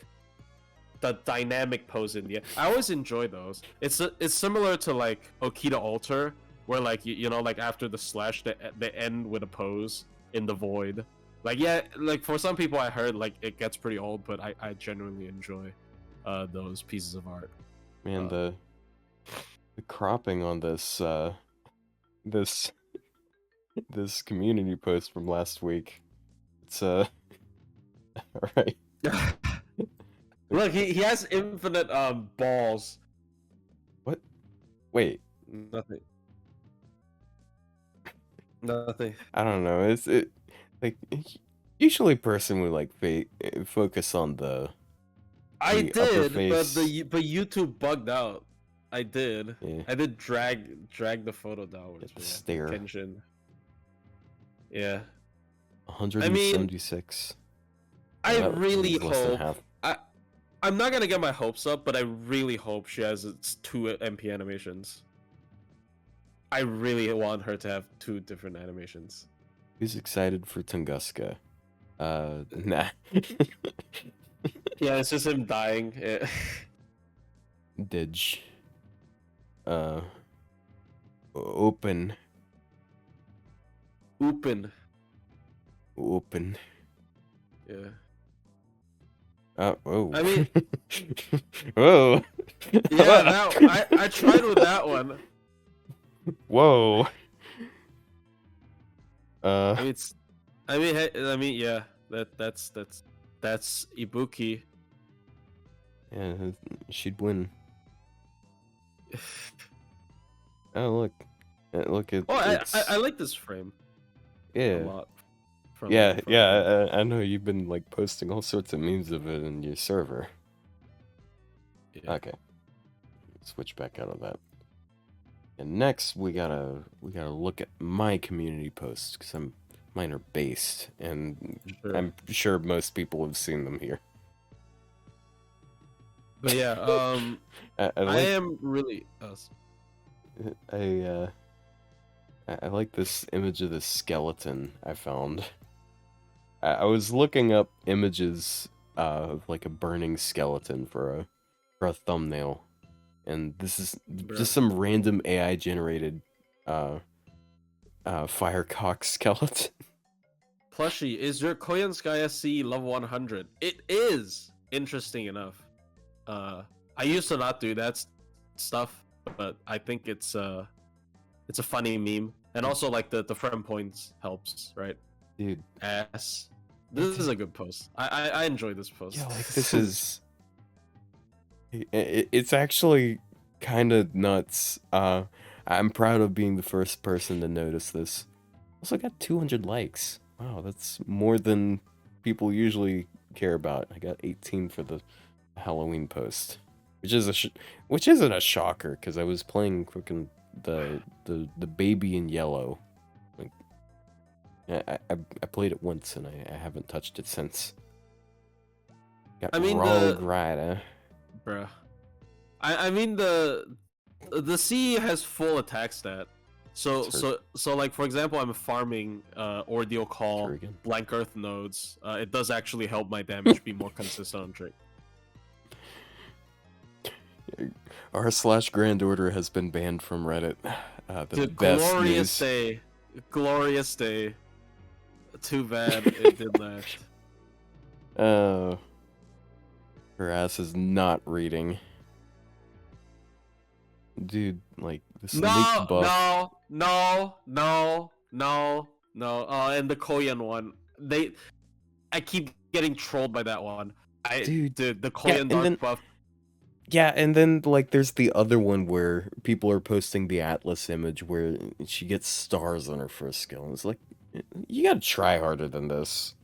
the dynamic pose in the end. I always enjoy those. It's similar to like Okita Alter, where like you know like after the slash they end with a pose in the void. Like yeah, like for some people I heard like it gets pretty old, but I genuinely enjoy those pieces of art. Man, the cropping on this this community post from last week. It's alright. Look, he has infinite balls. What? Wait. Nothing. Nothing. I don't know. It like usually person would like focus on the I upper did, face. but YouTube bugged out. I did. Yeah. I did drag the photo downwards. Stare. Kenshin. Yeah. 176. I That really was less than hope. half. I'm not gonna get my hopes up, but I really hope she has 2 MP animations. I really want her to have 2 different animations. Who's excited for Tunguska? Nah. Yeah, it's just him dying. Didge. Open. Open. Yeah. Oh. I mean, whoa. yeah, I tried with that one. Whoa. I mean, yeah. That's Ibuki. Yeah, she'd win. Oh look at. I like this frame. Yeah. A lot. Yeah. I know you've been like posting all sorts of memes of it in your server. Yeah. Okay. Switch back out of that. And next we gotta look at my community posts because mine are based, and Sure. I'm sure most people have seen them here. But yeah, I am really. I like this image of this skeleton I found. I was looking up images of like a burning skeleton for a thumbnail, and this is just some random AI generated firecock skeleton. Plushie, is your Koyanskaya C level 100? It is, interesting enough. I used to not do that stuff, but I think it's a funny meme, and also like the friend points helps, right? Dude, Ass. This is a good post. I enjoy this post. Yeah, like this is. It's actually kind of nuts. I'm proud of being the first person to notice this. Also got 200 likes. Wow, that's more than people usually care about. I got 18 for the Halloween post, which isn't a shocker because I was playing fucking the baby in yellow. Like, I played it once and I haven't touched it since. Got Rogue Rider. Bruh. I mean the the C has full attack stat. So That's hurt. so like for example, I'm farming Ordeal Call, Kurgan. Blank Earth nodes. It does actually help my damage be more consistent on trait. R/Grand Order has been banned from Reddit. The best glorious news. day, glorious day. Too bad it did that. Her ass is not reading. Dude, like this leak buff. No. And the Koyan one. I keep getting trolled by that one. Dude, the Koyan dark buff. Yeah, and then like there's the other one where people are posting the Atlas image where she gets stars on her first skill. And it's like, you gotta try harder than this.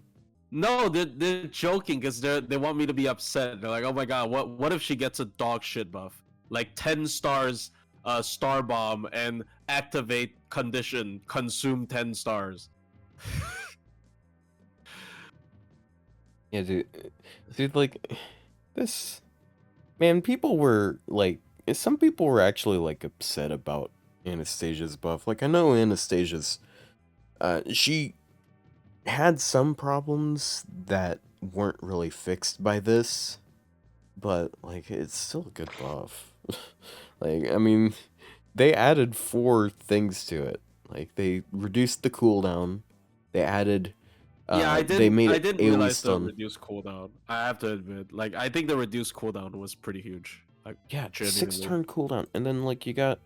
No, they're joking because they want me to be upset. They're like, oh my god, what if she gets a dog shit buff? Like 10 stars, star bomb, and activate condition, consume 10 stars. Yeah, dude, like this, man. People were like, some people were actually like upset about Anastasia's buff. Like I know Anastasia's, she had some problems that weren't really fixed by this, but like it's still a good buff. Like I mean, they added 4 things to it. Like they reduced the cooldown. They added. Yeah, I They made it didn't AoE realize the stun. reduced cooldown. I have to admit, like I think the reduced cooldown was pretty huge. Like, Yeah, genuinely. 6-turn cooldown, and then like you got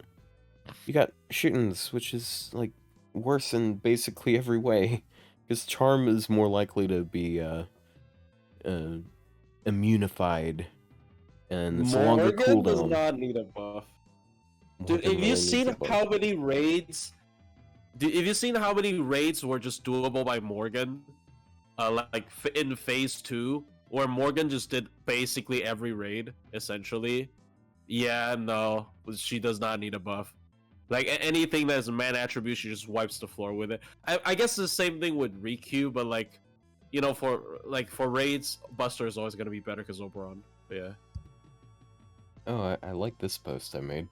shootings, which is like worse in basically every way, because charm is more likely to be immunified, and it's a longer Morgan does cooldown. not need a buff. Dude, Morgan if really you've needs seen a buff. how many raids, if you've seen how many raids were just doable by Morgan, like in phase 2, where Morgan just did basically every raid essentially. Yeah, no, she does not need a buff. Like anything that is a man attribute, she just wipes the floor with it. I guess the same thing with Riku, but like, you know, for raids, Buster is always gonna be better because Oberon. But yeah. Oh, I like this post I made.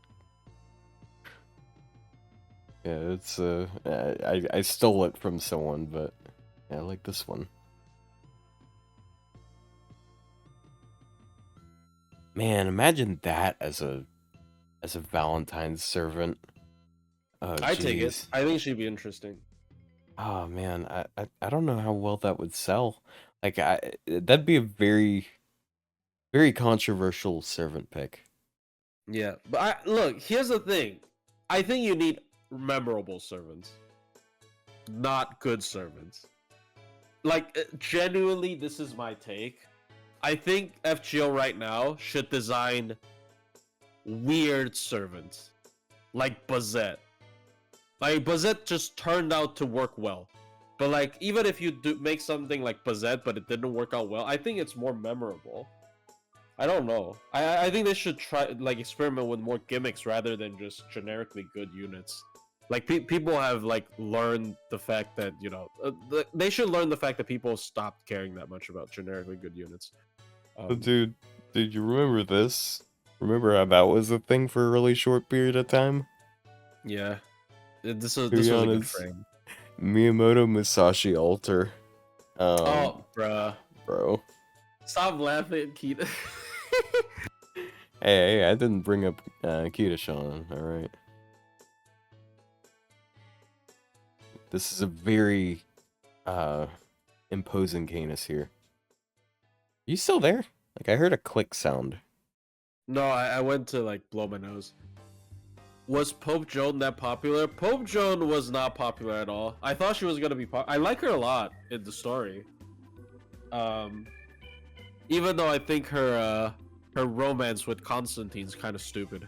Yeah, it's I stole it from someone, but yeah, I like this one. Man, imagine that as a Valentine's servant. Oh, I take it. jeez. I think she'd be interesting. Oh man, I don't know how well that would sell. Like that'd be a very controversial servant pick. Yeah, but look, here's the thing. I think you need memorable servants, not good servants. Like, genuinely, this is my take. I think FGO right now should design weird servants, like Bazette. Like, Bazette just turned out to work well. But, like, even if you do make something like Bazette, but it didn't work out well, I think it's more memorable. I don't know. I think they should try, like, experiment with more gimmicks rather than just generically good units. Like, people have, like, learned the fact that, you know, they should learn the fact that people stopped caring that much about generically good units. Dude, you remember this? Remember how that was a thing for a really short period of time? Yeah. This was a good frame. Miyamoto Musashi Alter. Oh, bruh. Bro. Stop laughing, Keita. Hey, I didn't bring up Kita Sean, alright? This is a very imposing Canis here. You still there? Like, I heard a click sound. No, I went to, like, blow my nose. Was Pope Joan that popular? Pope Joan was not popular at all. I thought she was gonna be I like her a lot in the story. Even though I think her romance with Constantine's kind of stupid.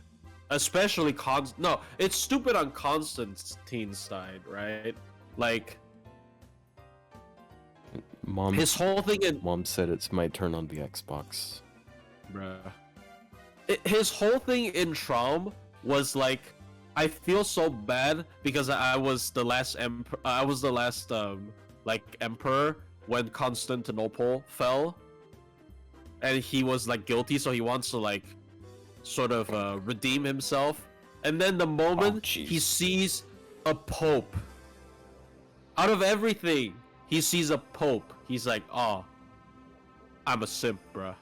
Especially no, it's stupid on Constantine's side, right? Like, his whole thing in... Mom said it's my turn on the Xbox. Bruh. His whole thing in Traum was like, I feel so bad because I was the last like emperor when Constantinople fell, and he was like guilty, so he wants to like sort of redeem himself. And then the moment jeez. he sees a pope, out of everything, he sees a pope. He's like, oh, I'm a simp, bruh.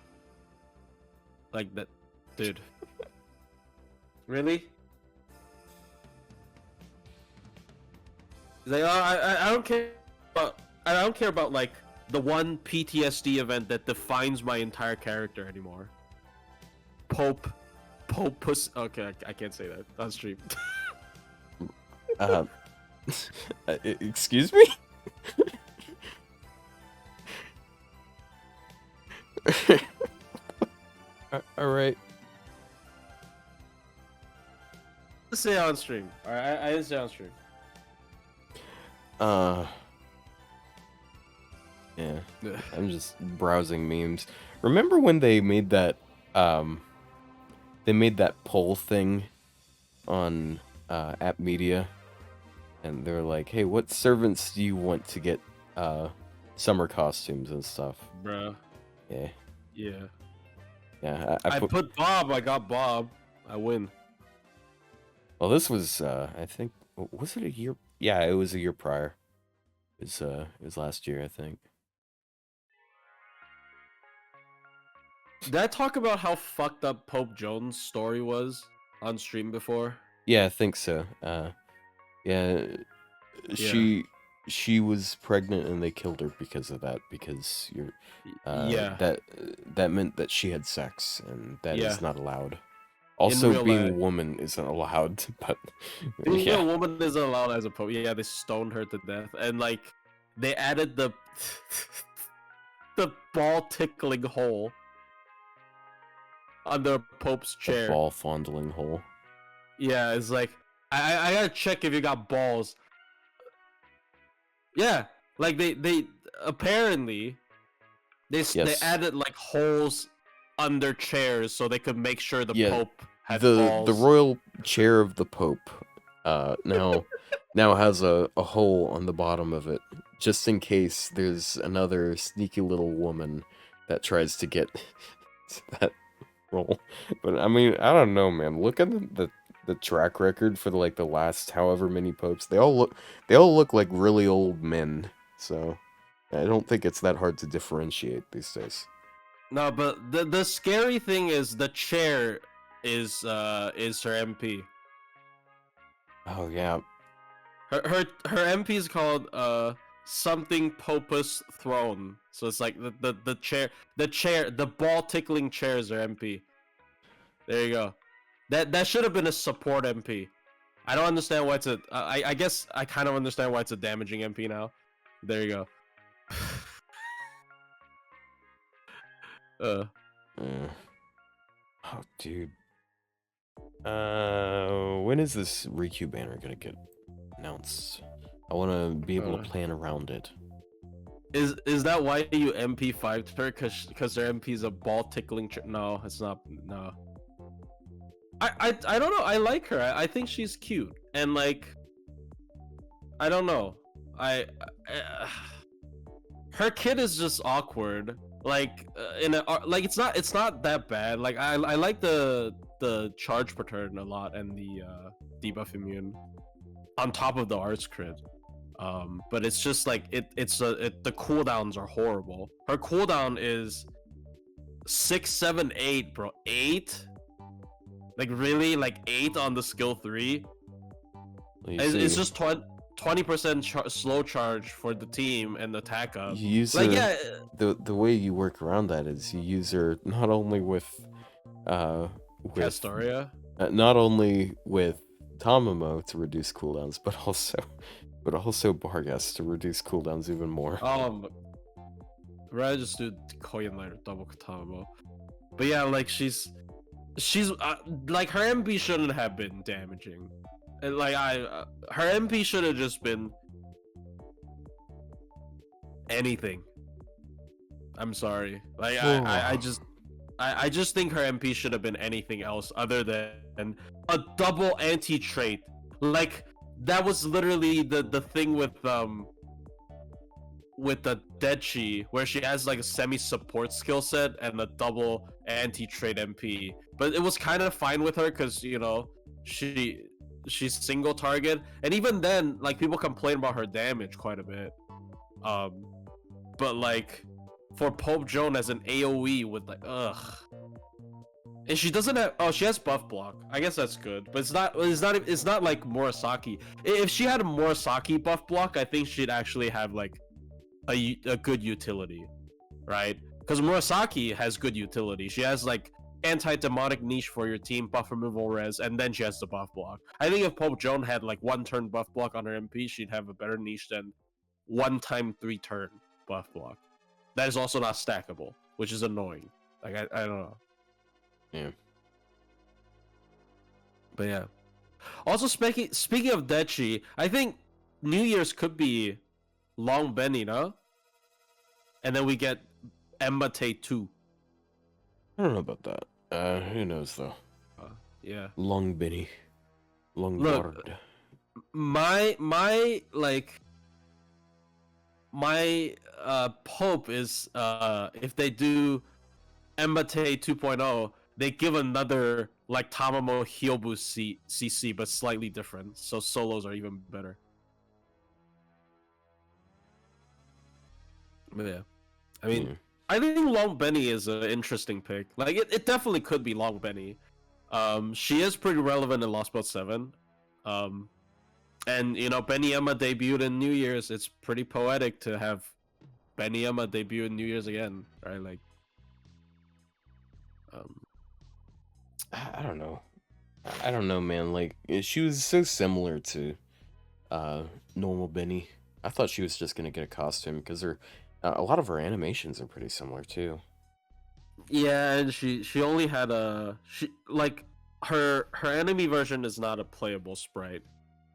Like that, dude. Really? He's like, oh, I don't care about, I don't care about like the one PTSD event that defines my entire character anymore. Pope puss. Okay, I can't say that on stream. Excuse me? Alright. Say on stream. Alright, I didn't say on stream. Yeah. I'm just browsing memes. Remember when they made that poll thing on App Media? And they're like, hey, what servants do you want to get summer costumes and stuff? Bruh. Yeah. Yeah. Yeah. I put Bob, I got Bob. I win. Well, this was I think, was it a year? Yeah, it was a year prior. It was last year, I think. Did I talk about how fucked up Pope Jones' story was on stream before? Yeah, I think so. Yeah, she was pregnant and they killed her because of that, because that meant that she had sex, and that is not allowed. Also, being a woman isn't allowed, but being a woman isn't allowed as a pope. Yeah, they stoned her to death, and like they added the ball tickling hole on the Pope's chair. The ball fondling hole. Yeah, it's like I gotta check if you got balls. Yeah, like they apparently they added like holes under chairs so they could make sure the Pope had balls. The royal chair of the Pope now has a hole on the bottom of it, just in case there's another sneaky little woman that tries to get that role. But I mean, I don't know, man. Look at the track record for the last however many popes. They all look like really old men. So I don't think it's that hard to differentiate these days. No, but the scary thing is the chair is her MP. Oh yeah. Her MP is called something Popus Throne. So it's like the chair, the ball tickling chair is her MP. There you go. That should have been a support MP. I don't understand why it's a. I guess I kind of understand why it's a damaging MP now. There you go. Oh, dude. When is this Riku banner gonna get announced? I want to be able to plan around it. Is that why you MP5'd her? Cause their MP is a ball tickling. No, it's not. No. I don't know. I like her. I think she's cute, and like, I don't know. Her kid is just awkward. Like it's not that bad. Like I like the charge pattern a lot and the debuff immune on top of the arts crit. But it's just like the cooldowns are horrible. Her cooldown is 6, 7, 8, bro. 8? Like really? Like 8 on the skill 3? It's just 20% slow charge for the team and attack up. You use her, the way you work around that is you use her not only with Castoria, not only with Tamamo to reduce cooldowns, but also Bargas to reduce cooldowns even more. Rather just do Koyan Light or double Tamamo. But yeah, like she's like her MP shouldn't have been damaging. And like her MP should have just been anything. I'm sorry. Like I just think her MP should have been anything else other than a double anti-trait. Like that was literally the thing with the Dechi, where she has like a semi-support skill set and a double anti-trait MP. But it was kind of fine with her because, you know, she's single target, and even then, like people complain about her damage quite a bit. But like for Pope Joan as an AOE with like and she doesn't have. Oh, she has buff block. I guess that's good, but it's not like Murasaki. If she had a Murasaki buff block, I think she'd actually have like a good utility, right? Because Murasaki has good utility. She has like anti-demonic niche for your team, buff removal res, and then she has the buff block. I think if Pope Joan had like 1 turn buff block on her MP, she'd have a better niche than 1 time 3 turn buff block. That is also not stackable, which is annoying. Like I don't know. Yeah. But yeah. Also speaking of Dechi, I think New Year's could be Long Benny, no? And then we get Embate 2. I don't know about that. Who knows though? Yeah. Long Benny. Long Look, Guard. my Pope is if they do Embate 2.0, they give another like Tamamo heal boost CC, but slightly different. So solos are even better. But yeah, I mean, I think Long Benny is an interesting pick. Like it definitely could be Long Benny. She is pretty relevant in Lost Boat 7. And you know, Benny Emma debuted in New Year's. It's pretty poetic to have Benny Emma debut in New Year's again, right? Like, I don't know. I don't know, man. Like, she was so similar to normal Benny. I thought she was just gonna get a costume because a lot of her animations are pretty similar too. Yeah, and she only had her enemy version is not a playable sprite.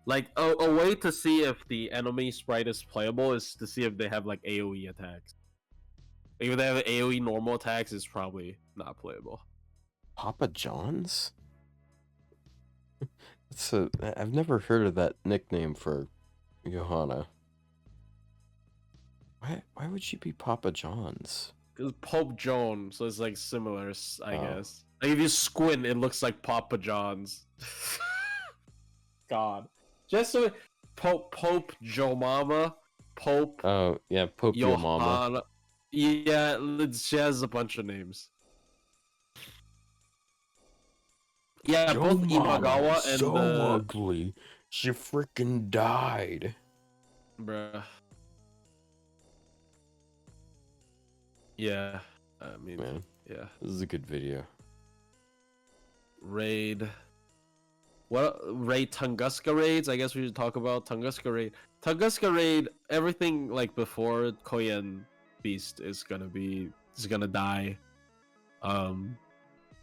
Like a way to see if the enemy sprite is playable is to see if they have like AoE attacks. If they have AoE normal attacks, it's probably not playable. Papa John's? I've never heard of that nickname for Johanna. Why would she be Papa John's? Because Pope Joan, so it's like similar, I guess. Like if you squint, it looks like Papa John's. God. Just so Pope Joe Mama, Pope. Oh yeah, Pope Joe Mama. Yeah, she has a bunch of names. Yeah, Joe both Mama, Imagawa and so ugly. She freaking died. Bruh. Yeah, I mean, man, yeah. This is a good video. Raid. What raid? Tunguska raids? I guess we should talk about Tunguska raid. Tunguska raid. Everything like before Koyan Beast is gonna die.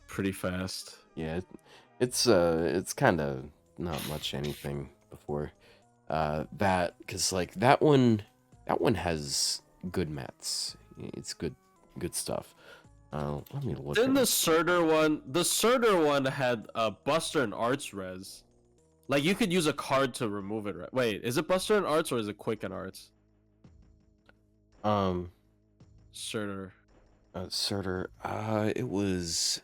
Pretty fast. Yeah, it's kind of not much anything before that, because like that one has good mats. It's good stuff. Let me look. Then the Surtur one had Buster and Arts res. Like you could use a card to remove it. Right? Wait, is it Buster and Arts or is it Quick and Arts? Surtur. Surtur. It was.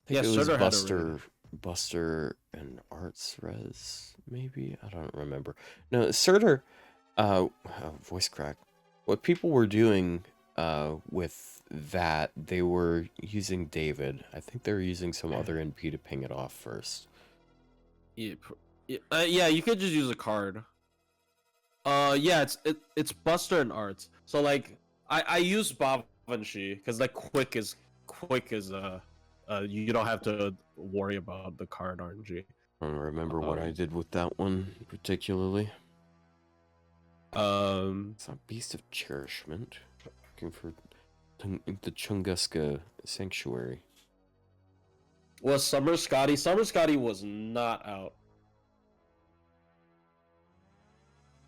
Yeah, it was Surtur Buster and Arts res. Maybe I don't remember. No, Surtur. Voice crack. What people were doing with that, they were using David. I think they were using some other NP to ping it off first. Yeah, you could just use a card. Yeah, it's Buster and Arts. So like, I use Bavanshi because like quick is you don't have to worry about the card RNG. I don't remember what I did with that one particularly. It's not Beast of Cherishment. Looking for the Tunguska Sanctuary. Was Summer Scotty? Summer Scotty was not out.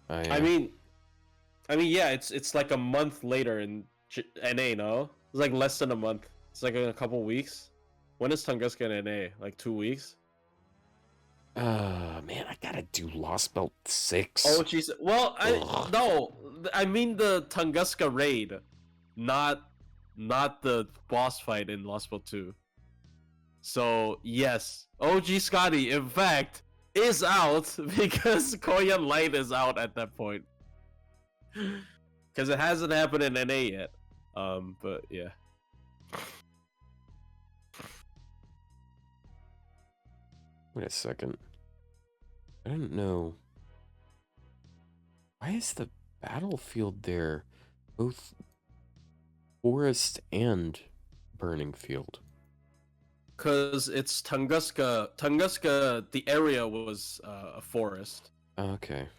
Yeah. I mean, yeah, it's like a month later in NA, no? It's like less than a month. It's like in a couple weeks. When is Tunguska in NA? Like 2 weeks? Man, I gotta do Lost Belt 6. Oh, jeez. Well, I mean the Tunguska raid, not the boss fight in Lost Belt 2. So yes, OG Scotty, in fact, is out because Koyan Light is out at that point. Because it hasn't happened in NA yet. But yeah. Wait a second. I don't know. Why is the battlefield there both forest and burning field? Because it's Tunguska. Tunguska, the area was a forest. Okay.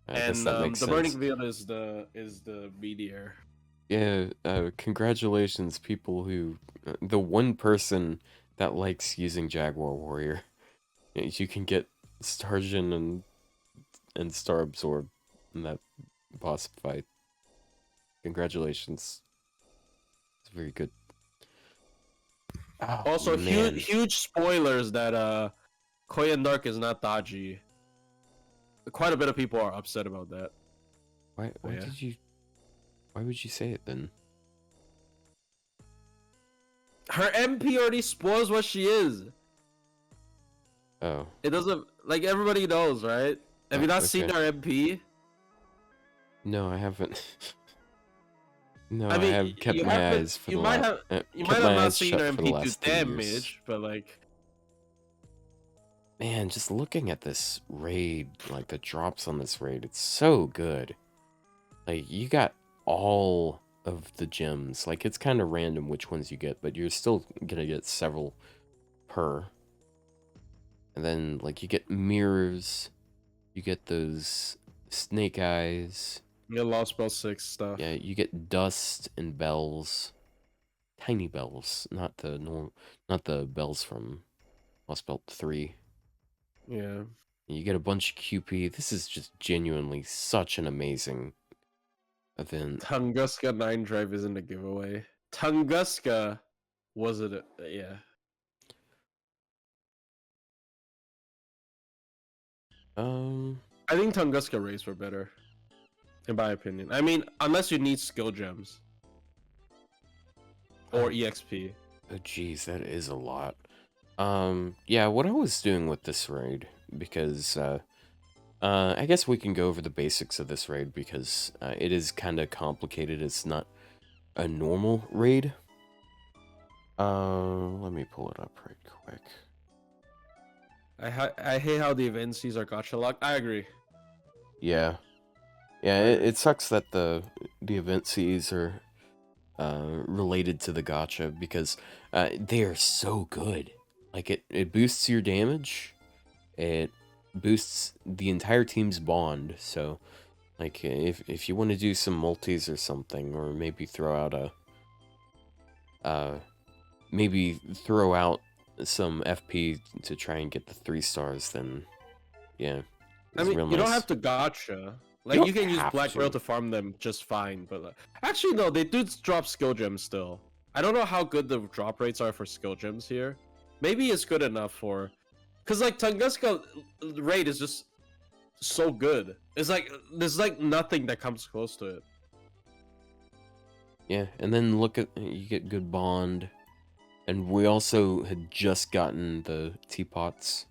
I And guess that makes the sense. burning field is the meteor. Yeah, congratulations, people who... the one person that likes using Jaguar Warrior. You can get Starjin and Star Absorb in that boss fight. Congratulations. It's very good. Oh, Also, man. huge spoilers that Koyan Dark is not dodgy. Quite a bit of people are upset about that. Why Yeah. did you... Why would you say it then? Her MP already spoils what she is. Oh. It doesn't, like, everybody knows, right? Have you not seen okay. her MP? No, I haven't. No, I I mean, have kept you my haven't- eyes for you the might last... have you kept might my have not eyes seen shut her for the MP do last 2 years. damage, but like, Man, just looking at this raid, like the drops on this raid, it's so good. Like, you got all of the gems. Like, it's kind of random which ones you get, but you're still gonna get several per. And then, like, you get mirrors, you get those snake eyes. you get Lost Spell 6 stuff. Yeah, you get dust and bells. Tiny bells, not the bells from Lost Belt 3. Yeah. You get a bunch of QP. This is just genuinely such an amazing event. Tunguska 9 Drive isn't a giveaway. Tunguska was it? Yeah. I think Tunguska raids were better, in my opinion. I mean, unless you need skill gems or EXP. Oh, geez, that is a lot. Yeah, what I was doing with this raid, because, I guess we can go over the basics of this raid, because, it is kind of complicated. It's not a normal raid. Let me pull it up right quick. I hate how the events are gacha locked. I agree. Yeah. Yeah, it sucks that the event Cs are related to the gacha, because they are so good. Like, it boosts your damage, it boosts the entire team's bond, so like if you want to do some multis or something, or maybe throw out some FP to try and get the 3 stars, then yeah. I mean, you don't have to gacha. Like, you can use Black Rail to farm them just fine, but like, actually no, they do drop skill gems still. I don't know how good the drop rates are for skill gems here. Maybe it's good enough for, cause like Tunguska raid is just so good. It's like there's like nothing that comes close to it. Yeah, and then look at, you get good bond, and we also had just gotten the teapots.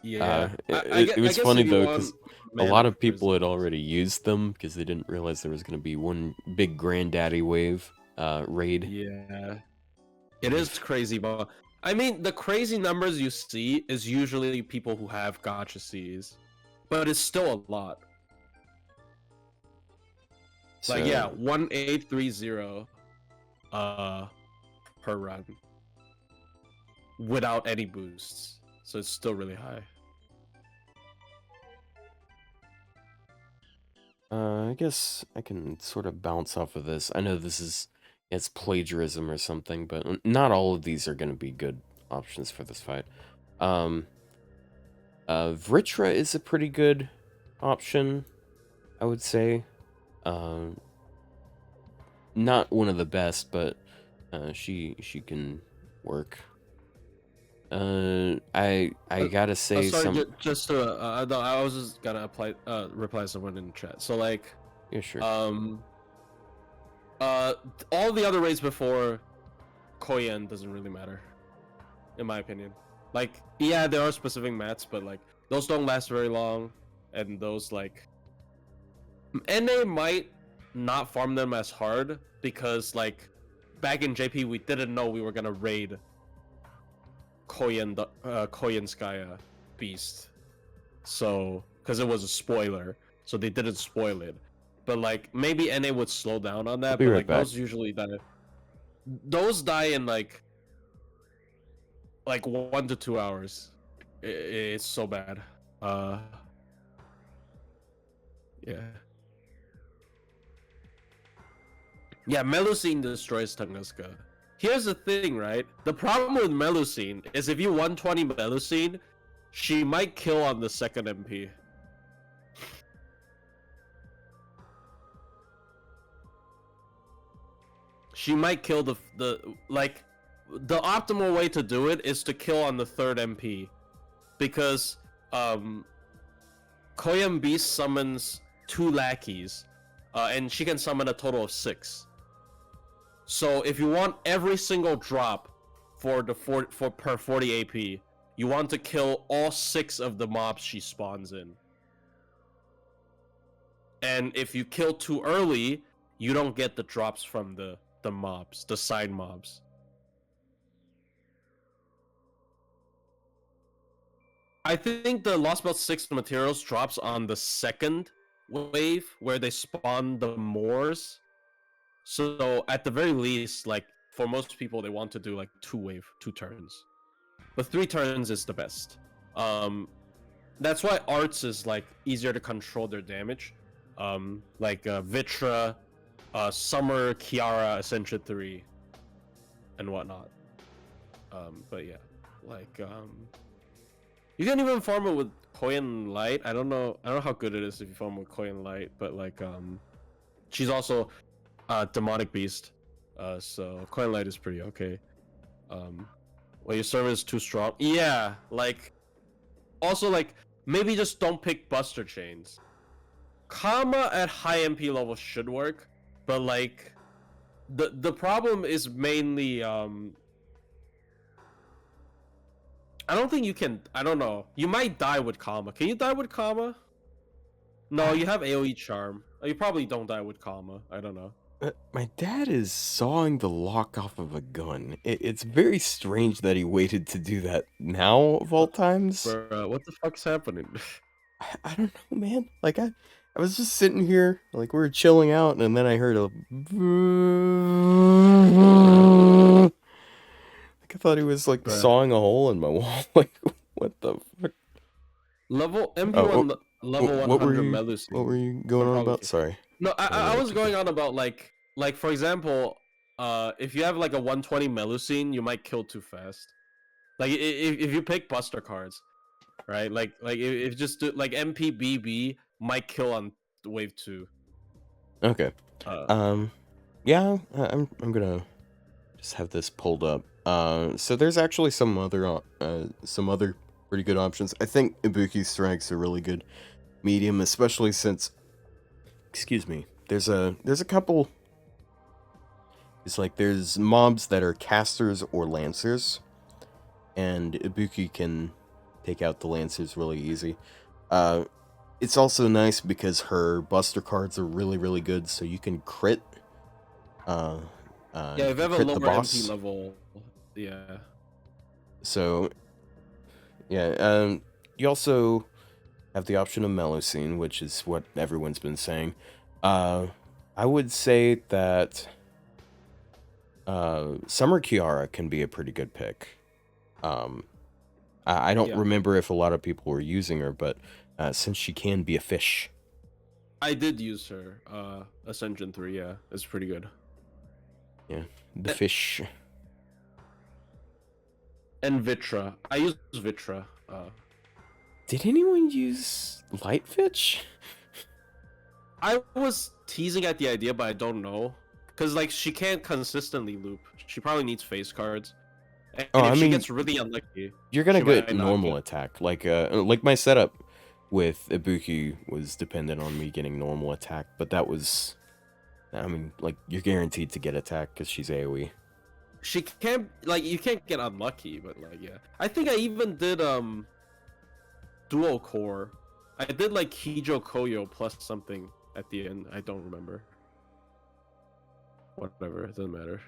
Yeah, it was funny though, because a lot of people had already used them because they didn't realize there was going to be one big granddaddy wave raid. Yeah, it is crazy, but I mean, the crazy numbers you see is usually people who have gacha Cs, but it's still a lot. So, like, yeah, 1830 per run without any boosts, so it's still really high. I guess I can sort of bounce off of this. I know it's plagiarism or something, but not all of these are going to be good options for this fight. Vritra is a pretty good option, I would say. Not one of the best, but she can work. I gotta say sorry, just to no, I was just gonna reply to someone in the chat. So like, yeah, sure. All the other raids before Koyan doesn't really matter. in my opinion. Like, yeah, there are specific mats, but like those don't last very long, and those like NA might not farm them as hard because like back in JP we didn't know we were gonna raid Koyanskaya Beast, so because it was a spoiler, so they didn't spoil it. But like maybe NA would slow down on I'll that, be but right like back. those usually die. Those die in like 1 to 2 hours. It's so bad. Yeah. Yeah, Melusine destroys Tunguska. Here's the thing, right? The problem with Melusine is if you 120 Melusine, she might kill on the second MP. She might kill the optimal way to do it is to kill on the third MP, because Koyan Beast summons 2 lackeys, and she can summon a total of 6. So if you want every single drop for per 40 AP, you want to kill all 6 of the mobs she spawns in. And if you kill too early, you don't get the drops from the mobs, the side mobs. I think the Lost Belt 6 materials drops on the second wave where they spawn the Moors. So at the very least, like for most people, they want to do like 2 turns. But 3 turns is the best. That's why arts is like easier to control their damage. Like Vitra, Summer, Kiara, Ascension 3, and whatnot. But yeah, like you can even farm it with Koyan Light. I don't know how good it is if you farm with Koyan Light, but like she's also demonic beast. So Koyan Light is pretty okay. Well, your server is too strong. Yeah, like also like maybe just don't pick Buster Chains. Kama at high MP level should work, but like the problem is mainly I don't think you can. I don't know. You might die with Kama. Can you die with Kama? No, you have AoE charm. You probably don't die with Kama. I don't know. My dad is sawing the lock off of a gun. It's very strange that he waited to do that now of all times. Bro, what the fuck's happening? I don't know, man. Like I was just sitting here, like we were chilling out, and then I heard a. Like I thought he was like sawing a hole in my wall. Like what the fuck? Level MP1, level 100 Melusine. What were you going on about? Sorry. No, I was going on about like for example, if you have like a 120 Melusine, you might kill too fast. Like if you pick Buster cards, right? Like if just do, like MPBB might kill on wave 2. Okay. Yeah, I'm gonna just have this pulled up. So there's actually some other pretty good options. I think Ibuki strikes a really good medium, especially since, excuse me, there's a couple. It's like there's mobs that are casters or lancers, and Ibuki can take out the lancers really easy. It's also nice because her buster cards are really good, so you can crit. Yeah, if you have a lower MP level, yeah. So, yeah, you also have the option of Melusine, which is what everyone's been saying. I would say that Summer Kiara can be a pretty good pick. I don't remember if a lot of people were using her, but since she can be a fish. I did use her. Ascension 3, yeah. It's pretty good. Yeah, the fish. And Vitra. I use Vitra. Did anyone use Lightfitch? I was teasing at the idea, but I don't know. Because, like, she can't consistently loop. She probably needs face cards. And if she gets really unlucky, you're gonna get normal attack. Like my setup with Ibuki was dependent on me getting normal attack, but that was, I mean, like, you're guaranteed to get attack because she's AoE. she can't, like, you can't get unlucky, but like, yeah. I think I even did dual core. I did like Kijo Koyo plus something at the end. I don't remember. Whatever, it doesn't matter.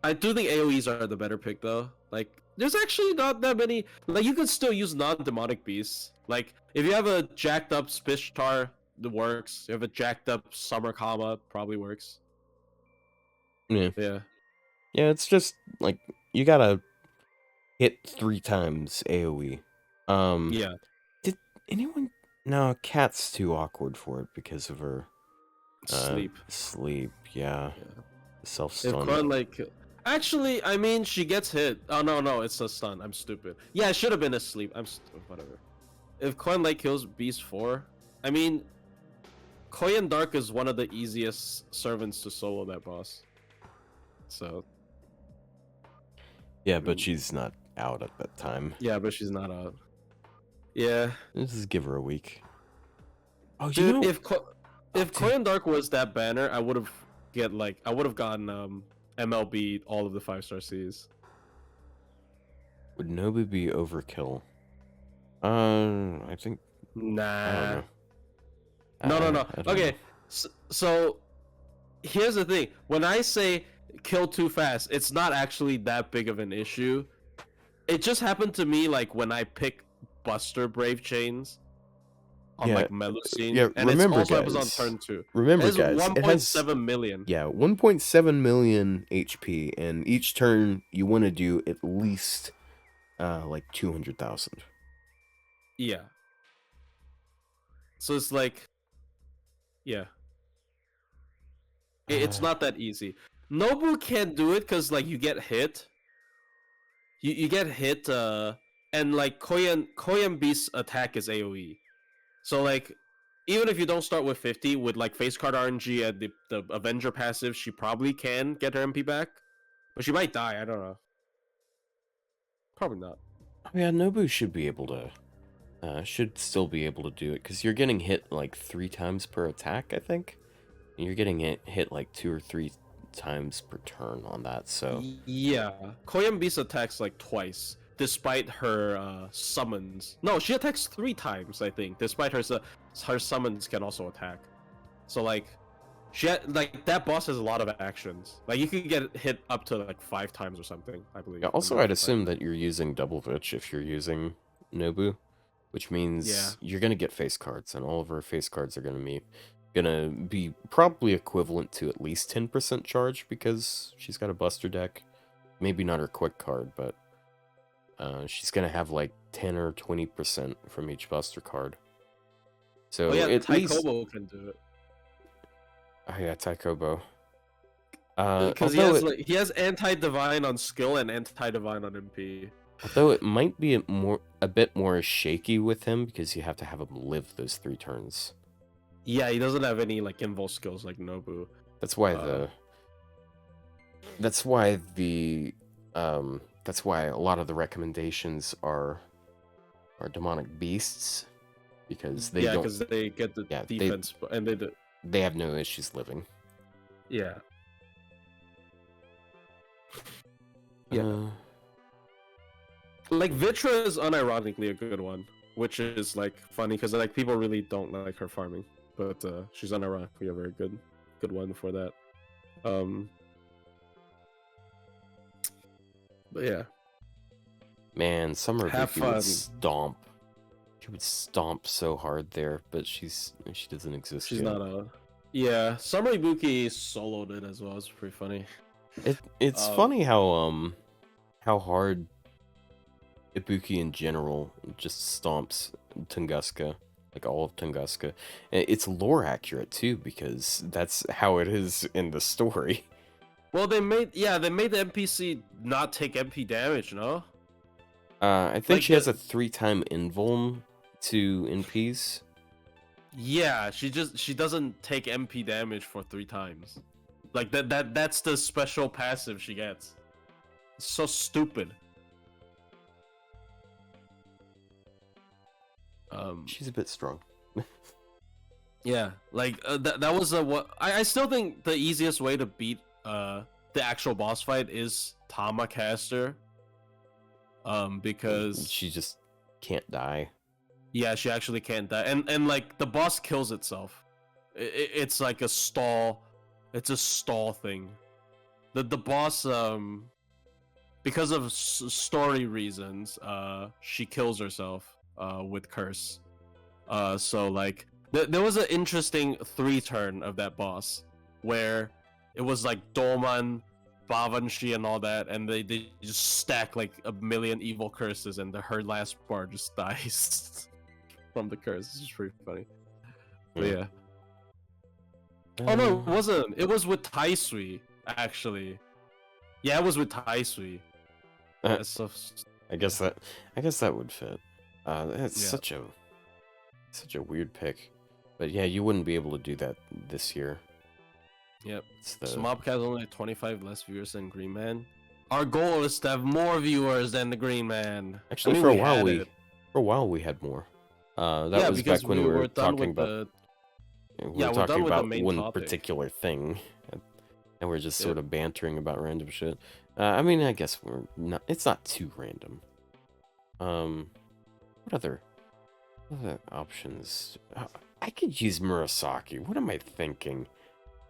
I do think AoEs are the better pick though. Like, there's actually not that many. Like, you could still use non-demonic beasts. Like, if you have a jacked up Spishtar, it works. You have a jacked up Summer Kama, probably works. Yeah. Yeah. Yeah, it's just like you gotta hit 3 times AoE. Yeah. Did anyone? No, Cat's too awkward for it because of her Sleep. Sleep, yeah. Self If stun. Quan like, actually, I mean, she gets hit. Oh no, it's a stun. I'm stupid. Yeah, it should have been a sleep. Whatever. If Quan like kills Beast 4, I mean, Koyan Dark is one of the easiest servants to solo that boss. So. Yeah, but she's not out at that time. Yeah, but she's not out. Yeah. Let's just give her a week. Oh, Dude, you know, if Koyan Dark was that banner, I would have gotten MLB all of the 5-star Cs. would Nobu be overkill? I think. Nah. I don't know. No. I don't Okay, know. so here's the thing. When I say kill too fast, it's not actually that big of an issue. It just happened to me like when I pick Buster Brave Chains on like Melusine. Yeah, and remember, it also happens on guys. turn 2. Remember, It has guys. 1.7 million. Yeah, 1.7 million HP, and each turn you want to do at least like 200,000. Yeah. So it's like, yeah. It's not that easy. Nobu can't do it because like you get hit. You get hit, and like Koyan Beast's attack is AoE. So like, even if you don't start with 50, with like face card RNG and the Avenger passive, she probably can get her MP back, but she might die. I don't know. Probably not. Yeah, Nobu should be able to. Should still be able to do it because you're getting hit like 3 times per attack, I think. And you're getting hit like 2 or 3 times per turn on that. So yeah, Koyan Beast attacks like twice, despite her summons. No, she attacks 3 times, I think. Despite her summons can also attack. So like, like that boss has a lot of actions. Like you could get hit up to like 5 times or something, I believe. yeah, also, I'd assume that you're using double Vich if you're using Nobu, which means you're gonna get face cards, and all of her face cards are gonna be probably equivalent to at least 10% charge because she's got a Buster deck. Maybe not her quick card, but she's gonna have like 10 or 20% from each Buster card. So at least Taikobo can do it. Oh yeah, Taikobo. Because he has anti-divine on skill and anti-divine on MP. Although it might be a bit more shaky with him because you have to have him live those 3 turns. Yeah, he doesn't have any like invul skills like Nobu. That's why that's why a lot of the recommendations are demonic beasts because they don't. Because they get the defense and they have no issues living. Yeah. Like Vitra is unironically a good one, which is like funny because like people really don't like her farming, but she's unironically a very good one for that. But yeah. Man, Summer Vicky would stomp. She would stomp so hard there, but she doesn't exist. She's yet. not a. Yeah, Summer Ibuki soloed it as well. It's pretty funny. It's funny how hard Ibuki in general just stomps Tunguska, like all of Tunguska. It's lore accurate too because that's how it is in the story. Well, they made the NPC not take MP damage, no? I think like she has a 3-time invuln to NPs. Yeah, she doesn't take MP damage for 3 times. Like that's the special passive she gets. It's so stupid. She's a bit strong. Yeah, like that was what I still think the easiest way to beat the actual boss fight is Tamacaster. Because she just can't die. Yeah, she actually can't die, and like the boss kills itself. It's like a stall. It's a stall thing. The boss because of story reasons she kills herself with curse. So like there was an interesting 3-turn of that boss where it was like Doman, Bavanshi, and all that, and they just stack like a million evil curses, and her last bar just dies from the curse. It's just pretty funny. But yeah. Oh no, it wasn't. It was with Taisui, actually. Yeah, it was with Taisui. So... I guess that would fit. That's such a weird pick. But yeah, you wouldn't be able to do that this year. Yep. Smobcast only had 25 less viewers than Green Man. Our goal is to have more viewers than the Green Man. Actually, for a while we had more. That was back when we were talking about. We were talking about one particular thing, and we're just sort of bantering about random shit. I mean, I guess we're not. It's not too random. What other options? I could use Murasaki. What am I thinking?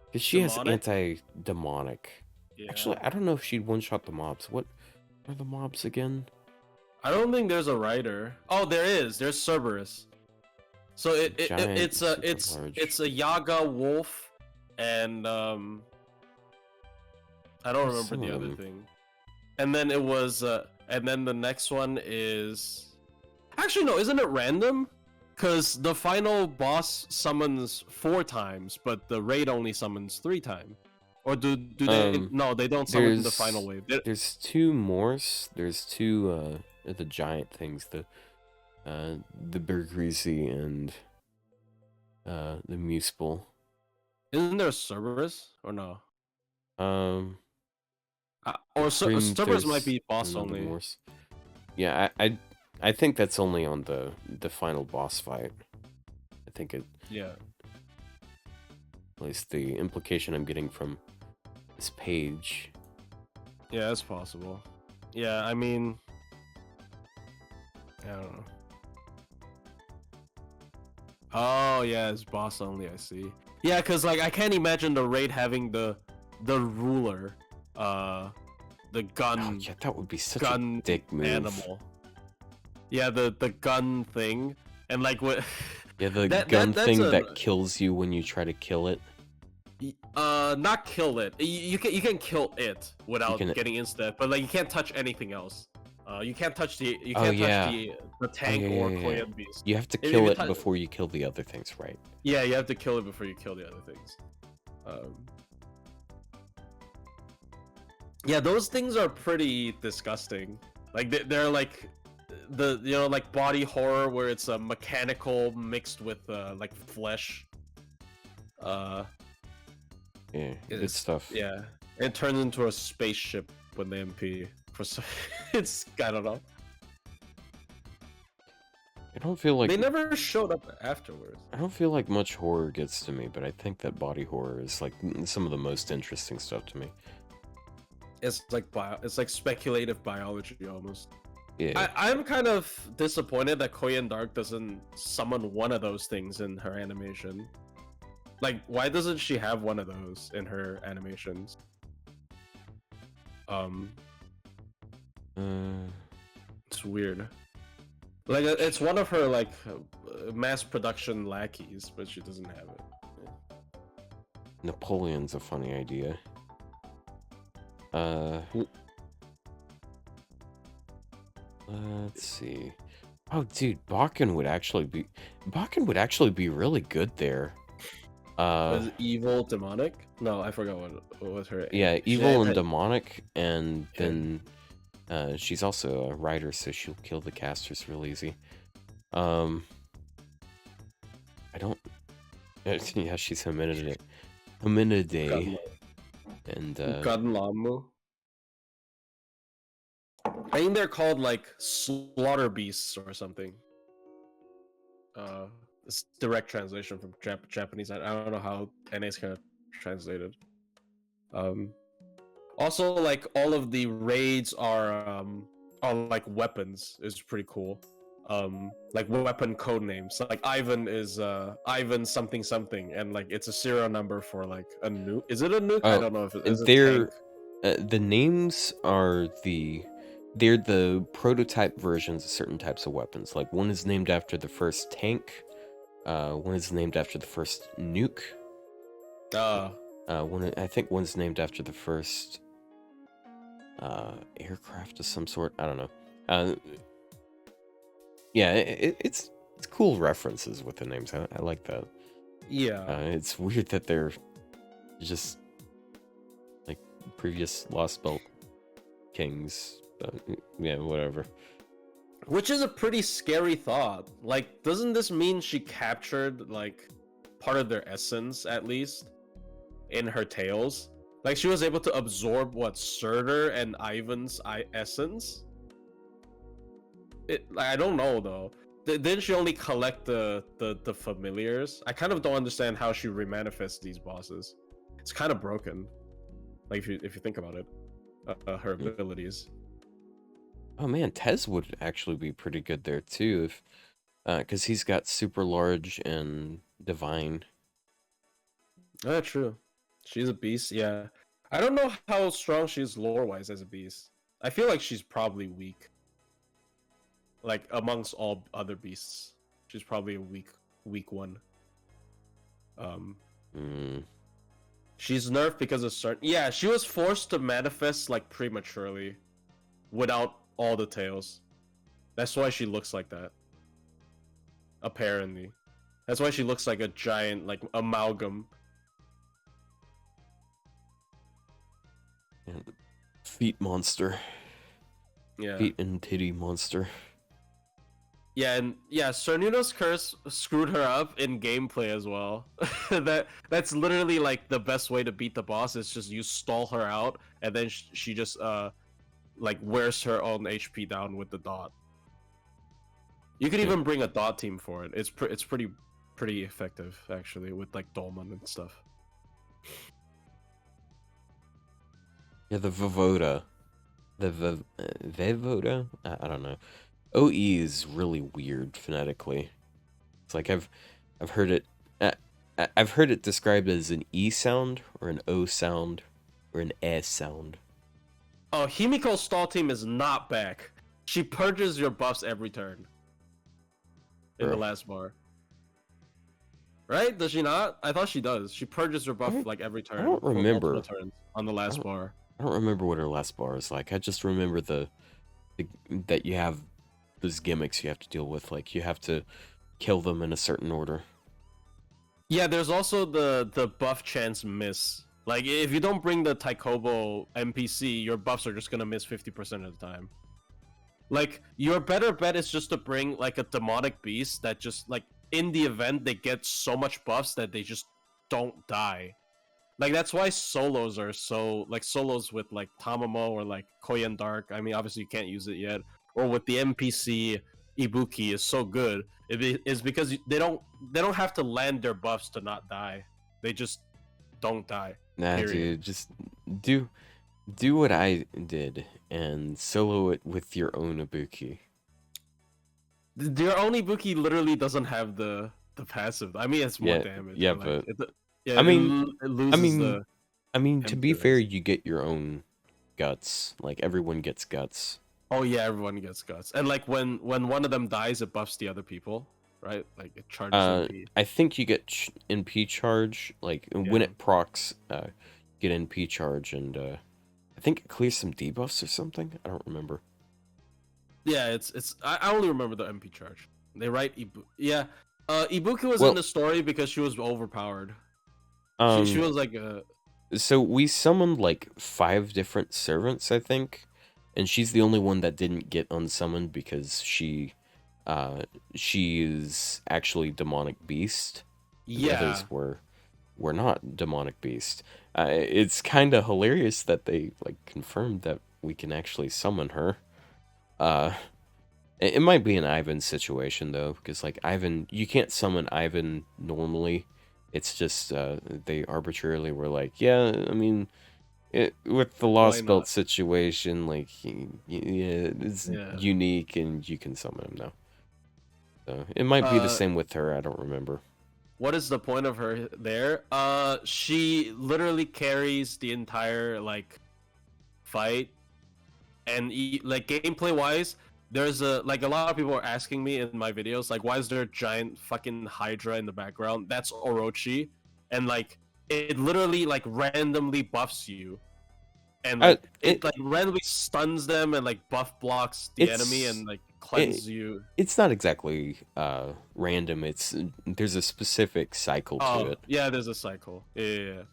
Because she has anti-demonic. Yeah. Actually, I don't know if she'd one-shot the mobs. What are the mobs again? I don't think there's a writer. Oh, there is. There's Cerberus. So it's a Yaga wolf, and I don't remember the other thing. And then it was and then the next one is actually no, isn't it random? Because the final boss summons 4 times, but the raid only summons 3 times. Or do they? No, they don't summon the final wave. There's 2 Morse. There's 2 the giant things. The Bergrisi and the Muspel. Isn't there a Cerberus or no? Or Cerberus might be boss only. Morse. Yeah, I think that's only on the final boss fight. I think it. Yeah. At least the implication I'm getting from this page. Yeah, that's possible. Yeah, I mean, I don't know. Oh yeah, it's boss only. I see. Yeah, because like I can't imagine the raid having the ruler, the gun. Oh yeah, that would be such a dick move. Animal. Yeah, the gun thing, and like what? Yeah, the gun thing that kills you when you try to kill it. Not kill it. You can kill it without getting insta, but like you can't touch anything else. You can't touch the tank or Koyan beast. You have to kill it before you kill the other things, right? Yeah, you have to kill it before you kill the other things. Yeah, those things are pretty disgusting. Like they're like like body horror where it's a mechanical mixed with like flesh. Yeah, good stuff. Yeah, it turns into a spaceship when they MP. It's I don't know. I don't feel like they never showed up afterwards. I don't feel like much horror gets to me, but I think that body horror is like some of the most interesting stuff to me. It's like speculative biology almost. Yeah. I'm kind of disappointed that Koyan Dark doesn't summon one of those things in her animation. Like, why doesn't she have one of those in her animations? It's weird. Like, it's one of her like mass production lackeys, but she doesn't have it. Napoleon's a funny idea. Let's see. Oh, dude, Bakken would actually be really good there. Was evil demonic? No, I forgot what was her. Yeah, evil and demonic, and then she's also a writer, so she'll kill the casters real easy. I don't. Yeah, she's Hominidae. And Gunlamu. I think they're called like slaughter beasts or something. It's direct translation from Japanese. I don't know how NA's kind of translated. Also, like all of the raids are like weapons is pretty cool. Like weapon code names. Like Ivan is Ivan something something, and like it's a serial number for like a nuke. Is it a nuke? I Oh, don't know if it is a tank. they're the names are they're the prototype versions of certain types of weapons. Like one is named after the first tank. One is named after the first nuke. I think one's named after the first aircraft of some sort. I don't know. Yeah, it's cool references with the names. I like that. Yeah. It's weird that they're just like previous Lost Belt kings. Yeah, whatever. Which is a pretty scary thought. Like, doesn't this mean she captured like part of their essence at least in her tales? Like she was able to absorb what Surtur and Ivan's essence. I don't know though. Didn't she only collect the familiars? I kind of don't understand how she remanifests these bosses. It's kind of broken. Like if you think about it, her abilities. Oh man, Tez would actually be pretty good there too, if because he's got super large and divine. Oh, true. She's a beast. Yeah, I don't know how strong she is lore-wise as a beast. I feel like she's probably weak. Like amongst all other beasts, she's probably a weak one. She's nerfed because of certain. Yeah, she was forced to manifest like prematurely, without all the tails. That's why she looks like that. Apparently, that's why she looks like a giant like amalgam. And feet monster. Yeah. Feet and titty monster. Yeah, and yeah, Cernuno's curse screwed her up in gameplay as well. That's literally like the best way to beat the boss is just you stall her out, and then she just like wears her own HP down with the dot. You could even bring a dot team for it. It's pretty effective actually with like Dolman and stuff. Yeah, the Vovoda. The Vovoda? I don't know. OE is really weird phonetically. It's like I've heard it I've heard it described as an E sound or an O sound or an S sound. Oh, Himiko's stall team is not back. She purges your buffs every turn. In the last bar. Right? Does she not? I thought she does. She purges her buff like every turn. I don't remember. Turns on the last bar. I don't remember what her last bar is like. I just remember that you have those gimmicks you have to deal with. Like you have to kill them in a certain order. Yeah, there's also the buff chance miss. Like if you don't bring the Taikobo NPC, your buffs are just gonna miss 50% of the time. Like your better bet is just to bring like a demonic beast that just like in the event they get so much buffs that they just don't die. Like that's why solos are so like solos with like Tamamo or like Koyan Dark. I mean, obviously you can't use it yet. Or with the NPC Ibuki is so good. It is because they don't have to land their buffs to not die. They just don't die. Nah, period. Dude, just do what I did and solo it with your own Ibuki. Your own Ibuki literally doesn't have the passive. I mean, it's more damage. Yeah, but I mean, it loses to be fair, you get your own guts. Like everyone gets guts. Oh yeah, everyone gets guts. And like when one of them dies, it buffs the other people, right? Like it charges NP. I think you get NP charge. Like when it procs, get NP charge, and I think it clears some debuffs or something. I don't remember. Yeah, it's. I only remember the NP charge. They write Ibuki was in the story because she was overpowered. She was like a. So we summoned like 5 different servants, I think, and she's the only one that didn't get unsummoned because she is actually demonic beast. Yeah. The others were not demonic beast. It's kind of hilarious that they like confirmed that we can actually summon her. It might be an Ivan situation though, because like Ivan, you can't summon Ivan normally. It's just they arbitrarily were like, yeah, I mean, With the Why lost belt not? situation, like it's Yeah. unique and you can summon him now. So it might be the same with her. I don't remember. What is the point of her there? She literally carries the entire like fight, and like gameplay wise, there's a like a lot of people are asking me in my videos like, why is there a giant fucking Hydra in the background? That's Orochi, and like it literally like randomly buffs you, and like it It like randomly stuns them and like buff blocks the enemy it's and like it, cleanses you. it's not exactly random. There's a specific cycle to Oh it. yeah, there's a cycle. Yeah.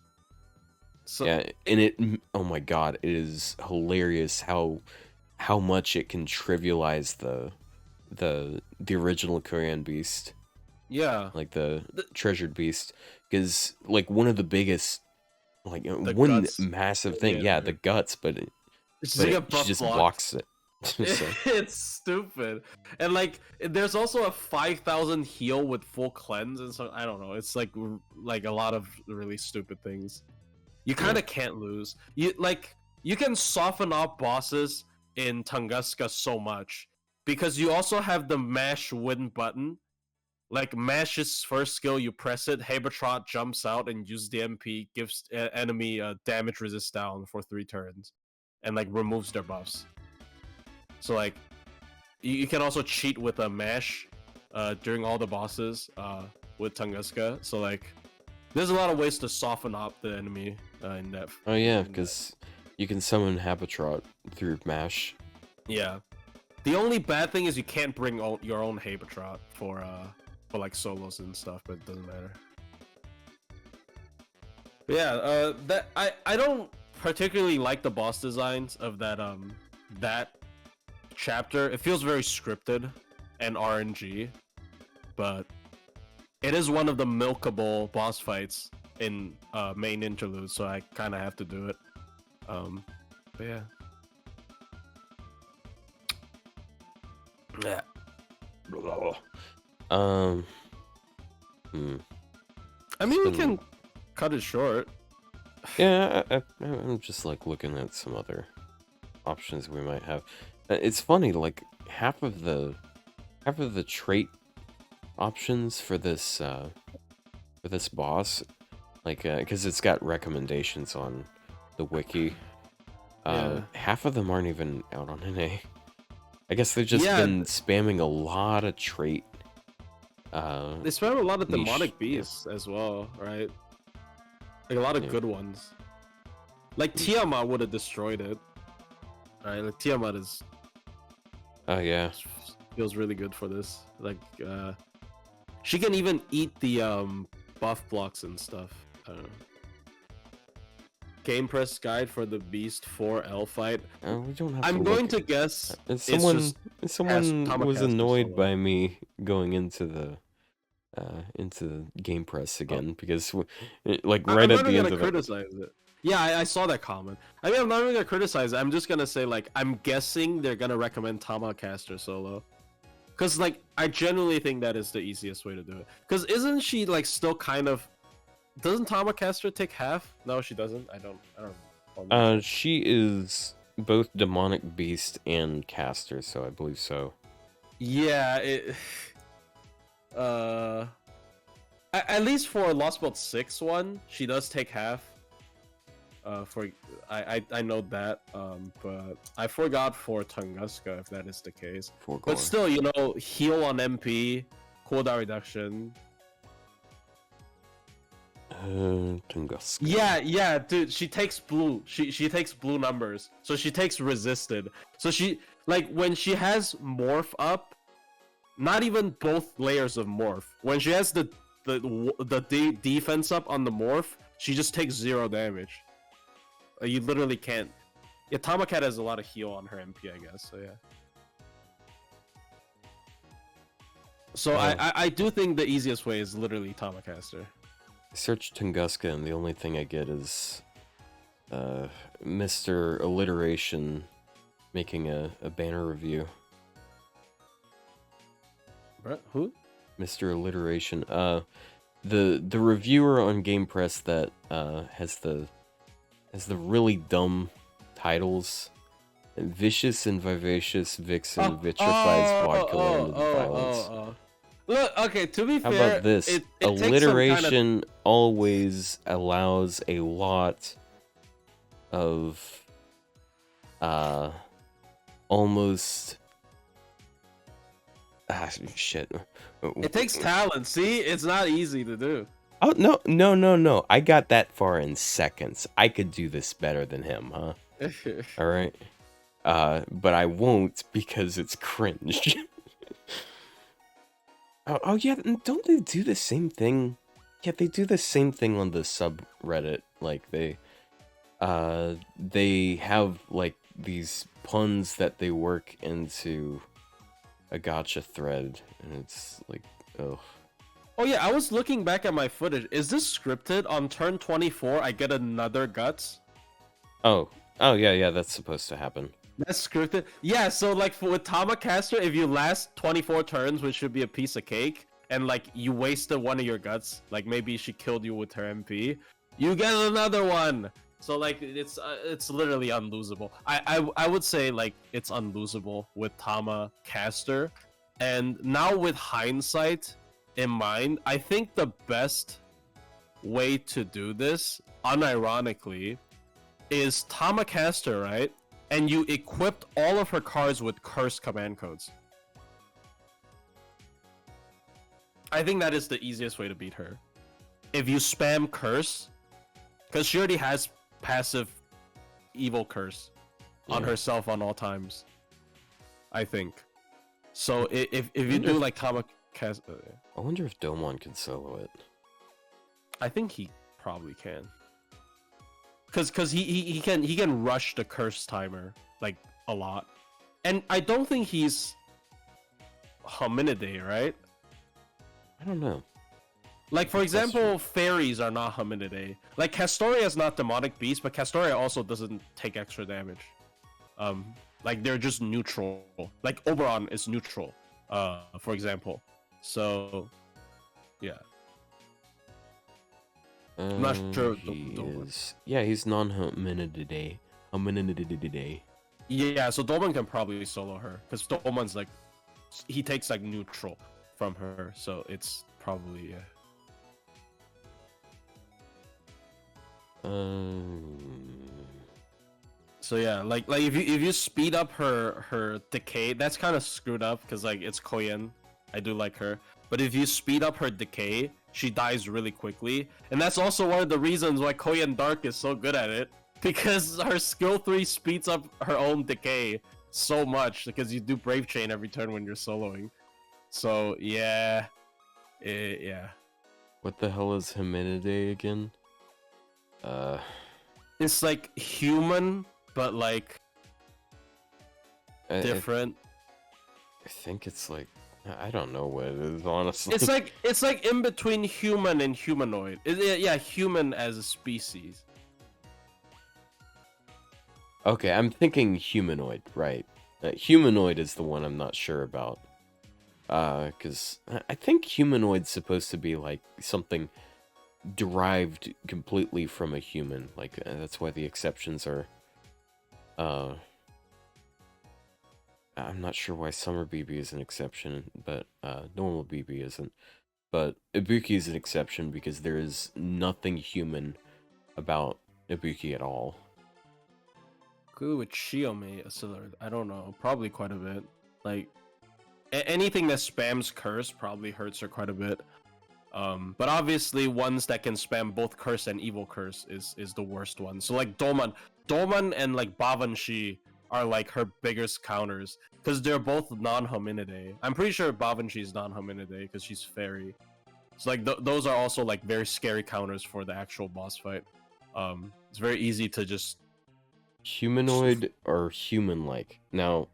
So Yeah, and oh my god, it is hilarious how much it can trivialize the original Korean beast, yeah, like the treasured beast, because like one of the biggest, like the one guts. massive thing, Yeah, yeah, the guts, but it's just like a she buff just block. blocks it. So It's stupid, and like there's also a 5,000 heal with full cleanse, and so I don't know. It's like a lot of really stupid things. You kind yeah, of can't lose. You can soften up bosses in Tunguska so much because you also have the mash win button. Like mash's first skill, you press it, Habertrot jumps out and uses the MP, gives enemy damage resist down for 3 turns, and like removes their buffs. So like you can also cheat with a mash during all the bosses with Tunguska. So like there's a lot of ways to soften up the enemy in that. oh yeah, because you can summon Habitrot through Mash. Yeah. The only bad thing is you can't bring your own Habertrot for like solos and stuff, but it doesn't matter. But yeah, that I don't particularly like the boss designs of that chapter. It feels very scripted and RNG, but it is one of the milkable boss fights in main interlude, so I kind of have to do it. But yeah. Yeah. I mean, we can cut it short. Yeah, I'm just like looking at some other options we might have. It's funny, like half of the trait options for this boss, like because it's got recommendations on the wiki. Yeah. Half of them aren't even out on NA. I guess they've just Yeah, been spamming a lot of trait. they spam a lot of niche, demonic beasts as well, right? Like a lot of good ones. Like Tiamat would have destroyed it. Right? Like Tiamat is. Oh yeah. Feels really good for this. Like she can even eat the buff blocks and stuff. I don't know. Game press guide for the Beast 4L fight. We don't have. I'm going to guess. Someone was annoyed solo. by me going into the game press again because like right at the end of criticize it. Yeah, I saw that comment. I mean, I'm not even gonna criticize it. I'm just gonna say like I'm guessing they're gonna recommend Tamacaster solo, because like I genuinely think that is the easiest way to do it. Because isn't she like still kind of? Doesn't Tamacaster take half? No, she doesn't. I don't. She is both demonic beast and caster, so I believe so. Yeah, at least for Lost Belt 6 one, she does take half. I know that, but I forgot for Tunguska if that is the case. But still, you know, heal on MP, cooldown reduction. Tunguska. Yeah, dude. She takes blue. She takes blue numbers. So she takes resisted. So she like when she has morph up, not even both layers of morph. When she has the defense up on the morph, she just takes 0 damage. You literally can't. Yeah, Tomacat has a lot of heal on her MP, I guess. So yeah. So I do think the easiest way is literally Tamacaster. Search Tunguska and the only thing I get is Mr. Alliteration making a banner review. What? Who? Mr. Alliteration. The reviewer on Game Press that has has the really dumb titles. Vicious and Vivacious Vixen vitrifies vodka and violence. Look, okay, to be How fair, about this? it Alliteration always allows a lot of almost shit. It takes talent. See, it's not easy to do. Oh no! I got that far in seconds. I could do this better than him, huh? All right. But I won't because it's cringe. oh yeah, don't they do the same thing? Yeah, they do the same thing on the subreddit. Like they have like these puns that they work into a gotcha thread, and it's like, oh. Oh yeah, I was looking back at my footage. Is this scripted? On turn 24, I get another guts. Oh yeah, that's supposed to happen. That's scripted. Yeah, so like with Tamacaster, if you last 24 turns, which should be a piece of cake, and like you wasted one of your guts, like maybe she killed you with her MP, you get another one. So like it's literally unlosable. I would say like it's unlosable with Tamacaster, and now with hindsight in mind, I think the best way to do this, unironically, is Tamacaster, right? And you equipped all of her cards with curse command codes. I think that is the easiest way to beat her. If you spam curse, because she already has passive evil curse on herself on all times, I think. So if you do like Tamacaster, I wonder if Domon can solo it. I think he probably can. Cause he can rush the curse timer like a lot, and I don't think he's Hominidae, right? I don't know. Like for example, fairies are not Hominidae. Like Castoria is not demonic beast, but Castoria also doesn't take extra damage. Like they're just neutral. Like Oberon is neutral, for example. So, yeah. I'm not sure. Yeah, he's non-hominidae. Hominidae. Yeah, so Dolman can probably solo her because Dolman's like he takes like neutral from her, so it's probably So yeah, like if you speed up her decay, that's kind of screwed up because like it's Koyen. I do like her, but if you speed up her decay, she dies really quickly, and that's also one of the reasons why Koyen Dark is so good at it, because her skill 3 speeds up her own decay so much because you do Brave Chain every turn when you're soloing. So yeah, yeah. What the hell is Hominidae again? It's like human, but like different. I think it's like, I don't know what it is, honestly. It's like in between human and humanoid. Yeah, human as a species. Okay, I'm thinking humanoid, right? Humanoid is the one I'm not sure about. Because I think humanoid's supposed to be like something derived completely from a human. Like, that's why the exceptions are... I'm not sure why Summer BB is an exception, but normal BB isn't. But Ibuki is an exception because there is nothing human about Ibuki at all. Good with Shiome, I don't know, probably quite a bit. Like anything that spams curse probably hurts her quite a bit. But obviously ones that can spam both curse and evil curse is the worst one. So like Dolman and like Bavanshi are like her biggest counters because they're both non-Hominidae. I'm pretty sure Bavanshi is non-Hominidae because she's fairy. So like those are also like very scary counters for the actual boss fight. It's very easy to just humanoid or human-like. Now,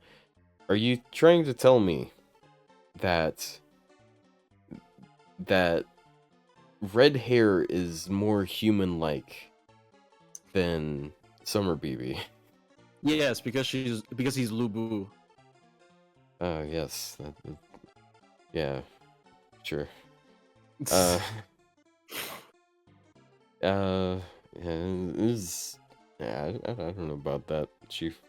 are you trying to tell me that red hair is more human-like than Summer BB? Yes, because he's Lubu. Yes. Yeah, sure. Yeah, Yeah, I don't know about that, Chief.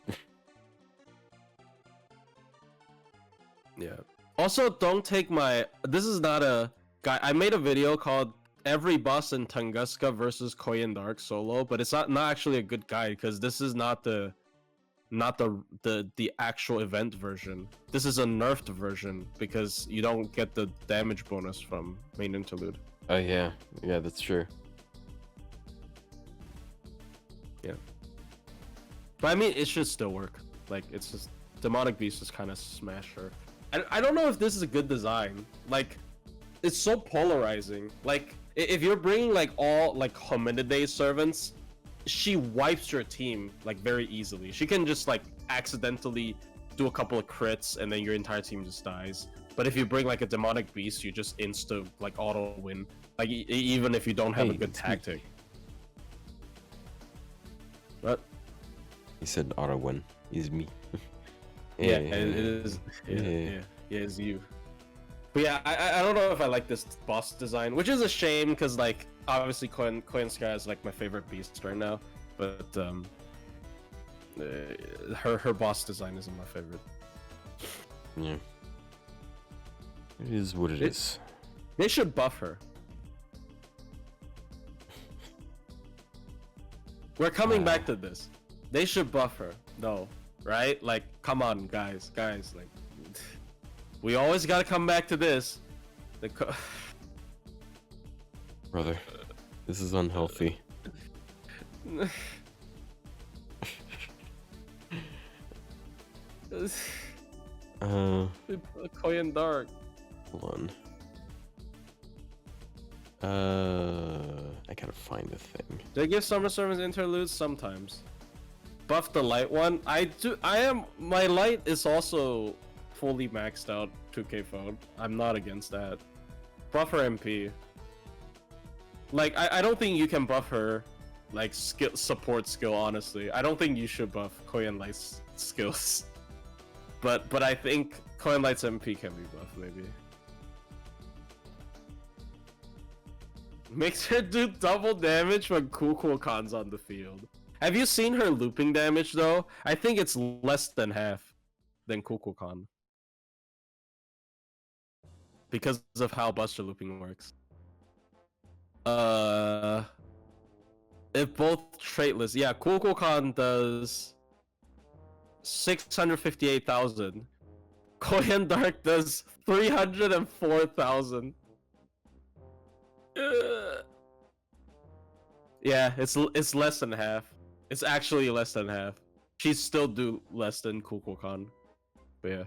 Yeah. Also, don't take my. This is not a guy. I made a video called "Every Boss in Tunguska versus Koyan Dark Solo," but it's not actually a good guide because this is not the actual event version. This is a nerfed version because you don't get the damage bonus from main interlude. Oh yeah, that's true. Yeah. But I mean, it should still work. Like, it's just Demonic Beast just kind of smash her. I don't know if this is a good design. Like, it's so polarizing. Like, if you're bringing like all like Hominidae servants, she wipes your team like very easily. She can just like accidentally do a couple of crits and then your entire team just dies. But if you bring like a Demonic Beast, you just insta like auto win. Like even if you don't have a good tactic. What? He said auto win. He's me. Yeah, it is. Yeah, it's you. But yeah, I don't know if I like this boss design, which is a shame because like obviously Koyan Sky is like my favorite beast right now, but her boss design isn't my favorite. Yeah, it is what it is. They should buff her. We're coming back to this. They should buff her. No, right? Like, come on, guys, like. We always gotta come back to this. Brother, this is unhealthy. Koyan Dark. Hold on. I gotta find the thing. They give Summer Servants interludes sometimes. Buff the light one. My light is also fully maxed out 2k phone. I'm not against that. Buff her MP. Like I don't think you can buff her like support skill, honestly. I don't think you should buff Koyan Light's skills. But I think Koyan Light's MP can be buffed maybe. Makes her do double damage when Kukulkan's on the field. Have you seen her looping damage though? I think it's less than half than Kukulkan. Because of how Buster looping works. If both traitless, yeah, Kukulkan does 658,000. Koyan Dark does 304,000. Yeah, it's less than half. It's actually less than half. She'd still do less than Kukulkan. But yeah.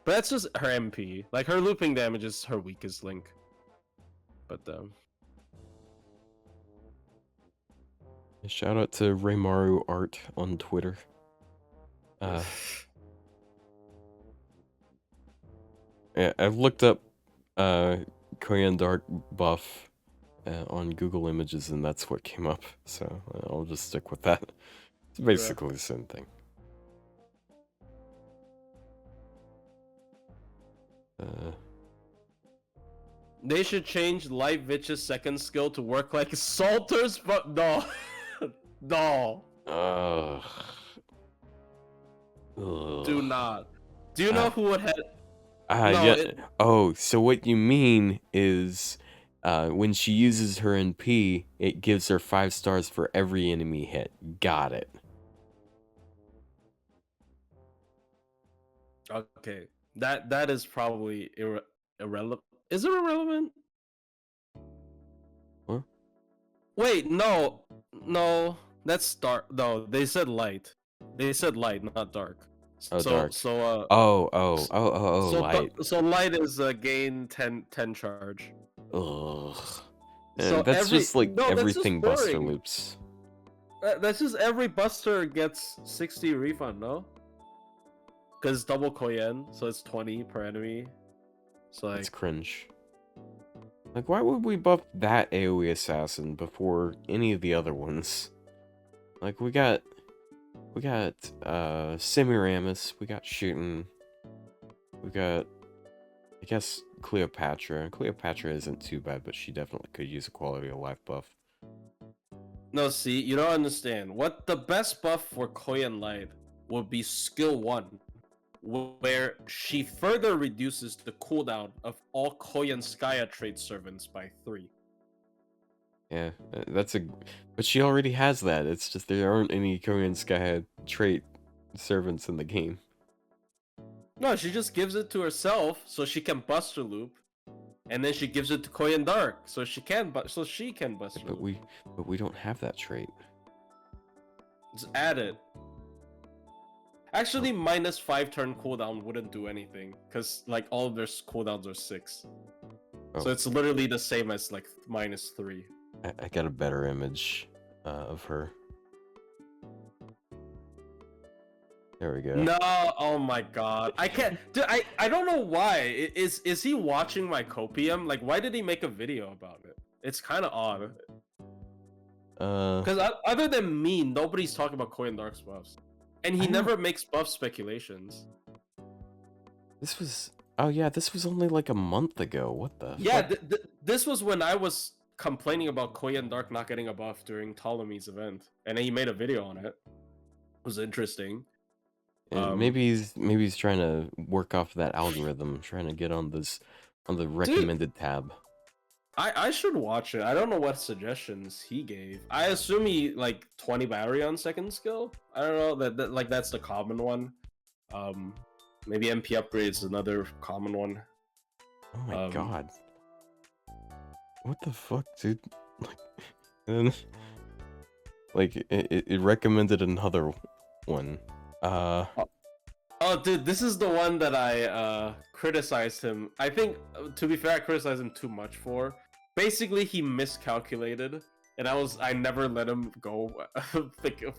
But that's just her MP. Like, her looping damage is her weakest link. But, shout out to Raymaru Art on Twitter. Yeah, I've looked up Koyan Dark buff on Google Images, and that's what came up. So I'll just stick with that. It's basically the same thing. They should change Light Vitch's second skill to work like Salter's, but no. No. Do not. Do you know who would have... Oh, so what you mean is when she uses her NP, it gives her 5 stars for every enemy hit. Got it. Okay. That is probably irrelevant. Is it irrelevant? Huh? Wait, no. No. That's dark. No, they said light. They said light, not dark. Oh, so, dark. So, so light. So light is gain 10 charge. Ugh. So that's just like everything Buster loops. That's just every Buster gets 60 refund, no? Because double Koyan, so it's 20 per enemy. So like... It's cringe. Like, why would we buff that AoE assassin before any of the other ones? Like, we got Semiramis, we got Shootin', we got, I guess, Cleopatra. Cleopatra isn't too bad, but she definitely could use a quality of life buff. No, see, you don't understand. What the best buff for Koyan Light would be skill 1, where she further reduces the cooldown of all Koyan Skya trait servants by 3. Yeah, that's a... But she already has that. It's just there aren't any Korean Sky trait servants in the game. No, she just gives it to herself so she can bust her loop, and then she gives it to Koyan Dark so she can bust her But loop. we don't have that trait. Just add it. Actually, -5 turn cooldown wouldn't do anything, because like all of their cooldowns are 6. Oh. So it's literally the same as like -3. I got a better image of her. There we go. No, oh my god. I can't, dude, I don't know why. Is he watching my copium? Like, why did he make a video about it? It's kind of odd. Because other than me, nobody's talking about Koyan Dark's buffs. And he never makes buff speculations. This was... Oh yeah, this was only like a month ago. What the Yeah, fuck? this was when I was complaining about Koyan Dark not getting a buff during Ptolemy's event. And then he made a video on it. It was interesting. Maybe he's trying to work off that algorithm, trying to get on the recommended tab. I should watch it. I don't know what suggestions he gave. I assume he like 20 battery on second skill. I don't know that like that's the common one. Maybe MP upgrades another common one. Oh my god. What the fuck, dude? Like, and like it recommended another one. Oh, dude, this is the one that I criticized him. I think, to be fair, I criticized him too much for. Basically, he miscalculated, and I never let him go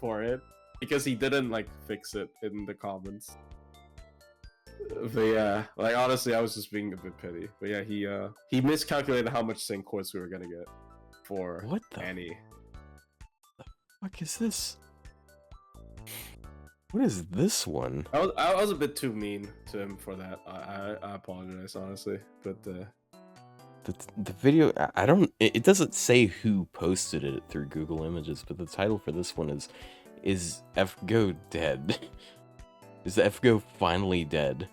for it because he didn't like fix it in the comments. But yeah, like honestly, I was just being a bit petty. But yeah, he miscalculated how much sync course we were gonna get for Annie. What the fuck is this? What is this one? I was a bit too mean to him for that. I apologize, honestly. But the video, I don't... It doesn't say who posted it through Google Images, but the title for this one is FGO dead? Is FGO finally dead?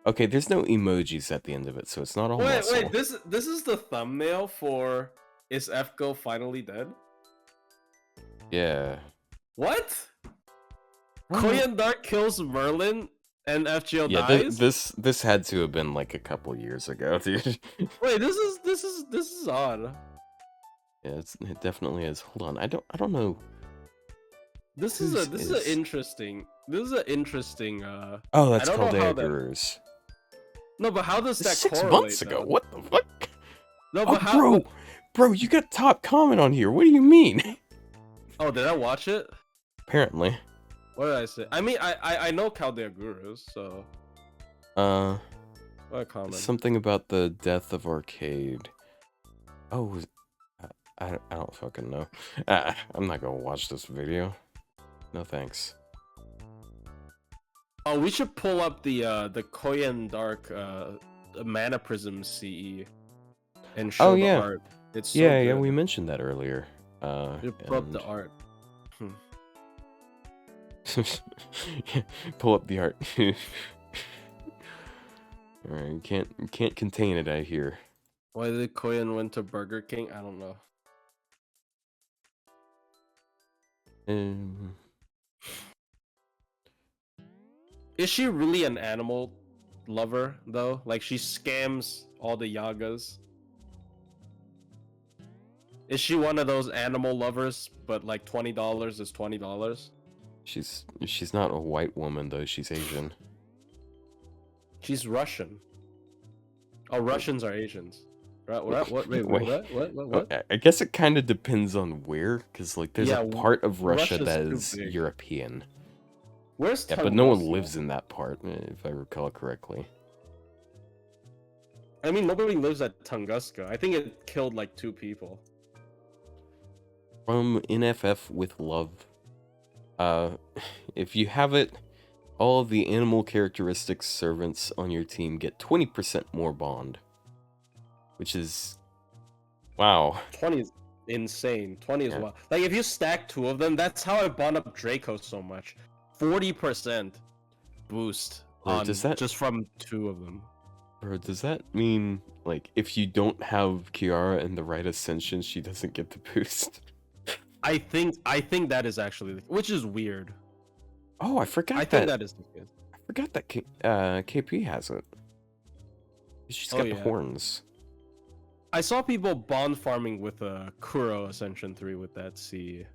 Okay, there's no emojis at the end of it, so it's not all muscle. Wait, this is the thumbnail for Is FGO finally dead? Yeah. What? Koyan Dark kills Merlin and FGO dies? This had to have been like a couple years ago, dude. Wait, this is odd. Yeah, it definitely is. Hold on, I don't know. This is an interesting. Oh, that's Caldea Gurus. No, but how does that 6 correlate, months ago? though? What the fuck? No, but how? Bro, you got top comment on here. What do you mean? Oh, did I watch it? Apparently. What did I say? I mean, I know Caldea Gurus, so. What comment? Something about the death of Arcade. Oh, I don't fucking know. I'm not gonna watch this video. No thanks. Oh, we should pull up the Koyan Dark Mana Prism CE and show the art. It's so yeah, good. we mentioned that earlier. You pull up the art. Pull up the art. Alright, you can't contain it, I hear. Why did Koyan went to Burger King? I don't know. Is she really an animal lover though? Like she scams all the Yagas? Is she one of those animal lovers, but like $20 is $20? She's not a white woman though, she's Asian. She's Russian. Oh, Russians are Asians. Right? What? Wait, what? I guess it kind of depends on where, because like there's a part of Russia Russia's that is European. Where's Tunguska? But no one lives in that part, if I recall correctly. I mean, nobody lives at Tunguska. I think it killed like 2 people. From NFF with love. If you have it, all of the animal characteristics servants on your team get 20% more bond. Which is... Wow. 20 insane. 20 as Yeah. well. Like if you stack 2 of them, that's how I bond up Draco so much. 40% boost Bro, on does that just from 2 of them. Bro, does that mean, like, if you don't have Kiara in the right ascension, she doesn't get the boost? I think that is actually which is weird. Oh, I forgot I that. think that is the case. I forgot that KP has it. She's got the horns. I saw people bond farming with Kuro Ascension 3 with that C.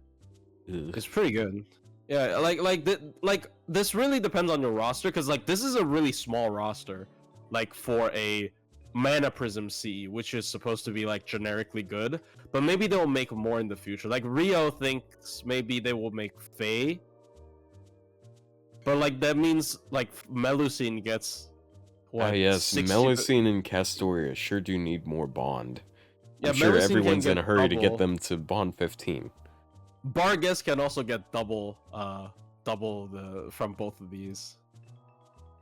Ugh. It's pretty good. Yeah, like this really depends on your roster, because like this is a really small roster, like for a Mana Prism C, which is supposed to be like generically good, but maybe they'll make more in the future. Like Rio thinks maybe they will make Faye, but like that means like Melusine gets what? Yes, 60... Melusine and Castoria sure do need more bond. Yeah, I'm sure Melusine everyone's in a hurry to get double. them to bond 15. Bargus can also get double the from both of these.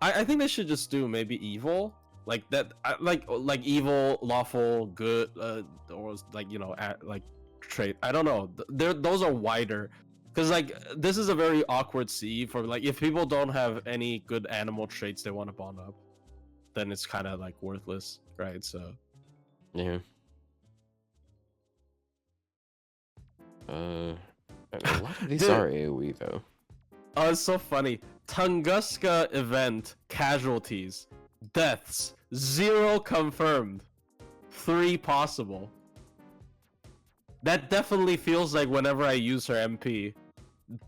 I think they should just do maybe evil, like that, like evil, lawful, good, or like like trait. I don't know. Those are wider, because like this is a very awkward C for like if people don't have any good animal traits they want to bond up, then it's kind of like worthless, right? So yeah. A lot of these are AoE though. Oh, it's so funny. Tunguska event casualties, deaths 0 confirmed, 3 possible. That definitely feels like whenever I use her MP.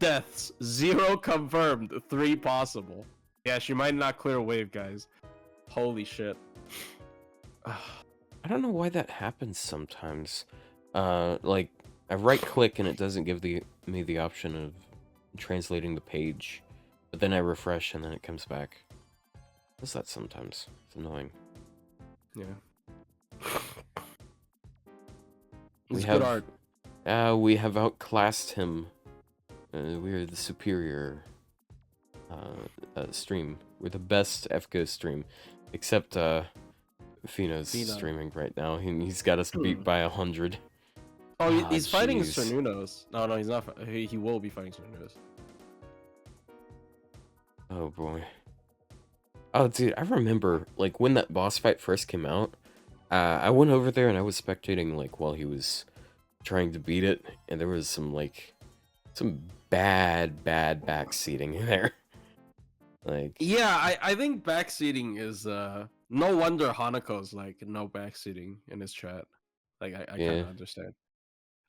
Deaths 0 confirmed, 3 possible. Yeah, she might not clear wave, guys. Holy shit. I don't know why that happens sometimes. Like I right click and it doesn't give me the option of translating the page, but then I refresh and then it comes back. Does that sometimes? It's annoying. Yeah. We It's have good art. We have outclassed him. We are the superior stream. We're the best FGO stream, except Fino's streaming right now. He's got us beat by 100. Oh, he's fighting jeez. Cernunos. No, he's not. He will be fighting Cernunos. Oh boy. Oh dude, I remember like when that boss fight first came out. I went over there and I was spectating like while he was trying to beat it, and there was some bad backseating in there. Like yeah, I think backseating is no wonder Hanako's like no backseating in his chat. Like I kind of understand.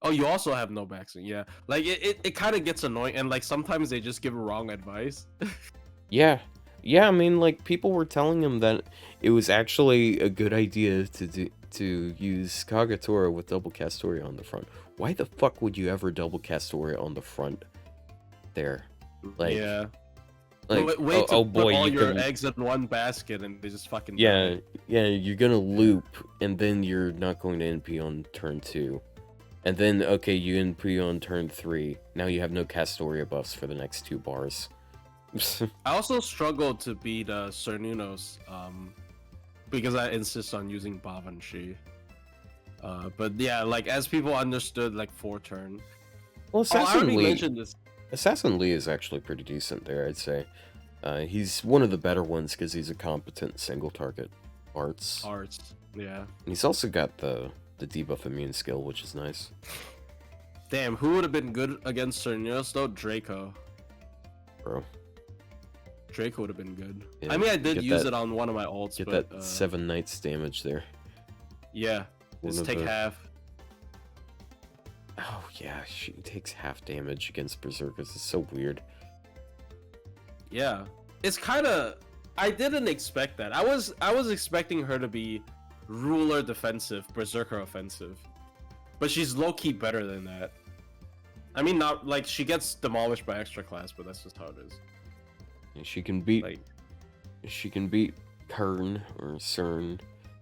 Oh, you also have no backseating. Yeah, like it kind of gets annoying, and like sometimes they just give wrong advice. yeah, I mean like people were telling him that it was actually a good idea to use Kagatora with double Castoria on the front. Why the fuck would you ever double Castoria on the front there? Like yeah. Like, wait oh to boy, put all you your can... eggs in one basket and they just fucking yeah, die. you're gonna loop, and then you're not going to NP on turn 2. And then, okay, you NP on turn 3. Now you have no Castoria buffs for the next 2 bars. I also struggled to beat Cernunos, because I insist on using Bavanshi. But yeah, like, as people understood, like, 4-turn. Well, Assassin Lee... mentioned this. Assassin Lee is actually pretty decent there, I'd say. He's one of the better ones because he's a competent single-target arts. Yeah. And he's also got the debuff immune skill, which is nice. Damn, who would have been good against Cernunos though? Draco. Bro. Draco would have been good. Yeah, I mean, I did use it on one of my ults, get but... that 7 Knights damage there. Yeah, just take half. Oh yeah, she takes half damage against Berserkers. It's so weird. Yeah, it's kind of... I didn't expect that. I was expecting her to be ruler defensive, berserker offensive, but she's low-key better than that. I mean, not like she gets demolished by extra class, but that's just how it is. Yeah, she can beat Kern or Cern,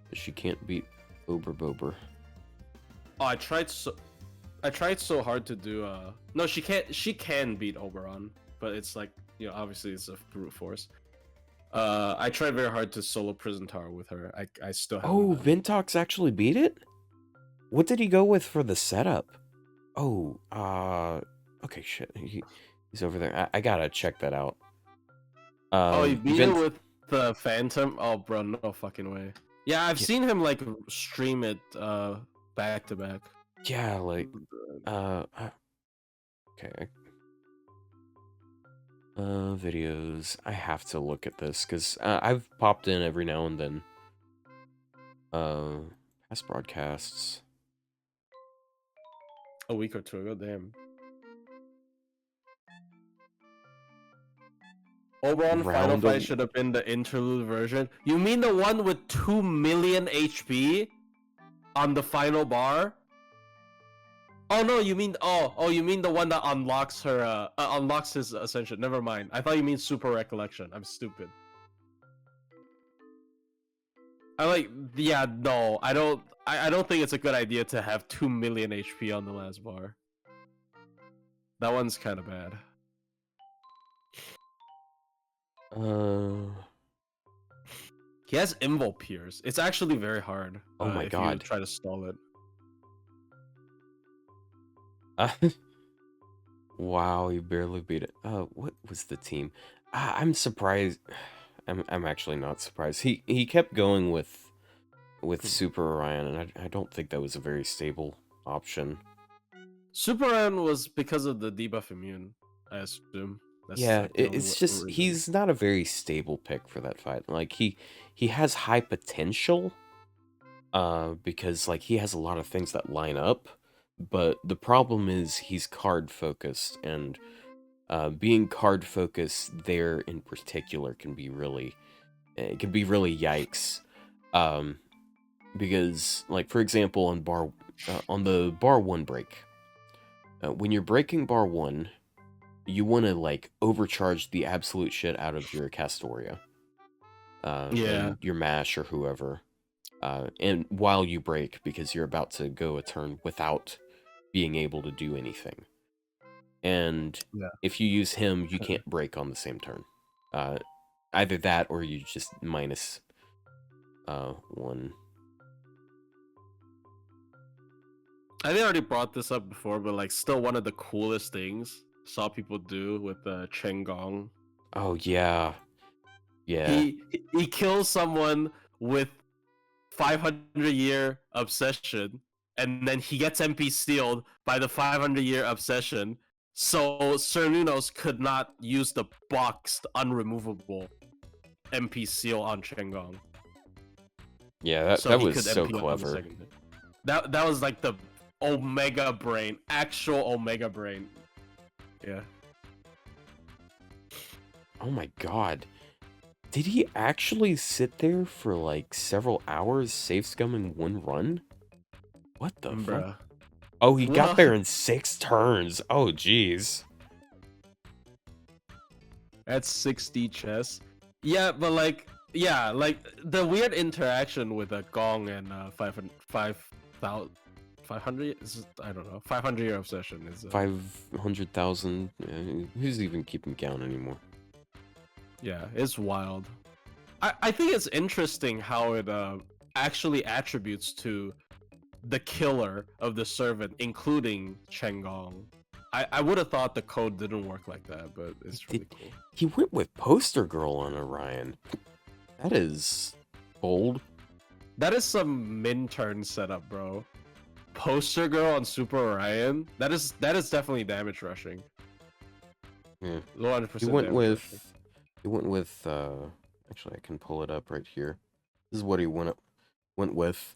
but she can't beat Oberbober. Oh, I tried so hard to do no, she can beat Oberon, but it's like, obviously it's a brute force. I tried very hard to solo Prison Tower with her. I still haven't. Oh, Vintox actually beat it? what did he go with for the setup? Oh, okay, shit. He's over there. I gotta check that out. You beat it with the Phantom? Oh, bro, no fucking way. Yeah, I've seen him like stream it back to back. Yeah, like okay. Videos. I have to look at this because I've popped in every now and then. Past broadcasts. A week or two ago, damn. Oberon Final Fight should have been the interlude version. You mean the one with 2 million HP on the final bar? Oh no, you mean you mean the one that unlocks her unlocks his ascension. Never mind. I thought you mean Super Recollection. I'm stupid. I don't think it's a good idea to have 2 million HP on the last bar. That one's kind of bad. He has Invo Pierce. It's actually very hard. Oh my god! You try to stall it. Wow, you barely beat it. What was the team? I'm surprised. I'm actually not surprised. He kept going with Super Orion, and I don't think that was a very stable option. Super Orion was because of the debuff immune, I assume. That's yeah, it's just he's not a very stable pick for that fight. Like he has high potential, because like he has a lot of things that line up, but the problem is he's card focused, and being card focused there in particular can be really yikes. Because like for example on the bar 1 break, when you're breaking bar 1. You want to, like, overcharge the absolute shit out of your Castoria. And your Mash or whoever. And while you break, because you're about to go a turn without being able to do anything. And if you use him, you can't break on the same turn. Either that, or you just minus 1. I think I already brought this up before, but, like, still one of the coolest things saw people do with Cheng Gong. Oh yeah. He kills someone with 500-year obsession, and then he gets MP sealed by the 500-year obsession. So Sir Nunos could not use the boxed unremovable MP seal on Cheng Gong. Yeah, that was so clever. That was like the Omega Brain, actual Omega Brain. Yeah. Oh my god. Did he actually sit there for like several hours safe scumming 1 run? What the fuck? Oh, he got there in 6 turns. Oh, jeez. That's 60 chess. Yeah, but like the weird interaction with a Gong and 500 is, I don't know, 500-year obsession is 500,000. Who's even keeping count anymore? Yeah, it's wild. I think it's interesting how it actually attributes to the killer of the servant, including Cheng Gong. I would have thought the code didn't work like that, but it's really cool. He went with Poster Girl on Orion. That is bold. That is some min-turn setup, bro. Poster Girl on Super Orion. That is definitely damage rushing. Yeah. 100% He went with actually I can pull it up right here. This is what he went with.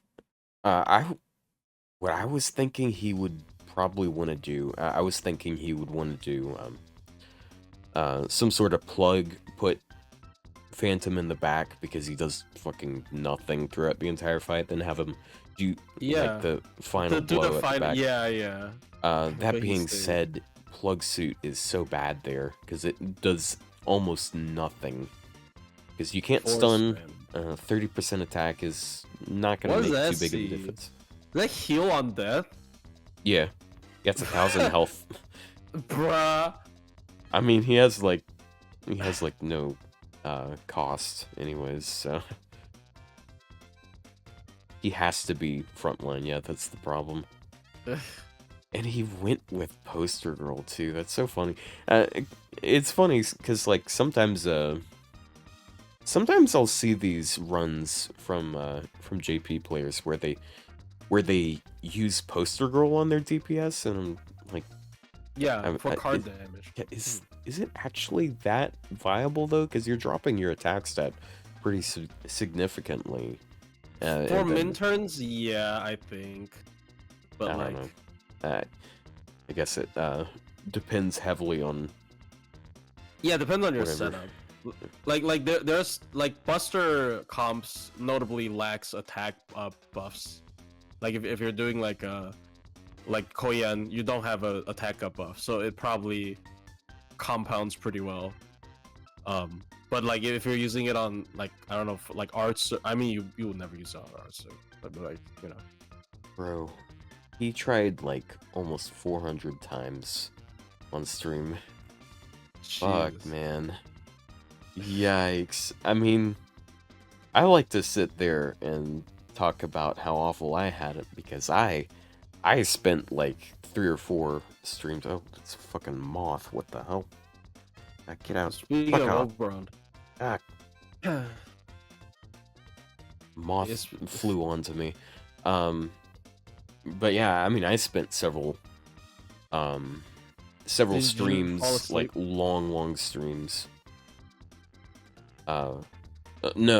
What I was thinking he would probably want to do. I was thinking he would want to do some sort of plug, put Phantom in the back because he does fucking nothing throughout the entire fight, then have him do like the final blow at the back. Yeah. That being said, Plug Suit is so bad there because it does almost nothing. Because you can't stun. 30% attack is not going to make too big of a difference. Does that heal on death? Yeah. Gets 1,000 health. Bruh. I mean, he has like no cost anyways, so. He has to be frontline. Yeah, that's the problem. And he went with Poster Girl too. That's so funny. It's funny because like sometimes I'll see these runs from JP players where they use Poster Girl on their DPS, and I'm like, yeah, for card damage. Yeah, is it actually that viable though? Because you're dropping your attack stat pretty significantly. For min turns, yeah, I think. But I don't know. I guess it depends heavily on. Yeah, depends on your whatever. setup. Like there's like Buster comps notably lacks attack buffs. Like if you're doing like Koyan, you don't have a attack up buff, so it probably compounds pretty well. But like if you're using it on like I don't know like arts, I mean you would never use it on arts, but like you know. Bro, he tried like almost 400 times on stream. Jeez. Fuck, man. Yikes. I mean, I like to sit there and talk about how awful I had it because I spent like 3 or 4 streams. Oh, it's a fucking moth. What the hell? Get out. Speaking Fuck of off. Oberon. Moth flew onto me. But yeah, I mean, I spent several streams, like long streams. No,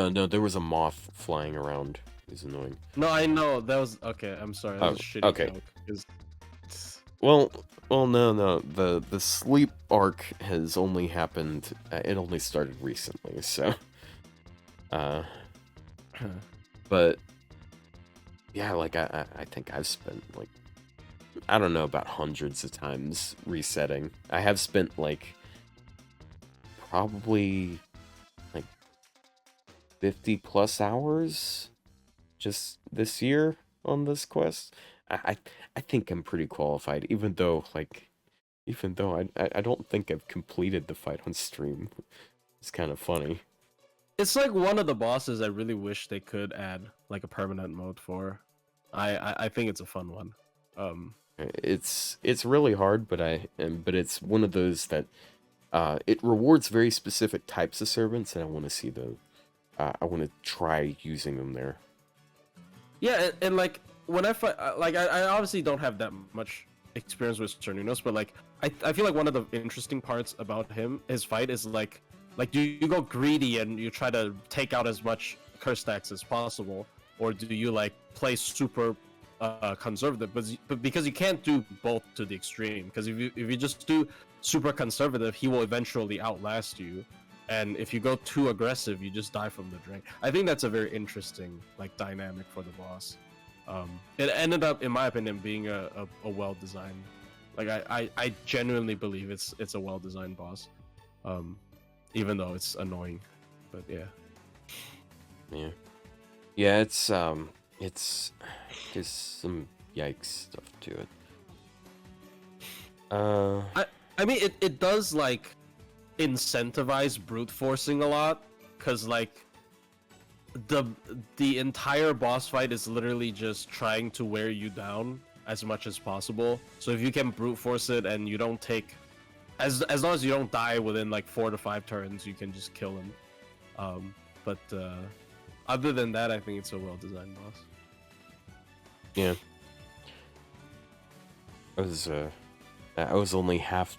there was a moth flying around. It was annoying. No, I know that was okay. I'm sorry. That was a shitty okay. joke. Well, no. The sleep arc has only happened. It only started recently, so. But yeah, like I think I've spent like I don't know about hundreds of times resetting. I have spent like probably like 50 plus hours just this year on this quest. I think I'm pretty qualified, even though I don't think I've completed the fight on stream. It's kind of funny. It's like one of the bosses I really wish they could add like a permanent mode for. I think it's a fun one. It's really hard, but it's one of those that it rewards very specific types of servants, and I want to see I want to try using them there. Yeah, and like when I fight, like I obviously don't have that much experience with Cernunos, but like I feel like one of the interesting parts about his fight is like do you go greedy and you try to take out as much curse stacks as possible, or do you like play super conservative? But because you can't do both to the extreme, because if you just do super conservative, he will eventually outlast you, and if you go too aggressive, you just die from the drain. I think that's a very interesting like dynamic for the boss. It ended up, in my opinion, being a well-designed. Like I genuinely believe it's a well-designed boss, even though it's annoying. But yeah. It's just some yikes stuff to it. I mean it does like incentivize brute forcing a lot, because like the entire boss fight is literally just trying to wear you down as much as possible. So if you can brute force it and you don't take as long as you don't die within like 4 to 5 turns, you can just kill him. But other than that, I think it's a well-designed boss. Yeah. I was only half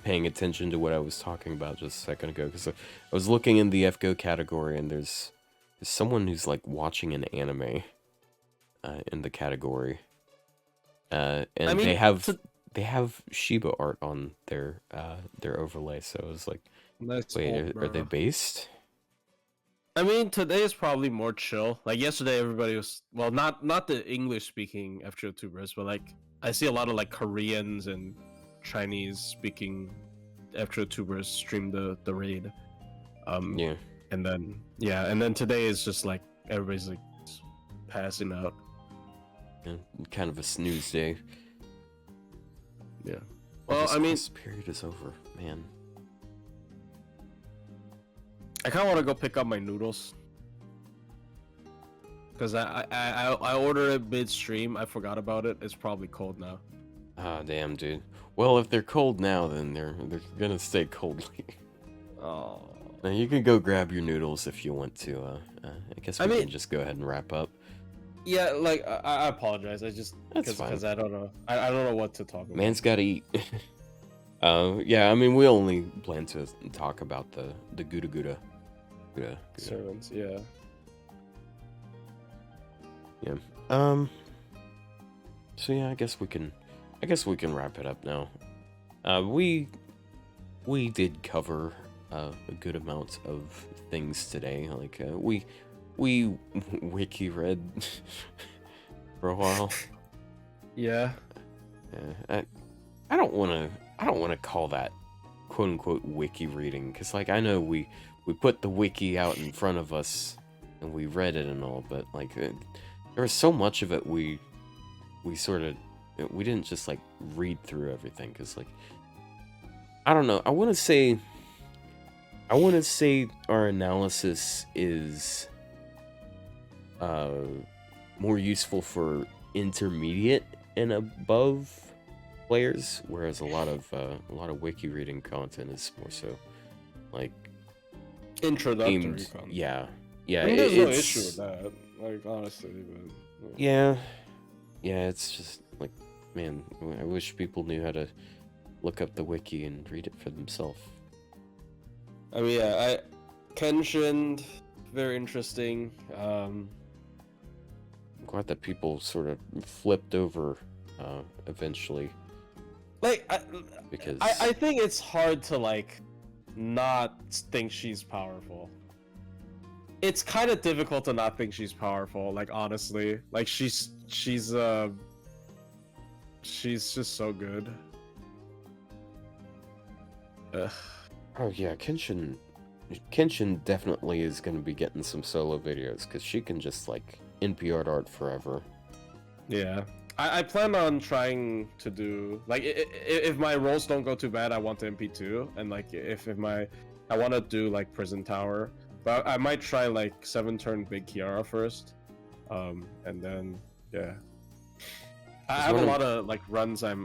paying attention to what I was talking about just a second ago, because I was looking in the FGO category, and there's someone who's like watching an anime in the category, and I mean, they have Shiba art on their overlay. So I was like, wait, are they based? I mean, today is probably more chill. Like yesterday, everybody was, well, not the English-speaking FGO tubers, but like I see a lot of like Koreans and Chinese-speaking FGO tubers stream the raid. Yeah. And then today is just like everybody's like passing out. Yeah, kind of a snooze day. Yeah. Well, I mean, this period is over, man. I kind of want to go pick up my noodles. Because I ordered it midstream. I forgot about it. It's probably cold now. Ah, damn, dude. Well, if they're cold now, then they're gonna stay cold. Oh. Now you can go grab your noodles if you want to. I guess we can just go ahead and wrap up. Yeah, like I apologize. I just because I don't know. I don't know what to talk about. Man's gotta eat. Yeah. I mean, we only plan to talk about the Gudaguda. Servants. Yeah. Yeah. So yeah, I guess we can wrap it up now. We did cover a good amount of things today. Like we wiki read for a while. Yeah. I don't want to call that quote unquote wiki reading, because like I know we put the wiki out in front of us and we read it and all, but like there was so much of it we didn't just like read through everything, because like I don't know, I want to say our analysis is more useful for intermediate and above players, whereas a lot of wiki reading content is more so like introductory content. Yeah, I mean, there's no issue with that, like, honestly, but yeah, it's just like, man, I wish people knew how to look up the wiki and read it for themselves. I mean, yeah, Kenshin, very interesting. I'm glad that people sort of flipped over eventually. Like, because I think it's hard to like not think she's powerful. It's kind of difficult to not think she's powerful. Like, honestly, like she's just so good. Ugh. Oh yeah, Kenshin definitely is going to be getting some solo videos, because she can just like NPR art forever. Yeah, I plan on trying to do like if my rolls don't go too bad, I want to MP2, and like if I want to do like Prison Tower, but I might try like 7-turn Big Kiara first, and then yeah, I have a lot of like runs. I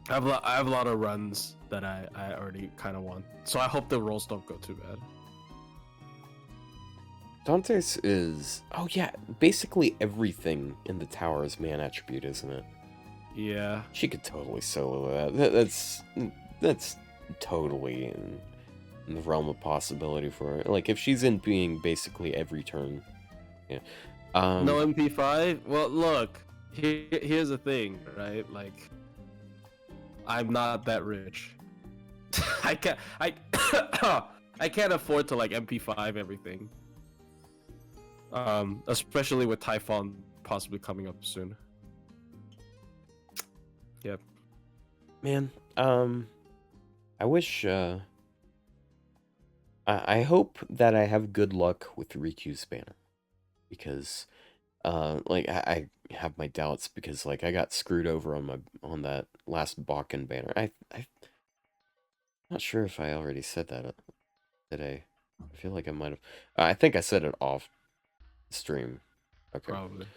have a lot of runs that I already kind of want, so I hope the rolls don't go too bad. Dante's is, oh yeah, basically everything in the tower is man attribute, isn't it? Yeah. She could totally solo that. That's totally in the realm of possibility for her. Like, if she's in being basically every turn. Yeah. No MP5? Well, look, here's the thing, right? Like, I'm not that rich. I can't afford to like MP5 everything. Especially with Typhon possibly coming up soon. Yep. Man, I wish I hope that I have good luck with Riku's banner, because like I have my doubts, because like I got screwed over on that last Bakken banner. I'm not sure if I already said that today. I feel like I might have. I think I said it off stream. Okay. Probably.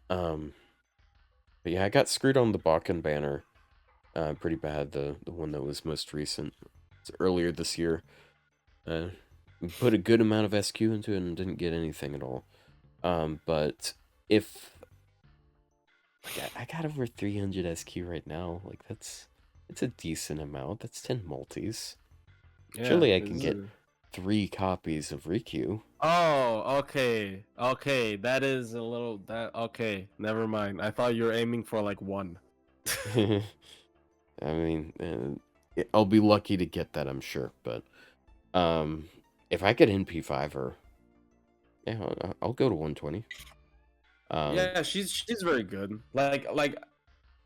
But yeah, I got screwed on the Bakken banner pretty bad, the one that was most recent. It's earlier this year. Put a good amount of SQ into it and didn't get anything at all. But if I got over 300 SQ right now, like it's a decent amount. That's 10 multis. Yeah, surely I can get 3 copies of Riku. Oh, okay. Okay, that is a little okay, never mind. I thought you were aiming for like 1. I mean, I'll be lucky to get that, I'm sure, but if I get NP5 her, yeah, I'll go to 120. Yeah, she's very good. Like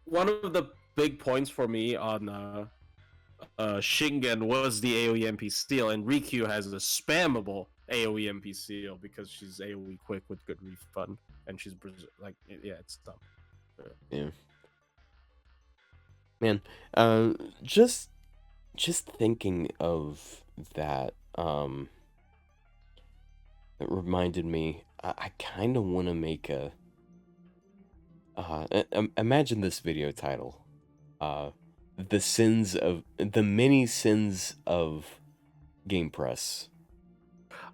one of the big points for me on Shingen was the AoE MP steal, and Riku has a spammable AoE MP steal because she's AoE quick with good refund, and she's like, yeah, it's dumb. Yeah. Man, just thinking of that, It reminded me. I kind of want to make a. Imagine this video title. The many sins of Game Press.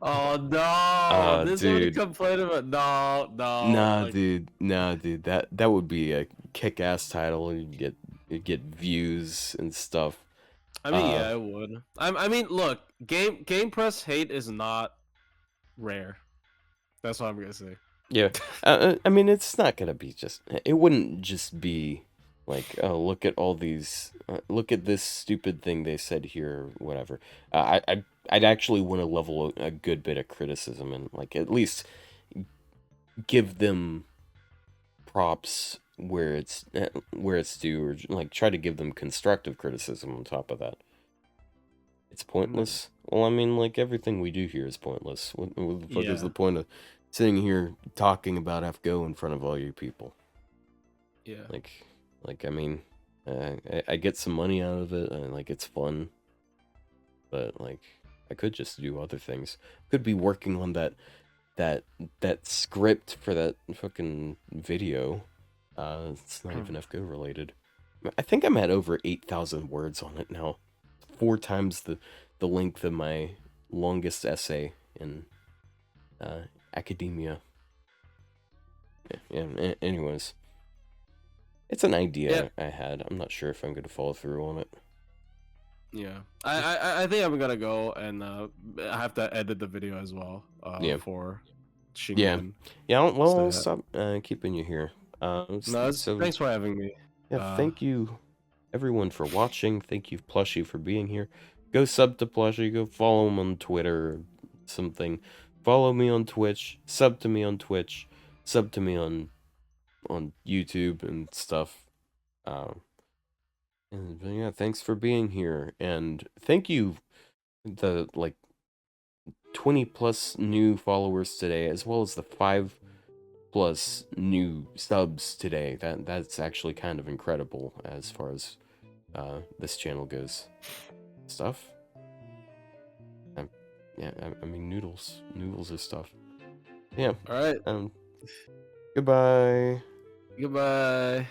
Oh no! This is what you Dude. complain about. No. Nah, dude. That would be a kick-ass title. You'd get views and stuff. I mean, yeah, I would. I mean, look, Game Press hate is not rare. That's what I'm gonna say. Yeah. I mean, it's not gonna be just. It wouldn't just be like, oh, look at all these. Look at this stupid thing they said here, or whatever. I'd actually want to level a good bit of criticism and like at least give them props where it's due, or like try to give them constructive criticism on top of that. It's pointless. Well, I mean, like everything we do here is pointless. What the fuck is the point of sitting here talking about FGO in front of all you people? Yeah. Like I mean, I get some money out of it, and like it's fun. But like, I could just do other things. Could be working on that script for that fucking video. It's not even FGO related. I think I'm at over 8,000 words on it now. 4 times the length of my longest essay in academia. Yeah, anyways. It's an idea I had. I'm not sure if I'm going to follow through on it. Yeah. I think I'm going to go and I have to edit the video as well for Shingen. Yeah, I'll stop keeping you here. Thanks for having me. Yeah, thank you everyone for watching. Thank you Plushie for being here. Go sub to Plushie, go follow him on Twitter or something. Follow me on Twitch, sub to me on Twitch, sub to me on YouTube and stuff. And yeah, thanks for being here, and thank you the like 20 plus new followers today, as well as the 5 plus new subs today. That's actually kind of incredible as far as this channel goes. Stuff. I mean noodles are stuff. Yeah. All right. Goodbye. Goodbye.